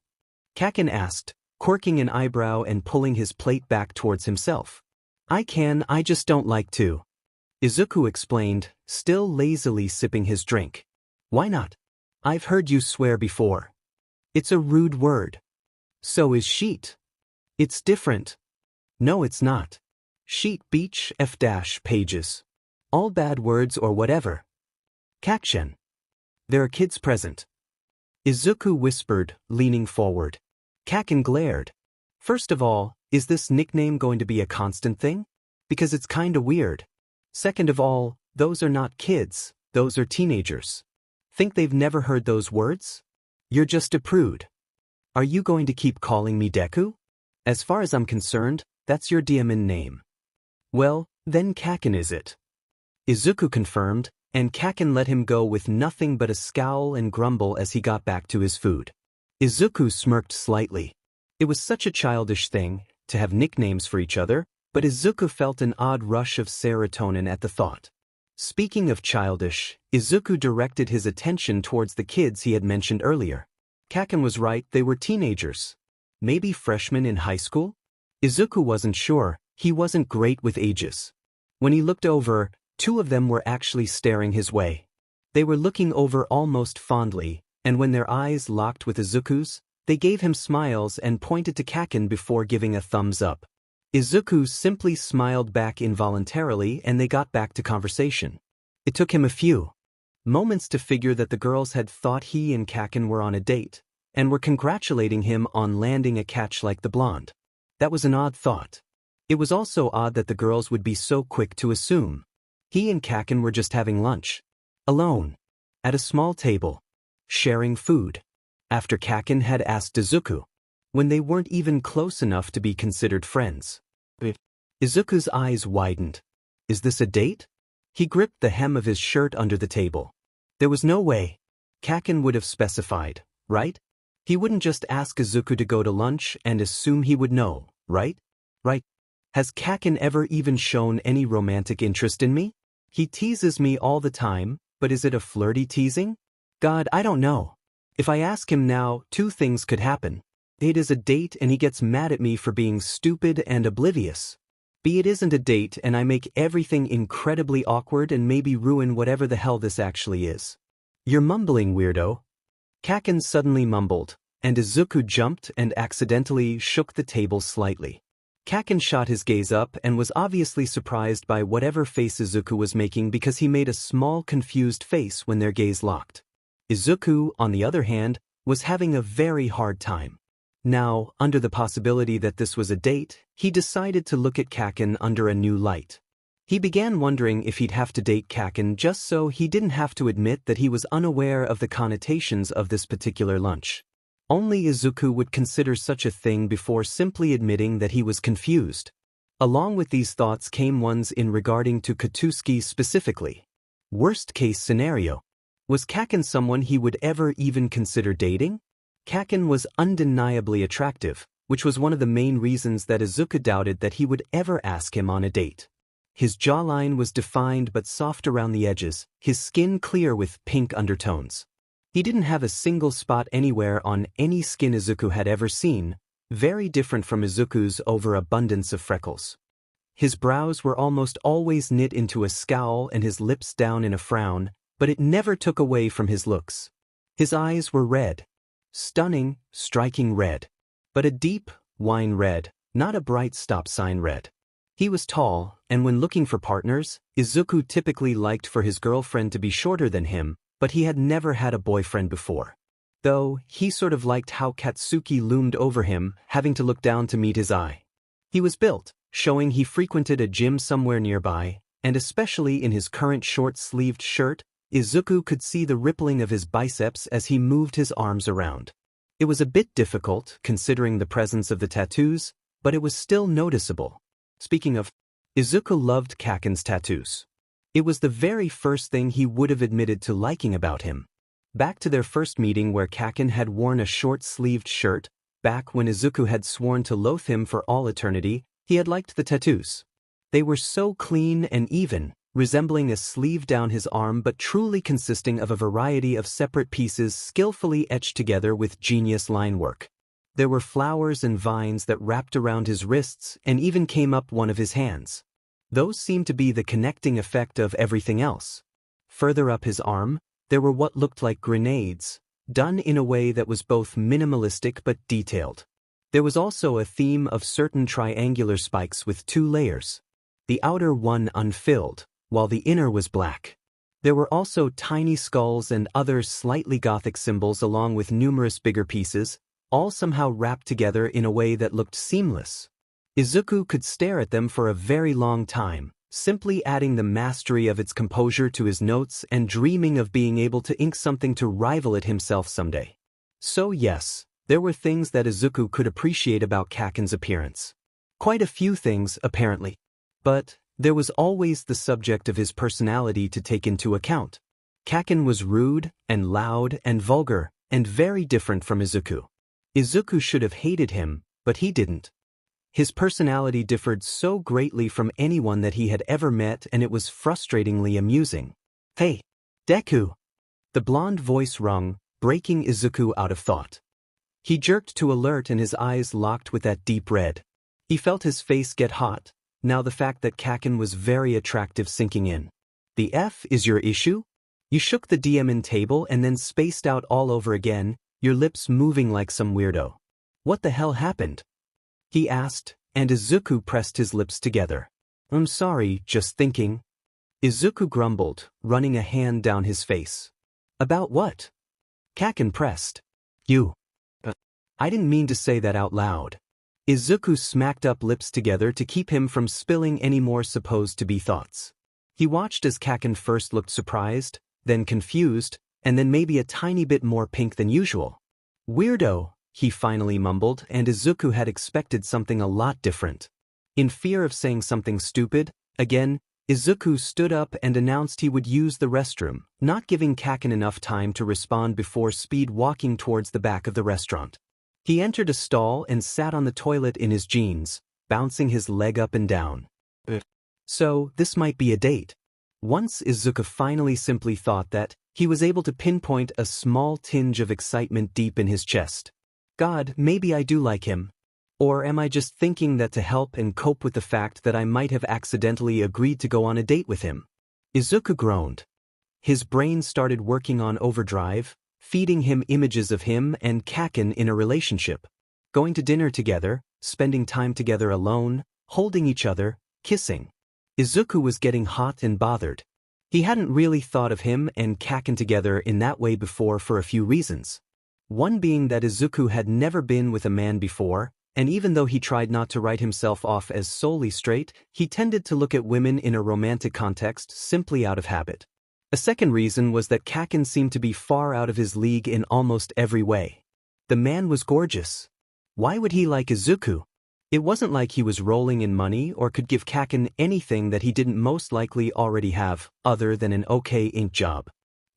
Kaken asked, quirking an eyebrow and pulling his plate back towards himself. I can, I just don't like to. Izuku explained, still lazily sipping his drink. Why not? I've heard you swear before. It's a rude word. So is sheet. It's different. No, it's not. Sheet beach pages. All bad words or whatever. Kakshen. There are kids present. Izuku whispered, leaning forward. Kaken glared. First of all, is this nickname going to be a constant thing? Because it's kinda weird. Second of all, those are not kids, those are teenagers. Think they've never heard those words? You're just a prude. Are you going to keep calling me Deku? As far as I'm concerned, that's your DMN name. Well, then Kaken is it. Izuku confirmed, and Kaken let him go with nothing but a scowl and grumble as he got back to his food. Izuku smirked slightly. It was such a childish thing, to have nicknames for each other, but Izuku felt an odd rush of serotonin at the thought. Speaking of childish, Izuku directed his attention towards the kids he had mentioned earlier. Kaken was right, they were teenagers. Maybe freshmen in high school? Izuku wasn't sure, he wasn't great with ages. When he looked over, 2 of them were actually staring his way. They were looking over almost fondly, and when their eyes locked with Izuku's, they gave him smiles and pointed to Kaken before giving a thumbs up. Izuku simply smiled back involuntarily and they got back to conversation. It took him a few moments to figure that the girls had thought he and Kaken were on a date, and were congratulating him on landing a catch like the blonde. That was an odd thought. It was also odd that the girls would be so quick to assume. He and Kaken were just having lunch. Alone. At a small table. Sharing food. After Kaken had asked Izuku. When they weren't even close enough to be considered friends. Izuku's eyes widened. Is this a date? He gripped the hem of his shirt under the table. There was no way. Kaken would have specified, right? He wouldn't just ask Izuku to go to lunch and assume he would know, right? Right. Has Kaken ever even shown any romantic interest in me? He teases me all the time, but is it a flirty teasing? God, I don't know. If I ask him now, 2 things could happen. It is a date and he gets mad at me for being stupid and oblivious. B, it isn't a date and I make everything incredibly awkward and maybe ruin whatever the hell this actually is. You're mumbling, weirdo. Kaken suddenly mumbled, and Izuku jumped and accidentally shook the table slightly. Kaken shot his gaze up and was obviously surprised by whatever face Izuku was making because he made a small confused face when their gaze locked. Izuku, on the other hand, was having a very hard time. Now, under the possibility that this was a date, he decided to look at Kaken under a new light. He began wondering if he'd have to date Kaken just so he didn't have to admit that he was unaware of the connotations of this particular lunch. Only Izuku would consider such a thing before simply admitting that he was confused. Along with these thoughts came ones in regarding to Katsuki specifically. Worst case scenario. Was Kaken someone he would ever even consider dating? Kaken was undeniably attractive, which was one of the main reasons that Izuku doubted that he would ever ask him on a date. His jawline was defined but soft around the edges, his skin clear with pink undertones. He didn't have a single spot anywhere on any skin Izuku had ever seen, very different from Izuku's overabundance of freckles. His brows were almost always knit into a scowl and his lips down in a frown, but it never took away from his looks. His eyes were red. Stunning, striking red. But a deep, wine red, not a bright stop sign red. He was tall, and when looking for partners, Izuku typically liked for his girlfriend to be shorter than him, but he had never had a boyfriend before. Though, he sort of liked how Katsuki loomed over him, having to look down to meet his eye. He was built, showing he frequented a gym somewhere nearby, and especially in his current short-sleeved shirt, Izuku could see the rippling of his biceps as he moved his arms around. It was a bit difficult, considering the presence of the tattoos, but it was still noticeable. Speaking of, Izuku loved Kaken's tattoos. It was the very first thing he would have admitted to liking about him. Back to their first meeting where Kaken had worn a short-sleeved shirt, back when Izuku had sworn to loathe him for all eternity, he had liked the tattoos. They were so clean and even, resembling a sleeve down his arm but truly consisting of a variety of separate pieces skillfully etched together with genius line work. There were flowers and vines that wrapped around his wrists and even came up one of his hands. Those seemed to be the connecting effect of everything else. Further up his arm, There were what looked like grenades, done in a way that was both minimalistic but detailed. There was also a theme of certain triangular spikes with 2 layers. The outer one unfilled, while the inner was black. There were also tiny skulls and other slightly gothic symbols along with numerous bigger pieces, all somehow wrapped together in a way that looked seamless. Izuku could stare at them for a very long time, simply adding the mastery of its composure to his notes and dreaming of being able to ink something to rival it himself someday. So yes, there were things that Izuku could appreciate about Kaken's appearance. Quite a few things, apparently. But there was always the subject of his personality to take into account. Kaken was rude and loud and vulgar and very different from Izuku. Izuku should have hated him, but he didn't. His personality differed so greatly from anyone that he had ever met, and it was frustratingly amusing. "Hey, Deku!" The blonde voice rung, breaking Izuku out of thought. He jerked to alert and his eyes locked with that deep red. He felt his face get hot, now the fact that Kaken was very attractive sinking in. "The F is your issue?" You shook the DMN table and then spaced out all over again, your lips moving like some weirdo. "What the hell happened?" he asked, and Izuku pressed his lips together. "I'm sorry, just thinking." Izuku grumbled, running a hand down his face. "About what?" Kaken pressed. "You." "I didn't mean to say that out loud." Izuku smacked up lips together to keep him from spilling any more supposed-to-be thoughts. He watched as Kaken first looked surprised, then confused, and then maybe a tiny bit more pink than usual. "Weirdo," he finally mumbled, and Izuku had expected something a lot different. In fear of saying something stupid, again, Izuku stood up and announced he would use the restroom, not giving Kaken enough time to respond before speed walking towards the back of the restaurant. He entered a stall and sat on the toilet in his jeans, bouncing his leg up and down. So, this might be a date. Once Izuku finally simply thought that, he was able to pinpoint a small tinge of excitement deep in his chest. God, maybe I do like him. Or am I just thinking that to help and cope with the fact that I might have accidentally agreed to go on a date with him? Izuku groaned. His brain started working on overdrive, feeding him images of him and Kaken in a relationship. Going to dinner together, spending time together alone, holding each other, kissing. Izuku was getting hot and bothered. He hadn't really thought of him and Kaken together in that way before for a few reasons. One being that Izuku had never been with a man before, and even though he tried not to write himself off as solely straight, he tended to look at women in a romantic context simply out of habit. A second reason was that Kaken seemed to be far out of his league in almost every way. The man was gorgeous. Why would he like Izuku? It wasn't like he was rolling in money or could give Kaken anything that he didn't most likely already have, other than an okay ink job.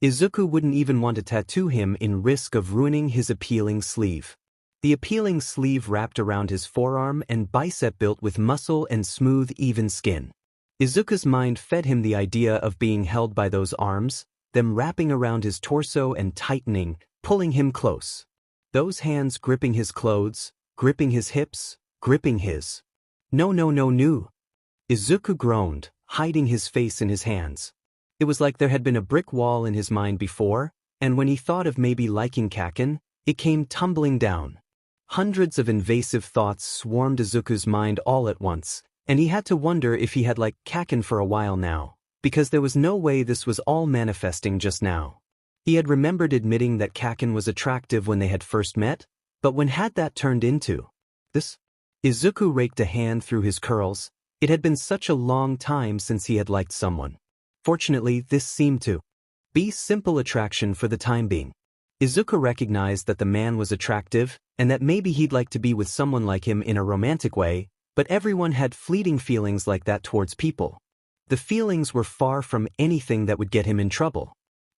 Izuku wouldn't even want to tattoo him in risk of ruining his appealing sleeve. The appealing sleeve wrapped around his forearm and bicep built with muscle and smooth, even skin. Izuku's mind fed him the idea of being held by those arms, them wrapping around his torso and tightening, pulling him close. Those hands gripping his clothes, gripping his hips, gripping his. No. Izuku groaned, hiding his face in his hands. It was like there had been a brick wall in his mind before, and when he thought of maybe liking Kaken, it came tumbling down. Hundreds of invasive thoughts swarmed Izuku's mind all at once, and he had to wonder if he had liked Kaken for a while now, because there was no way this was all manifesting just now. He had remembered admitting that Kaken was attractive when they had first met, but when had that turned into? This? Izuku raked a hand through his curls. It had been such a long time since he had liked someone. Fortunately, this seemed to be simple attraction for the time being. Izuku recognized that the man was attractive, and that maybe he'd like to be with someone like him in a romantic way, but everyone had fleeting feelings like that towards people. The feelings were far from anything that would get him in trouble.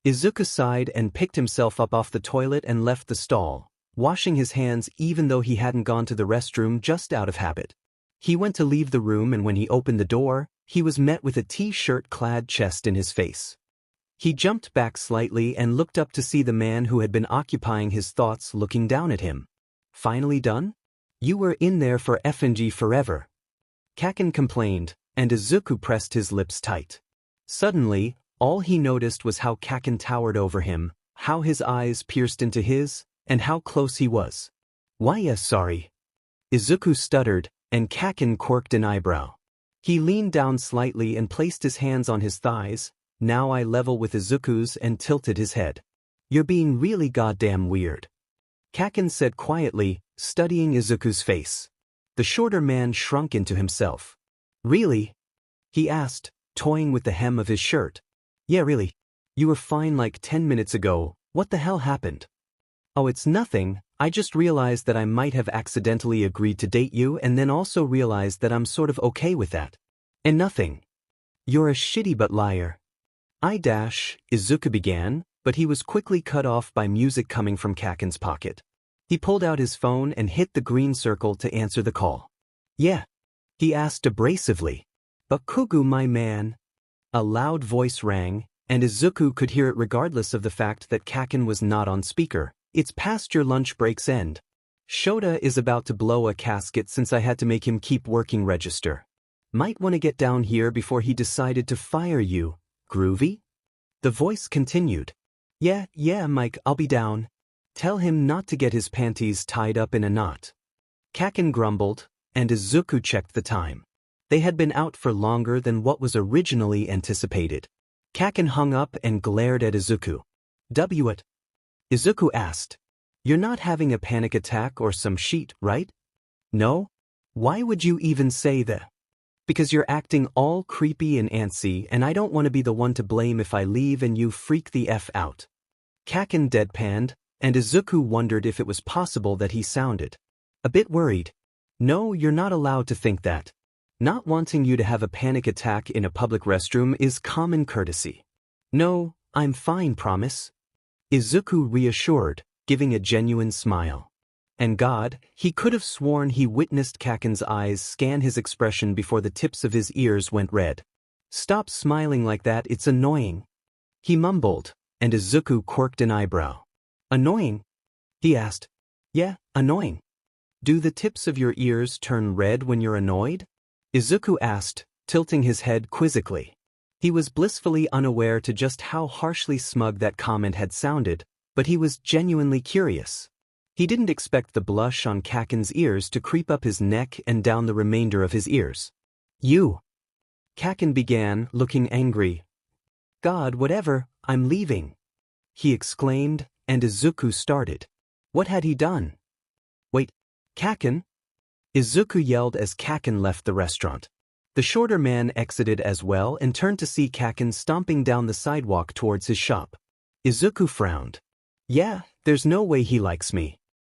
Izuku sighed and picked himself up off the toilet and left the stall, washing his hands even though he hadn't gone to the restroom just out of habit. He went to leave the room, and when he opened the door, he was met with a t-shirt-clad chest in his face. He jumped back slightly and looked up to see the man who had been occupying his thoughts looking down at him. "Finally done? You were in there for F&G forever." Kaken complained, and Izuku pressed his lips tight. Suddenly, All he noticed was how Kaken towered over him, how his eyes pierced into his, and how close he was. "Why yes, sorry." Izuku stuttered, and Kaken quirked an eyebrow. He leaned down slightly and placed his hands on his thighs, now eye level with Izuku's, and tilted his head. "You're being really goddamn weird," Kaken said quietly, studying Izuku's face. The shorter man shrunk into himself. "Really?" he asked, toying with the hem of his shirt. "Yeah, really. You were fine like 10 minutes ago. What the hell happened?" "Oh, it's nothing. I just realized that I might have accidentally agreed to date you and then also realized that I'm sort of okay with that. And nothing." "You're a shitty but liar." Izuku began, but he was quickly cut off by music coming from Kaken's pocket. He pulled out his phone and hit the green circle to answer the call. "Yeah?" he asked abrasively. "But Kugu, my man." A loud voice rang, and Izuku could hear it regardless of the fact that Kaken was not on speaker. "It's past your lunch break's end. Shota is about to blow a casket since I had to make him keep working register. Might want to get down here before he decided to fire you. Groovy?" The voice continued. Yeah, Mike, I'll be down. Tell him not to get his panties tied up in a knot." Kaken grumbled, and Izuku checked the time. They had been out for longer than what was originally anticipated. Kaken hung up and glared at Izuku. "What?" Izuku asked. "You're not having a panic attack or some shit, right?" "No? Why would you even say that?" "Because you're acting all creepy and antsy, and I don't want to be the one to blame if I leave and you freak the F out." Kaken deadpanned, and Izuku wondered if it was possible that he sounded a bit worried. "No, you're not allowed to think that. Not wanting you to have a panic attack in a public restroom is common courtesy." "No, I'm fine, promise." Izuku reassured, giving a genuine smile. And God, he could have sworn he witnessed Kaken's eyes scan his expression before the tips of his ears went red. "Stop smiling like that, it's annoying," he mumbled, and Izuku quirked an eyebrow. "Annoying?" he asked. "Yeah, annoying." "Do the tips of your ears turn red when you're annoyed?" Izuku asked, tilting his head quizzically. He was blissfully unaware to just how harshly smug that comment had sounded, but he was genuinely curious. He didn't expect the blush on Kaken's ears to creep up his neck and down the remainder of his ears. "You!" Kaken began, looking angry. "God, whatever, I'm leaving," he exclaimed, and Izuku started. What had he done? "Wait, Kaken?" Izuku yelled as Kaken left the restaurant. The shorter man exited as well and turned to see Kaken stomping down the sidewalk towards his shop. Izuku frowned. "Yeah, there's no way he likes me."